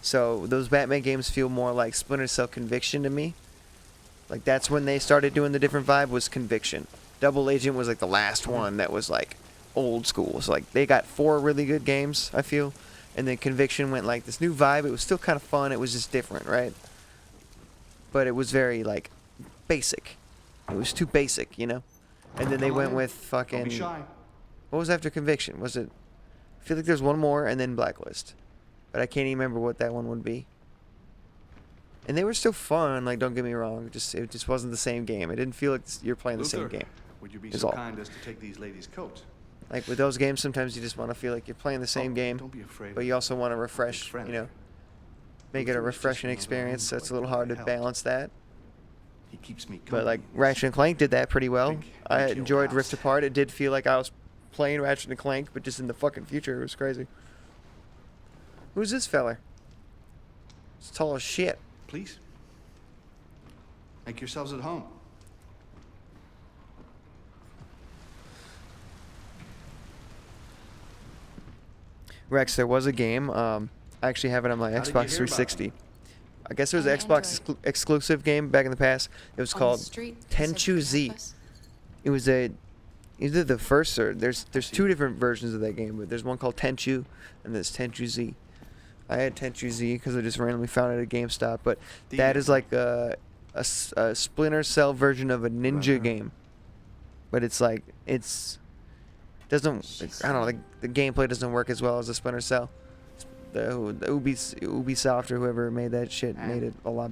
So those Batman games feel more like Splinter Cell Conviction to me. Like that's when they started doing the different vibe, was Conviction. Double Agent was like the last one that was like old school. So like they got 4 really good games, I feel. And then Conviction went like this new vibe. It was still kind of fun. It was just different, right? But it was very like basic. It was too basic, you know? And then they went with fucking... Don't be shy. What was after Conviction? Was it... I feel like there's one more and then Blacklist. But I can't even remember what that one would be. And they were still fun, like, don't get me wrong. It just wasn't the same game. It didn't feel like you're playing the same Luther, game. would you be is so all. kind as to take these ladies' coats? Like, with those games, sometimes you just want to feel like you're playing the same game. Don't be afraid. But you also want to refresh, you know. Make it a refreshing experience, so it's a little hard to balance that. He keeps me But, like, Ratchet & Clank did that pretty well. I enjoyed Rift Apart. It did feel like I was playing Ratchet & Clank, but just in the fucking future. It was crazy. Who's this feller? It's tall as shit. Please. Make yourselves at home. Rex, there was a game. I actually have it on my How did you Xbox hear about 360. I guess it was an Xbox exclusive game back in the past. It was called Tenchu Z. It was either the first or there's 2 different versions of that game, but there's one called Tenchu and there's Tenchu Z. I had Tenchu Z because I just randomly found it at GameStop, but that is like a Splinter Cell version of a ninja game. But it's like I don't know, the gameplay doesn't work as well as the Splinter Cell. The Ubisoft or whoever made that shit made it a lot,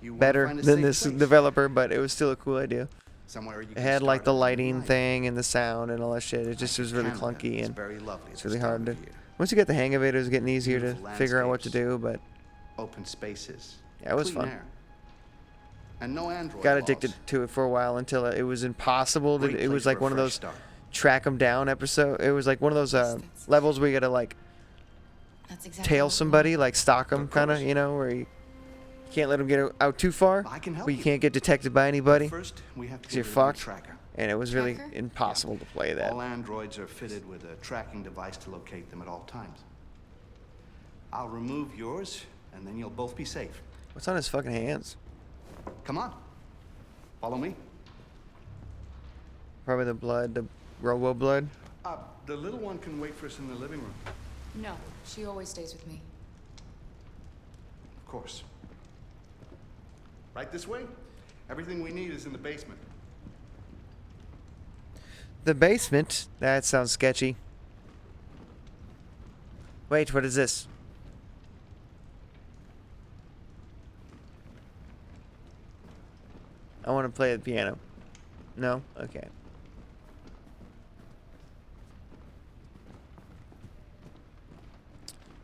better than this developer, but it was still a cool idea. It had like the lighting thing and the sound and all that shit. It just was really clunky and it's really hard to. Once you get the hang of it, it was getting easier to figure out what to do. But open spaces. Yeah, it was clean fun. air, and no Android Got laws. addicted to it for a while until it was impossible. Great It was place like for a one of fresh those start. track them down episode. It was like one of those levels where you gotta like tail somebody, like stalk them, kind of, where you can't let them get out too far, but you can't get detected by anybody. First, we have to 'cause you're get rid of the fucked. tracker. And it was really impossible to play that. All androids are fitted with a tracking device to locate them at all times. I'll remove yours, and then you'll both be safe. What's on his fucking hands? Come on. Follow me. Probably the blood, the robo blood. The little one can wait for us in the living room. No, she always stays with me. Of course. Right this way? Everything we need is in the basement. The basement? That sounds sketchy. Wait, what is this? I want to play the piano. No? Okay.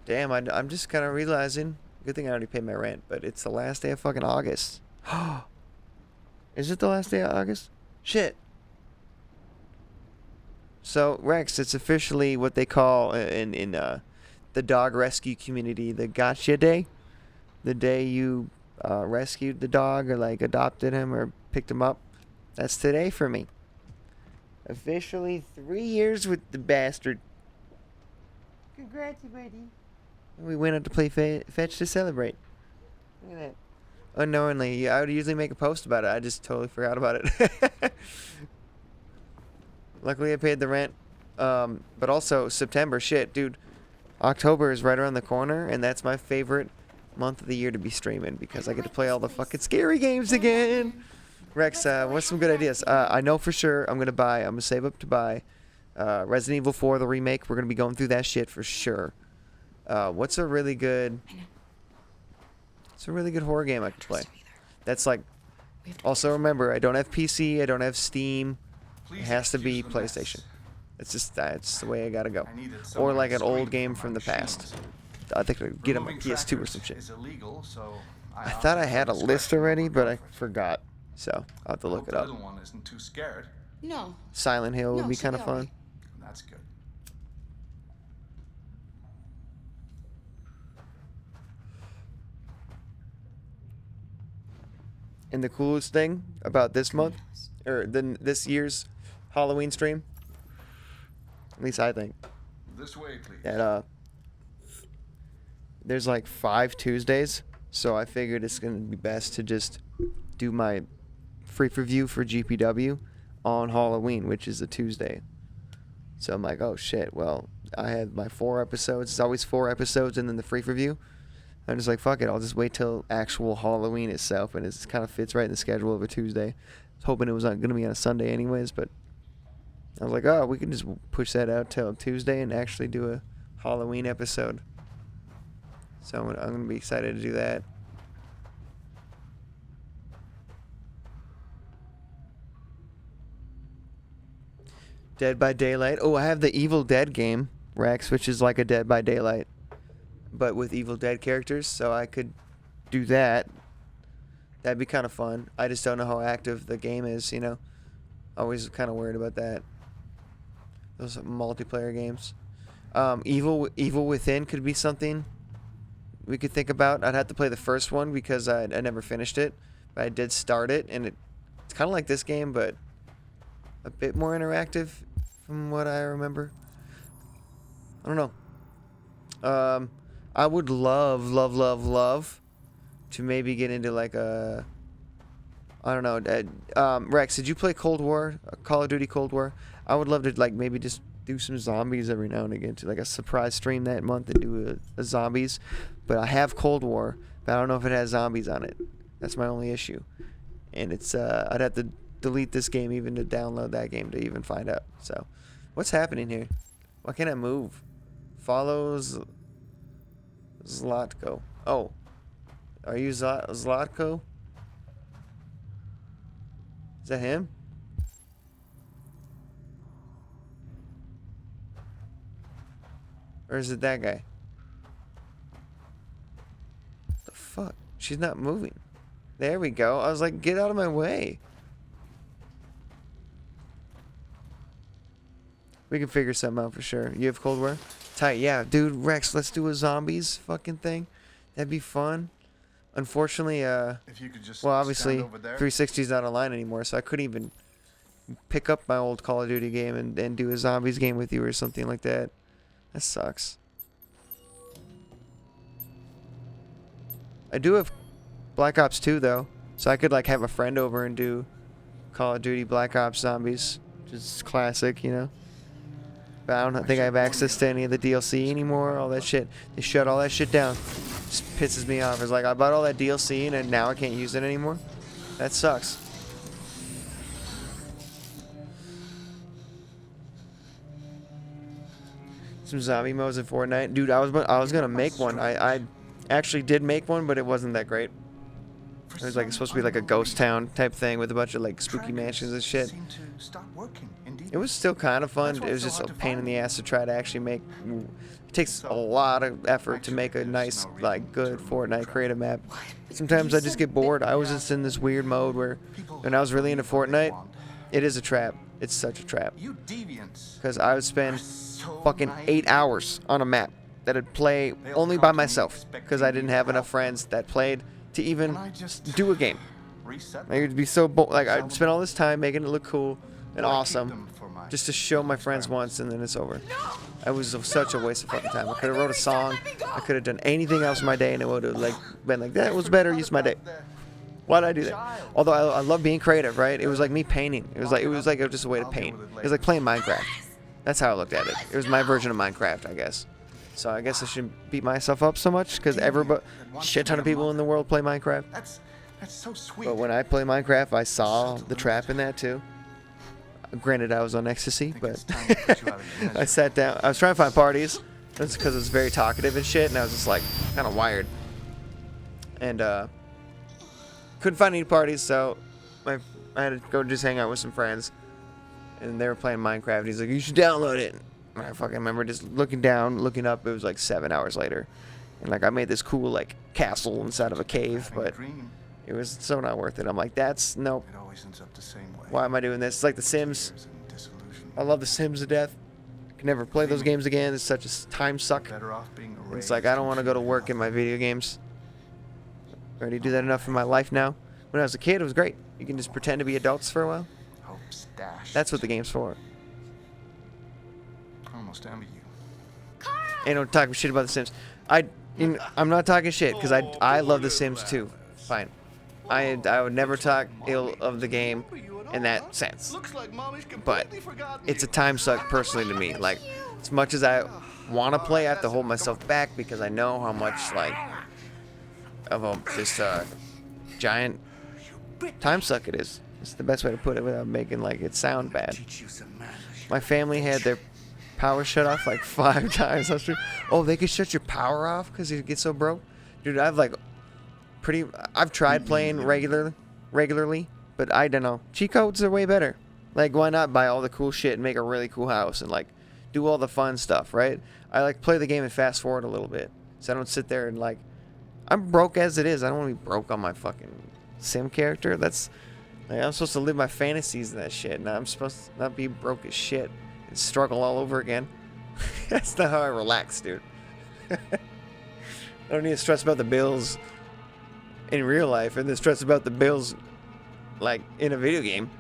Damn, I'm just kind of realizing. Good thing I already paid my rent, but it's the last day of fucking August. Is it the last day of August? Shit. So, Rex, it's officially what they call in the dog rescue community the gotcha day. The day you rescued the dog or like adopted him or picked him up. That's today for me. Officially 3 years with the bastard. Congrats, buddy. We went out to play fetch to celebrate. Look at that. Unknowingly, I would usually make a post about it. I just totally forgot about it. Luckily, I paid the rent. But also, September, shit, dude. October is right around the corner, and that's my favorite month of the year to be streaming because I get to play all the fucking scary games again. Rex, what's some good ideas? I know for sure I'm going to save up to buy Resident Evil 4, the remake. We're going to be going through that shit for sure. What's a really good... It's a really good horror game I can play. That's like... Also, remember, I don't have PC, I don't have Steam. It has to be PlayStation. It's just that's the way I gotta go. Or like an old game from the past. I think I'd get on my PS2 or some shit. I thought I had a list already, but I forgot. So I'll have to look it up. The little one isn't too scared. No. Silent Hill would No, be she'll kind be of fun. alright. That's good. And the coolest thing about this month, or this year's Halloween stream, at least I think, This way, please. that there's like 5 Tuesdays, so I figured it's gonna be best to just do my free review for GPW on Halloween, which is a Tuesday. So I'm like, oh shit, well, I had my 4 episodes. It's always 4 episodes and then the free review. I'm just like, fuck it, I'll just wait till actual Halloween itself, and it kind of fits right in the schedule of a Tuesday. I was hoping it was not gonna be on a Sunday anyways, but I was like, oh, we can just push that out till Tuesday and actually do a Halloween episode. So I'm gonna be excited to do that. Dead by Daylight. Oh, I have the Evil Dead game, Rex, which is like a Dead by Daylight, but with Evil Dead characters, so I could do that. That'd be kind of fun. I just don't know how active the game is, you know. Always kind of worried about that. Those multiplayer games. Evil Within could be something we could think about. I'd have to play the first one because I never finished it, but I did start it, and it's kind of like this game, but a bit more interactive from what I remember. I don't know. I would love to maybe get into like a, I don't know. Rex, did you play Cold War? Call of Duty Cold War? I would love to like maybe just do some zombies every now and again, to like a surprise stream that month and do a zombies. But I have Cold War, but I don't know if it has zombies on it. That's my only issue. And it's I'd have to delete this game even to download that game to even find out. So, what's happening here? Why can't I move? Follows Zlatko. Oh, are you Zlatko? Is that him? Or is it that guy? What the fuck? She's not moving. There we go. I was like, get out of my way. We can figure something out for sure. You have Cold War? Tight. Yeah, dude, Rex, let's do a zombies fucking thing. That'd be fun. Unfortunately, If you could just well, obviously, stand over there. 360's not online anymore, so I couldn't even pick up my old Call of Duty game and do a zombies game with you or something like that. That sucks. I do have Black Ops 2 though, so I could like have a friend over and do Call of Duty Black Ops Zombies, which is classic, you know. But I don't think I have access to any of the DLC anymore. All that shit, they shut all that shit down. Just pisses me off. It's like I bought all that DLC and now I can't use it anymore. That sucks. Some zombie modes in Fortnite, dude. I was gonna make one. I actually did make one, but it wasn't that great. It was like it's supposed to be like a ghost town type thing with a bunch of like spooky mansions and shit. It was still kind of fun. It was just a pain in the ass to try to actually make. It takes a lot of effort to make a nice, like, good Fortnite creative map. Sometimes I just get bored. I was just in this weird mode where, when I was really into Fortnite, it is a trap. It's such a trap. Because I would spend fucking 8 hours on a map that I'd play only by myself because I didn't have enough friends that played to even do a game. Like, it'd be so like I'd spend all this time making it look cool and awesome just to show my friends once and then it's over. It was such a waste of fucking time. I could have wrote a song. I could have done anything else in my day and it would have like been like, that was better use of my day. Why did I do that? Although I love being creative, right? It was like me painting. It was like just a way to paint. It was like playing Minecraft. That's how I looked at it. It was my version of Minecraft, I guess. So I guess I shouldn't beat myself up so much because shit ton of people in the world play Minecraft. That's so sweet. But when I play Minecraft, I saw the trap in that too. Granted, I was on ecstasy, but I sat down. I was trying to find parties. That's because it was very talkative and shit, and I was just like kind of wired. And couldn't find any parties, so I had to go just hang out with some friends. And they were playing Minecraft. He's like, "You should download it." And I fucking remember just looking down, looking up. It was like 7 hours later, and like I made this cool like castle inside of a cave, but it was so not worth it. I'm like, that's nope. It always ends up the same way. Why am I doing this? It's like The Sims. I love The Sims to death. Can never play those games again. It's such a time suck. It's like I don't want to go to work in my video games. I already do that enough in my life now. When I was a kid, it was great. You can just pretend to be adults for a while. That's what the game's for. Almost envy you. And don't talk shit about The Sims. I I'm not talking shit because I love The Sims too. Fine. I would never talk ill of the game in that sense. But it's a time suck personally to me. Like, as much as I want to play, I have to hold myself back because I know how much like of this giant time suck it is. It's the best way to put it without making like it sound bad. My family had their power shut off like 5 times. That's true. Oh, they could shut your power off because you get so broke, dude. I've tried playing regularly, but I don't know. Cheat codes are way better. Like, why not buy all the cool shit and make a really cool house and like do all the fun stuff, right? I like play the game and fast forward a little bit, so I don't sit there and like, I'm broke as it is. I don't want to be broke on my fucking sim character. That's like, I'm supposed to live my fantasies and that shit. Now I'm supposed to not be broke as shit and struggle all over again. That's not how I relax, dude. I don't need to stress about the bills in real life and then stress about the bills like in a video game.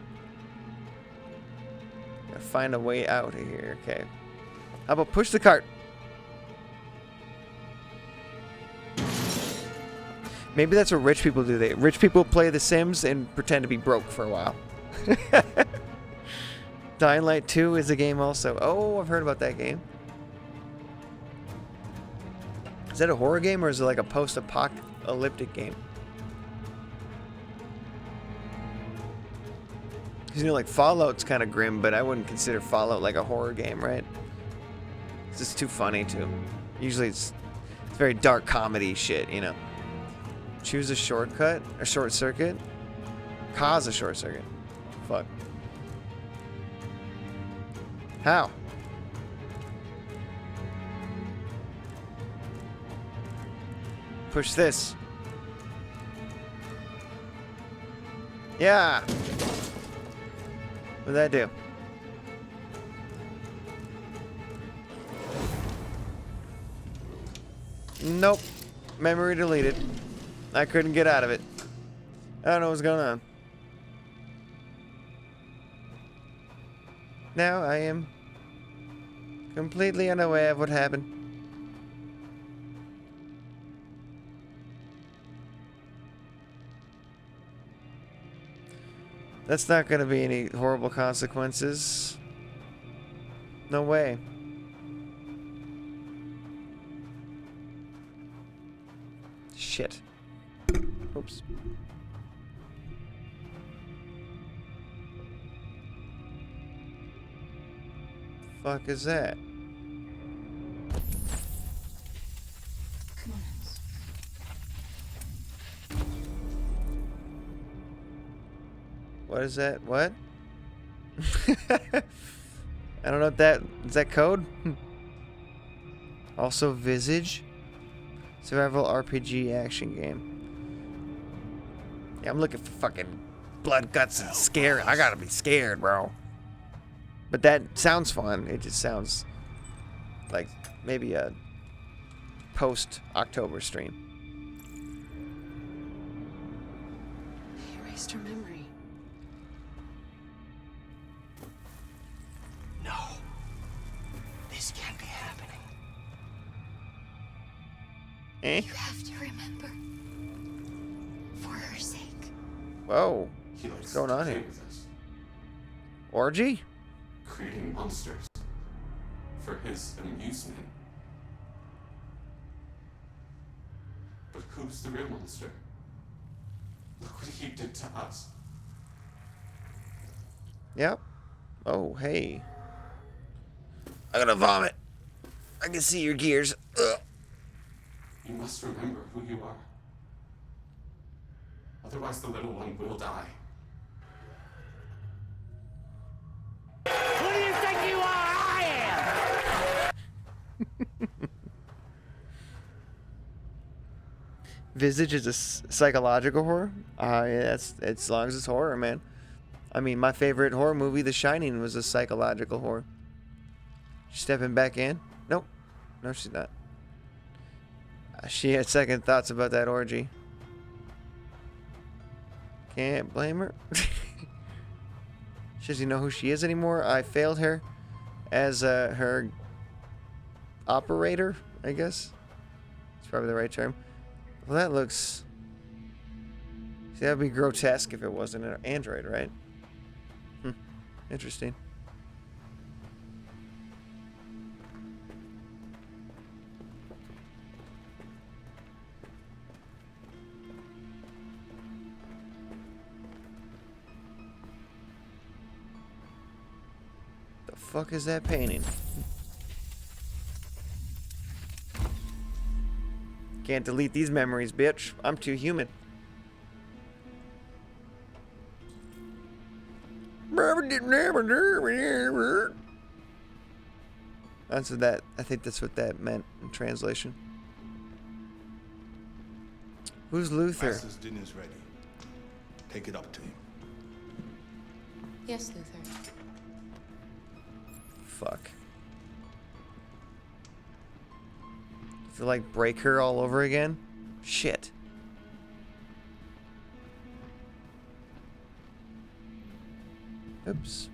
Gotta find a way out of here. Okay. How about push the cart? Maybe that's what rich people do. Rich people play The Sims and pretend to be broke for a while. Dying Light 2 is a game also. Oh, I've heard about that game. Is that a horror game or is it like a post-apocalyptic game? Because, you know, like Fallout's kind of grim, but I wouldn't consider Fallout like a horror game, right? It's just too funny, too. Usually it's very dark comedy shit, you know. Choose a shortcut, a short circuit. Cause a short circuit. Fuck. How? Push this. Yeah. What'd that do? Nope. Memory deleted. I couldn't get out of it. I don't know what's going on. Now I am completely unaware of what happened. That's not going to be any horrible consequences. No way. Shit. Oops. Fuck is that? What is that? What? I don't know if that is that code. Also Visage. Survival RPG action game. Yeah, I'm looking for fucking blood, guts, and scare. I gotta be scared, bro. But that sounds fun. It just sounds like maybe a post-October stream. They erased her memory. No. This can't be happening. Eh? You have to remember. For her sake. Whoa. What's going on here? Orgy? Creating monsters for his amusement. But who's the real monster? Look what he did to us. Yep. Oh, hey. I'm gonna vomit. I can see your gears. Ugh. You must remember who you are. Otherwise the little one will die. Who do you think you are? I am! Visage is a psychological horror? Yeah, it's as long as it's horror, man. I mean, my favorite horror movie, The Shining, was a psychological horror. She's stepping back in? Nope. No, she's not. She had second thoughts about that orgy. Can't blame her. She doesn't know who she is anymore. I failed her as her operator, I guess. It's probably the right term. Well, that looks... See, that would be grotesque if it wasn't an android, right? Interesting. The fuck is that painting? Can't delete these memories, bitch. I'm too human. That's what that. I think that's what that meant in translation. Who's Luther? Master's dinner's ready. Take it up to him. Yes, Luther. Fuck. To like break her all over again? Shit. Oops.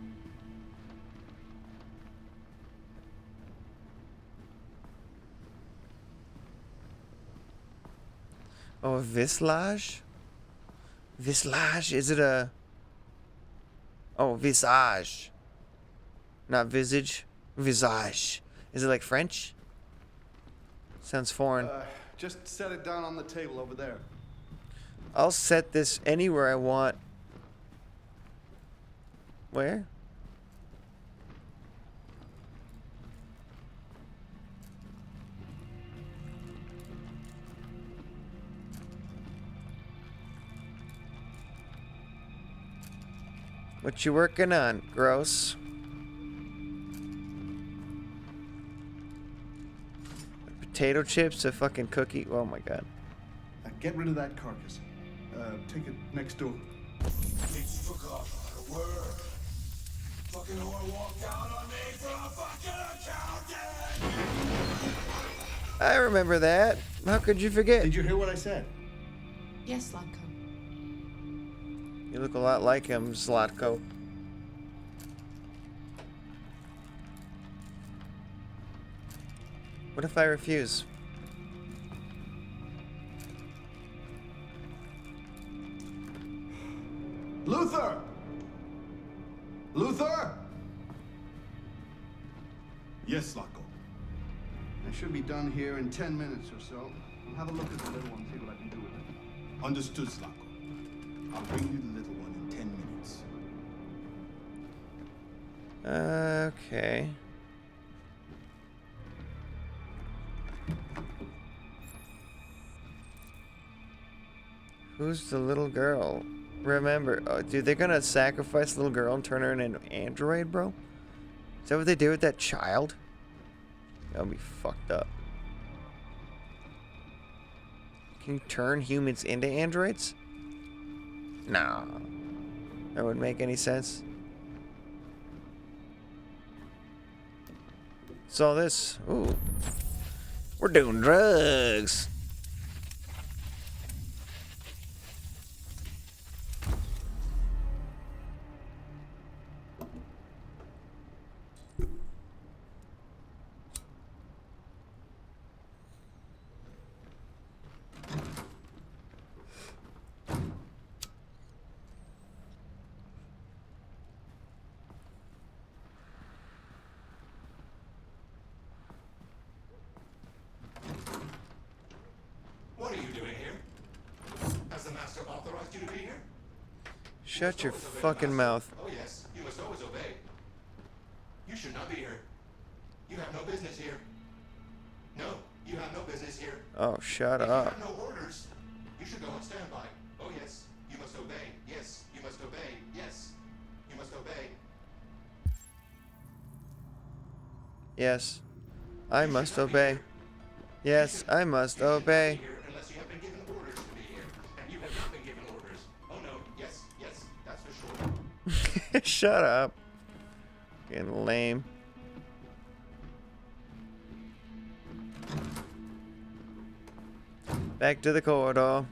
Oh, Visage? Visage? Is it a... Oh, visage. Not visage. Visage. Is it like French? Sounds foreign. Just set it down on the table over there. I'll set this anywhere I want. Where? What you working on, Gross? Potato chips, a fucking cookie. Oh my god. Get rid of that carcass. Take it next door. Fucking whore walked out on me for a fucking accountant! I remember that. How could you forget? Did you hear what I said? Yes, Slatko. You look a lot like him, Zlatko. What if I refuse? Luther! Luther! Yes, Slatko. I should be done here in 10 minutes or so. I'll have a look at the little one, see what I can do with it. Understood, Slatko. I'll bring you the little one in 10 minutes. Okay. Who's the little girl? Remember, dude, they're gonna sacrifice the little girl and turn her into an android, bro? Is that what they did with that child? That would be fucked up. Can you turn humans into androids? No. That wouldn't make any sense. What's all this? Ooh. We're doing drugs. What are you doing here? Has the master authorized you to be here? Shut your fucking mouth. Oh yes, you must always obey. You should not be here. You have no business here. No, you have no business here. Oh, shut If up. you have no orders, you should go on standby. Oh yes, you must obey. Yes, you must obey. Yes, you must obey. Yes, I must obey. Yes, I must obey. Unless you have been given orders to be here, and you have not been given orders. Oh no, yes, yes, that's for sure. Shut up. Getting lame. Back to the corridor.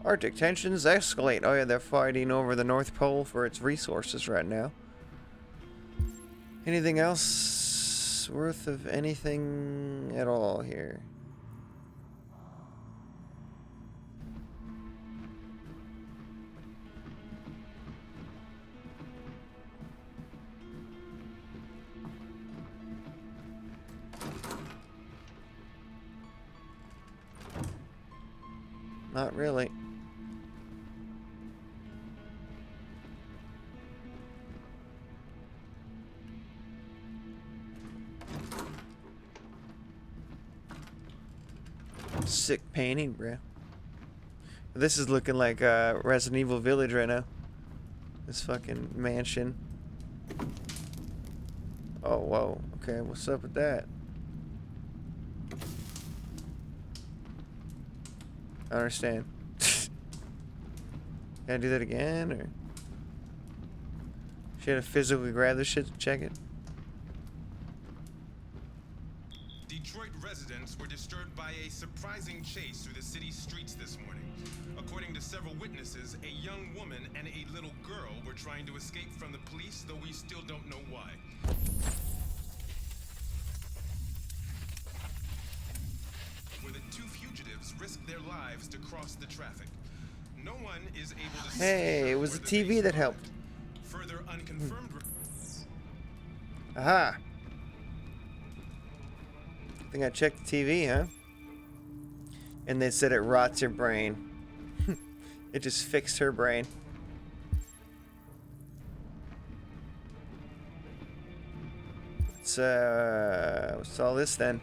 Arctic tensions escalate. Oh yeah, they're fighting over the North Pole for its resources right now. Anything else worth of anything at all here? Not really. Sick painting, bro. This is looking like Resident Evil Village right now. This fucking mansion. Oh, whoa. Okay, what's up with that? I don't understand. Can I do that again, or? Should I physically grab this shit to check it? Detroit residents were disturbed by a surprising chase through the city's streets this morning. According to several witnesses, a young woman and a little girl were trying to escape from the police, though we still don't know why. Where the two fugitives risked their lives to cross the traffic. No one is able to Hey, it was the TV that helped. Further unconfirmed. Aha. I think I checked the TV, huh? And they said it rots your brain. It just fixed her brain. What's all this then?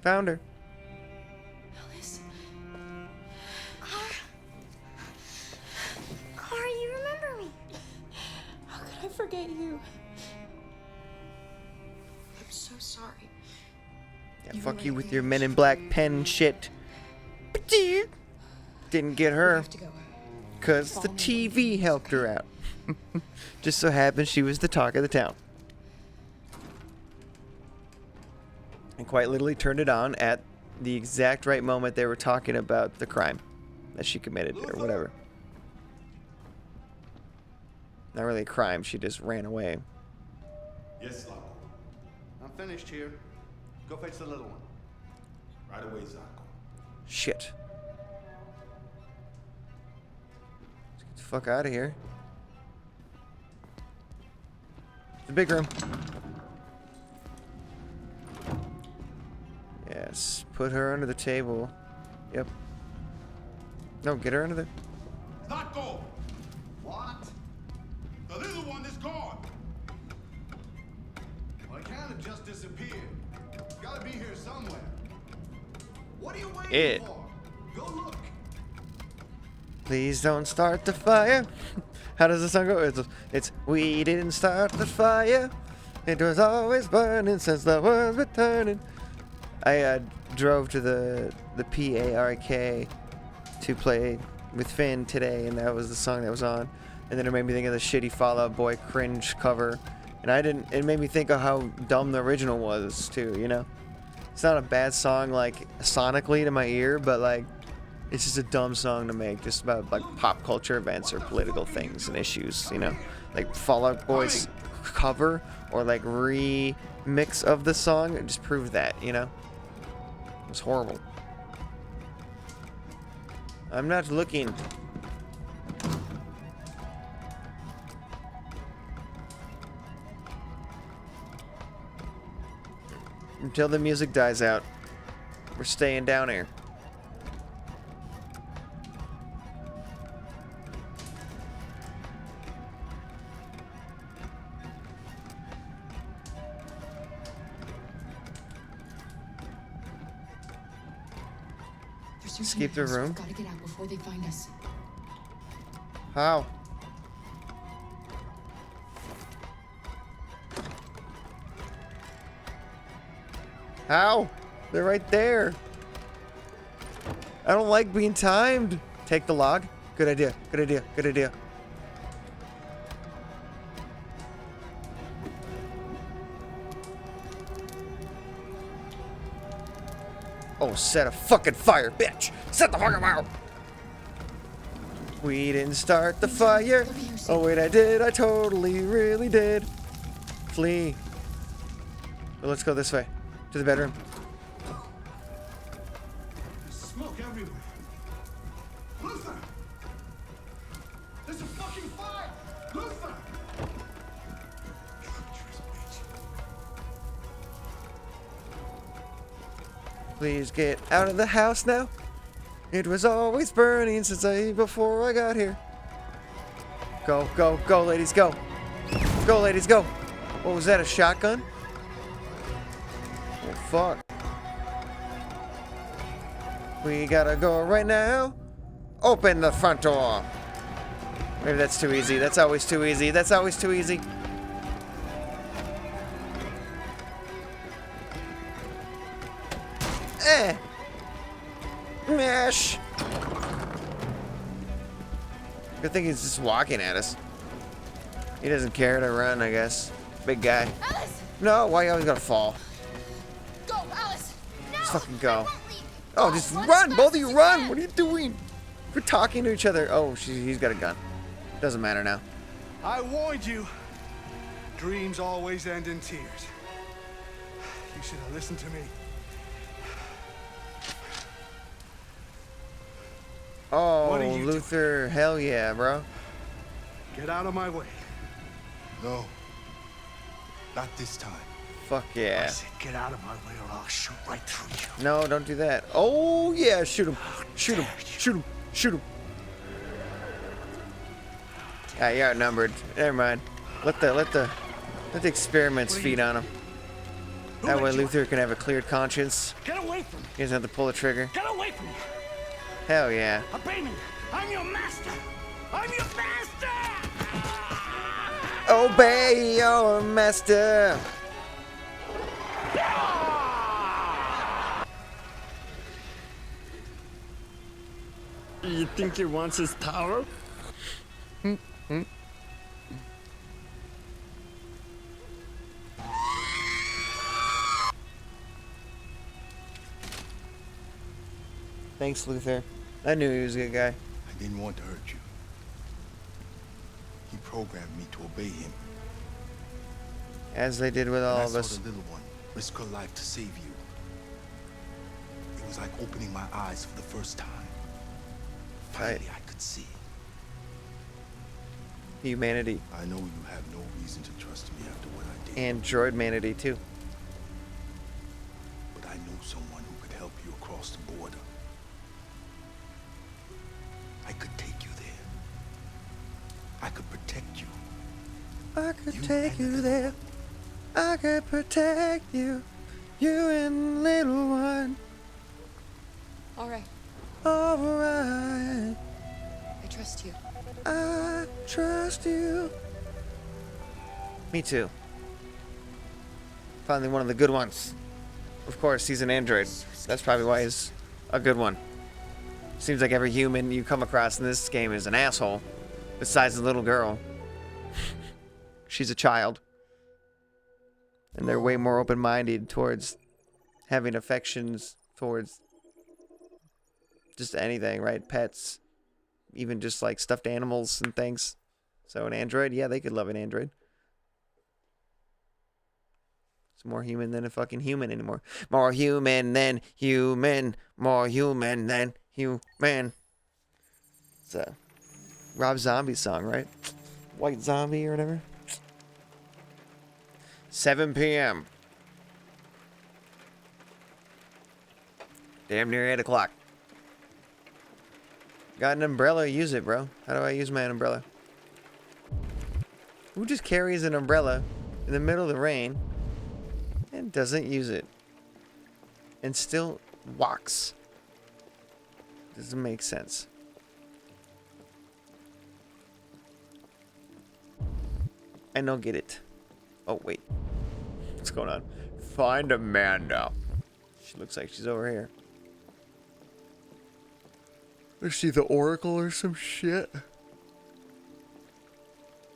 Found her. Alice. Clara, you remember me. How could I forget you? I'm so sorry. Yeah, fuck you with your Men in Black pen shit. Didn't get her. Because the TV helped her out. Just so happened she was the talk of the town. And quite literally turned it on at the exact right moment they were talking about the crime that she committed or whatever. Not really a crime, she just ran away. Yes, Zacco. I'm finished here. Go fetch the little one. Right away, Zacco. Shit. Let's get the fuck out of here. The big room. Yes, put her under the table. Yep. No, get her under the... Zacco! What? The little one is gone. Well, it can't have just disappeared. It's gotta be here somewhere. What are you waiting for? Go look. Please don't start the fire. How does the song go? It's we didn't start the fire. It was always burning since the world's been turning. I drove to the PARK to play with Finn today, and that was the song that was on. And then it made me think of the shitty Fall Out Boy cringe cover. And it made me think of how dumb the original was too, you know? It's not a bad song like sonically to my ear, but like it's just a dumb song to make just about like pop culture events or political things and issues, you know? Like Fall Out Boy's cover or like remix of the song, it just proved that, you know? It was horrible. I'm not looking. Until the music dies out, we're staying down here. Escape the room. Gotta get out before they find us. How? How? They're right there. I don't like being timed. Take the log. Good idea. Good idea. Good idea. Oh, set a fucking fire, bitch. Set the fucking fire. We didn't start the fire. Oh, wait, I did. I totally, really did. Flee. Well, let's go this way. To the bedroom. There's smoke everywhere. Luther! There's a fucking fire! Luther! Please get out of the house now. It was always burning since before I got here. Go, go, go, ladies, go. Go, ladies, go. What was that, a shotgun? Oh, fuck. We gotta go right now. Open the front door. Maybe that's too easy. That's always too easy. That's always too easy. Mash. Good thing he's just walking at us. He doesn't care to run, I guess. Big guy. Alice! No, why you always gotta fall? Go, Alice! No! Just fucking go. Oh, just run! Both of you run! What are you doing? We're talking to each other. Oh, he's got a gun. Doesn't matter now. I warned you. Dreams always end in tears. You should have listened to me. Oh, What are you Luther, hell yeah, bro. Get out of my way. No. Not this time. Fuck yeah. I said get out of my way or I'll shoot right through you. No, don't do that. Oh yeah, shoot him. Shoot him. Shoot him. Shoot him. Ah, you're outnumbered. Never mind. Let the experiments feed on him. That way Luther can have a cleared conscience. Get away from me. He doesn't have to pull the trigger. Get away from me. Hell yeah. Obey me. I'm your master. I'm your master. Obey your master. You think he wants his power? Thanks, Luther. I knew he was a good guy. I didn't want to hurt you. He programmed me to obey him. As they did with all And I of saw us. the little one risk her life to save you. It was like opening my eyes for the first time. Finally, I could see. Humanity. I know you have no reason to trust me after what I did. Android manity too. But I know someone who could help you across the border. I could take you there. I could protect you. I could take you there. I could protect you. You and little one. All right. All right. I trust you. I trust you. Me too. Finally one of the good ones. Of course, he's an android. That's probably why he's a good one. Seems like every human you come across in this game is an asshole. Besides the little girl. She's a child. And they're way more open-minded towards having affections towards just anything, right? Pets. Even just like stuffed animals and things. So an android, yeah, they could love an android. It's more human than a fucking human anymore. More human than human. More human than human. It's a Rob Zombie song, right? White Zombie or whatever. 7 p.m. Damn near 8 o'clock. Got an umbrella, use it, bro. How do I use my umbrella? Who just carries an umbrella in the middle of the rain and doesn't use it? And still walks? Doesn't make sense. I don't get it. Oh, wait. What's going on? Find Amanda. She looks like she's over here. Is she the Oracle or some shit?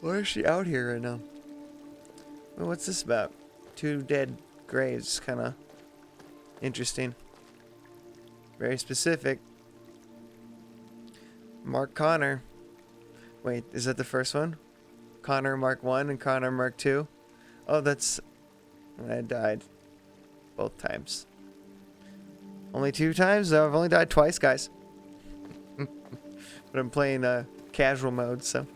Why is she out here right now? Well, what's this about? 2 dead graves, kind of interesting. Very specific. Mark Connor. Wait, is that the first one? Connor Mark 1 and Connor Mark 2? Oh, that's when I died. Both times. Only 2 times though. I've only died twice, guys. But I'm playing casual mode, so.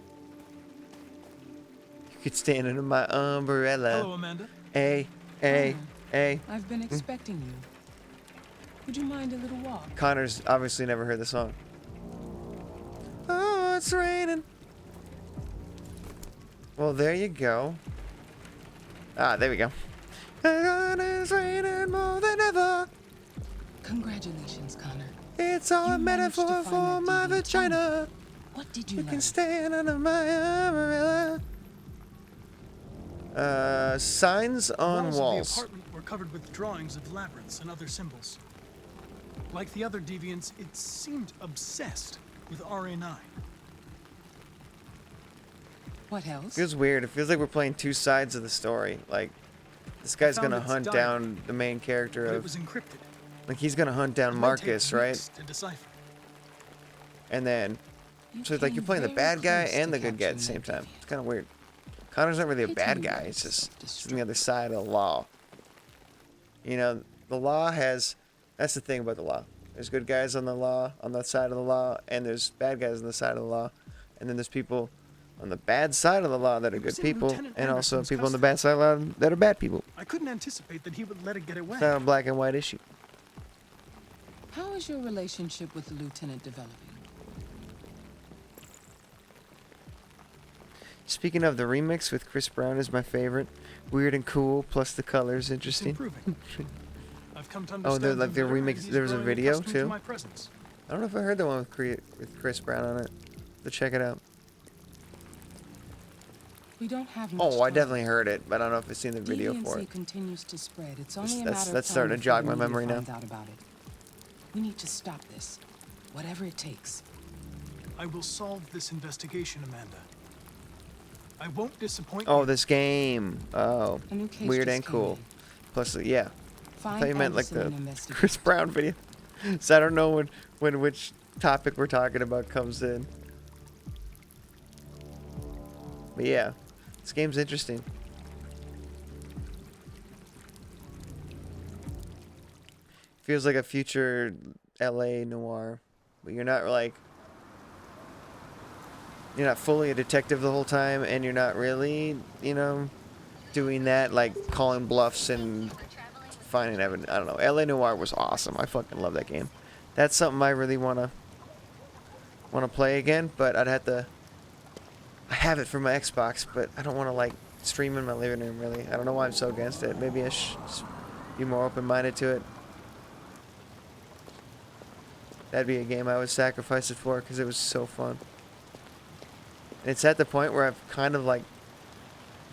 You could stand under my umbrella. Hello, Amanda. Hey. I've been expecting you. Would you mind a little walk? Connor's obviously never heard the song. Oh, it's raining. Well, there you go. Ah, there we go. It's raining more than ever. Congratulations, Connor. It's all a metaphor for my vagina. What did you You learn? can stand under my umbrella. Signs on Walls walls. of the apartment were covered with drawings of labyrinths and other symbols. Like the other deviants, it seemed obsessed with RA9. What else? Feels weird. It feels like we're playing 2 sides of the story. Like, this guy's found gonna its hunt diary, down the main character But it of. was encrypted. Like, he's gonna hunt down It might Marcus, take right? weeks to decipher. And then, so it's like you're playing the bad guy and the good guy at the same time. It's kind of weird. Connor's not really a bad guy. He's just on the other side of the law. You know, the law has. That's the thing about the law. There's good guys on the law, on that side of the law, and there's bad guys on the side of the law, and then there's people on the bad side of the law that are good people, and also people on the bad side of the law that are bad people. I couldn't anticipate that he would let it get away. It's not a black and white issue. How is your relationship with the lieutenant developing? Speaking of, the remix with Chris Brown is my favorite. Weird and cool, plus the colors interesting. Improving. I've come to Oh, understand they're like him the better, and remix. he's There was a growing video accustomed to too. my presence. I don't know if I heard the one with Chris Brown on it. But check it out. We don't have much Oh, I time. definitely heard it, but I don't know if I've seen the video for Deviancy it. continues to spread. It's only a matter of That's time starting to jog before my the media memory now. finds out about it. We need to stop this, whatever it takes. I will solve this investigation, Amanda. I won't disappoint Oh, you. this game. Oh, A new case weird just and came cool. Plus, yeah. I Find thought you meant like Anderson the and investigate. Chris Brown video. So I don't know when which topic we're talking about comes in. But yeah, this game's interesting. Feels like a future LA noir, but you're not like. You're not fully a detective the whole time, and you're not really, you know, doing that, like calling bluffs and finding evidence. I don't know. LA Noire was awesome. I fucking love that game. That's something I really wanna play again, but I'd have to. I have it for my Xbox, but I don't want to like stream in my living room. Really, I don't know why I'm so against it. Maybe I should just be more open-minded to it. That'd be a game I would sacrifice it for because it was so fun. It's at the point where I've kind of like,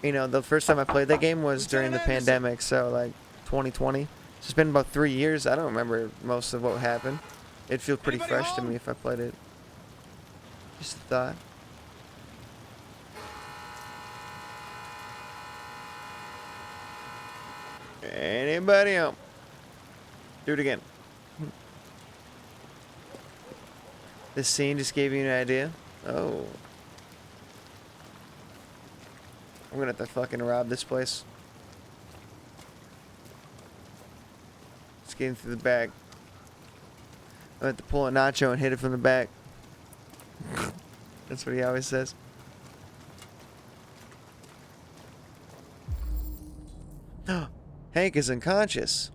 you know, the first time I played that game was during the pandemic, so like 2020. So it's been about 3 years. I don't remember most of what happened. It'd feel pretty fresh to me if I played it. Just a thought. Anybody else? Do it again. This scene just gave you an idea? Oh. I'm gonna have to fucking rob this place. Let's get in through the back. I'm gonna have to pull a nacho and hit it from the back. That's what he always says. Hank is unconscious.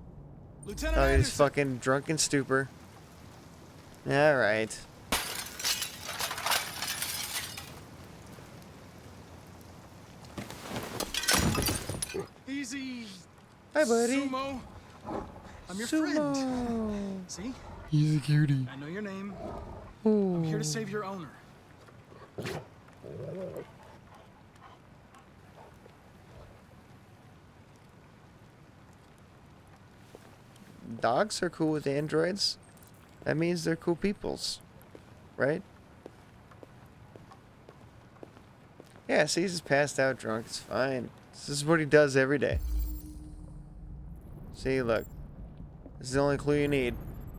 Lieutenant Oh, he's Anderson. fucking drunken stupor. Alright. Easy. Hi, buddy. Sumo. I'm your Sumo. friend. See? He's a cutie. I know your name. I'm here to save your owner. dogs are cool with androids, that means they're cool peoples, right? Yeah, see, he's just passed out drunk. It's fine. This is what he does every day. See, look. This is the only clue you need.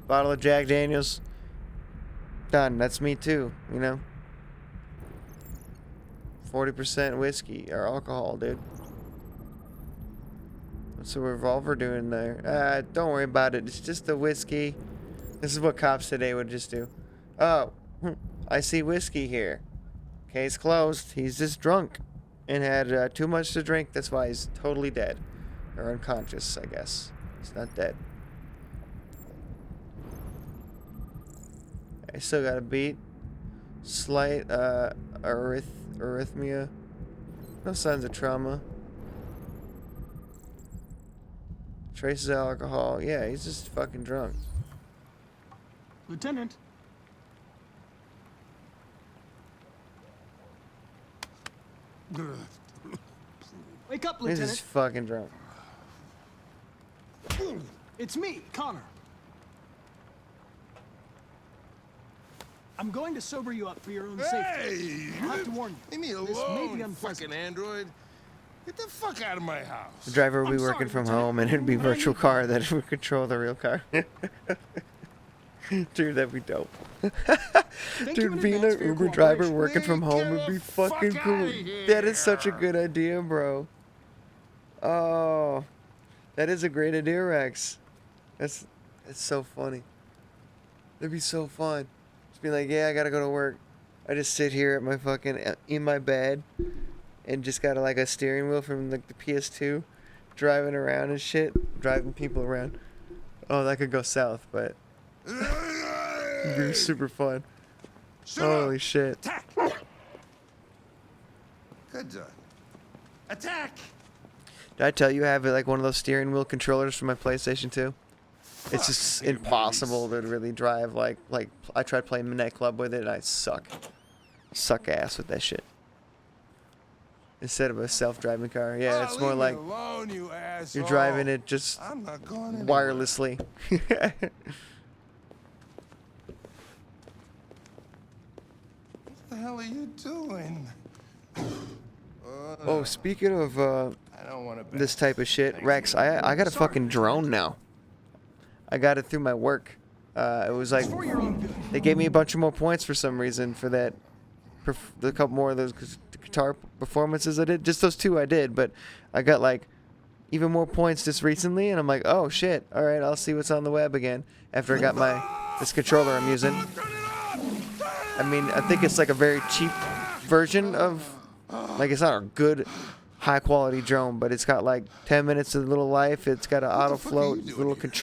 Bottle of Jack Daniels. Done. That's me too, you know? 40% whiskey or alcohol, dude. What's a revolver doing there? Don't worry about it. It's just the whiskey. This is what cops today would just do. Oh, I see whiskey here. Case closed. He's just drunk and had too much to drink. That's why he's totally dead. Or unconscious, I guess. He's not dead. I still got a beat. Slight arrhythmia. No signs of trauma. Traces of alcohol. Yeah, he's just fucking drunk. Lieutenant. Wake up, He's Lieutenant. just fucking drunk. It's me, Connor. I'm going to sober you up for your own safety. I have to warn you. Leave me This may be alone, unpleasant. fucking android. Get the fuck out of my house. The driver would be working from home, and it'd be virtual car that would control the real car. Dude, that'd be dope. Dude, being an Uber driver working from home would be fucking cool. That is such a good idea, bro. Oh, that is a great idea, Rex. It's so funny. That'd be so fun. Just be like, yeah, I gotta go to work. I just sit here at my fucking in my bed, and just got like a steering wheel from like the PS2, driving around and shit, driving people around. Oh, that could go south, but it'd be super fun. Holy shit. Attack! Good job. Attack! Did I tell you I have like one of those steering wheel controllers for my PlayStation 2? It's just impossible to really drive like I tried playing Midnight Club with it and I suck ass with that shit. Instead of a self-driving car. Yeah, it's more like you're driving it just wirelessly. What the hell are you doing? Oh, speaking of this type of shit, Rex, I got a fucking drone now. I got it through my work. It was like they gave me a bunch of more points for some reason for that. A couple more of those guitar performances I did. Just those two I did, but I got like even more points just recently, and I'm like, oh shit! All right, I'll see what's on the web again after I got this controller I'm using. I mean, I think it's like a very cheap version of, like, it's not a good high quality drone, but it's got like 10 minutes of little life. It's got an auto float, little control.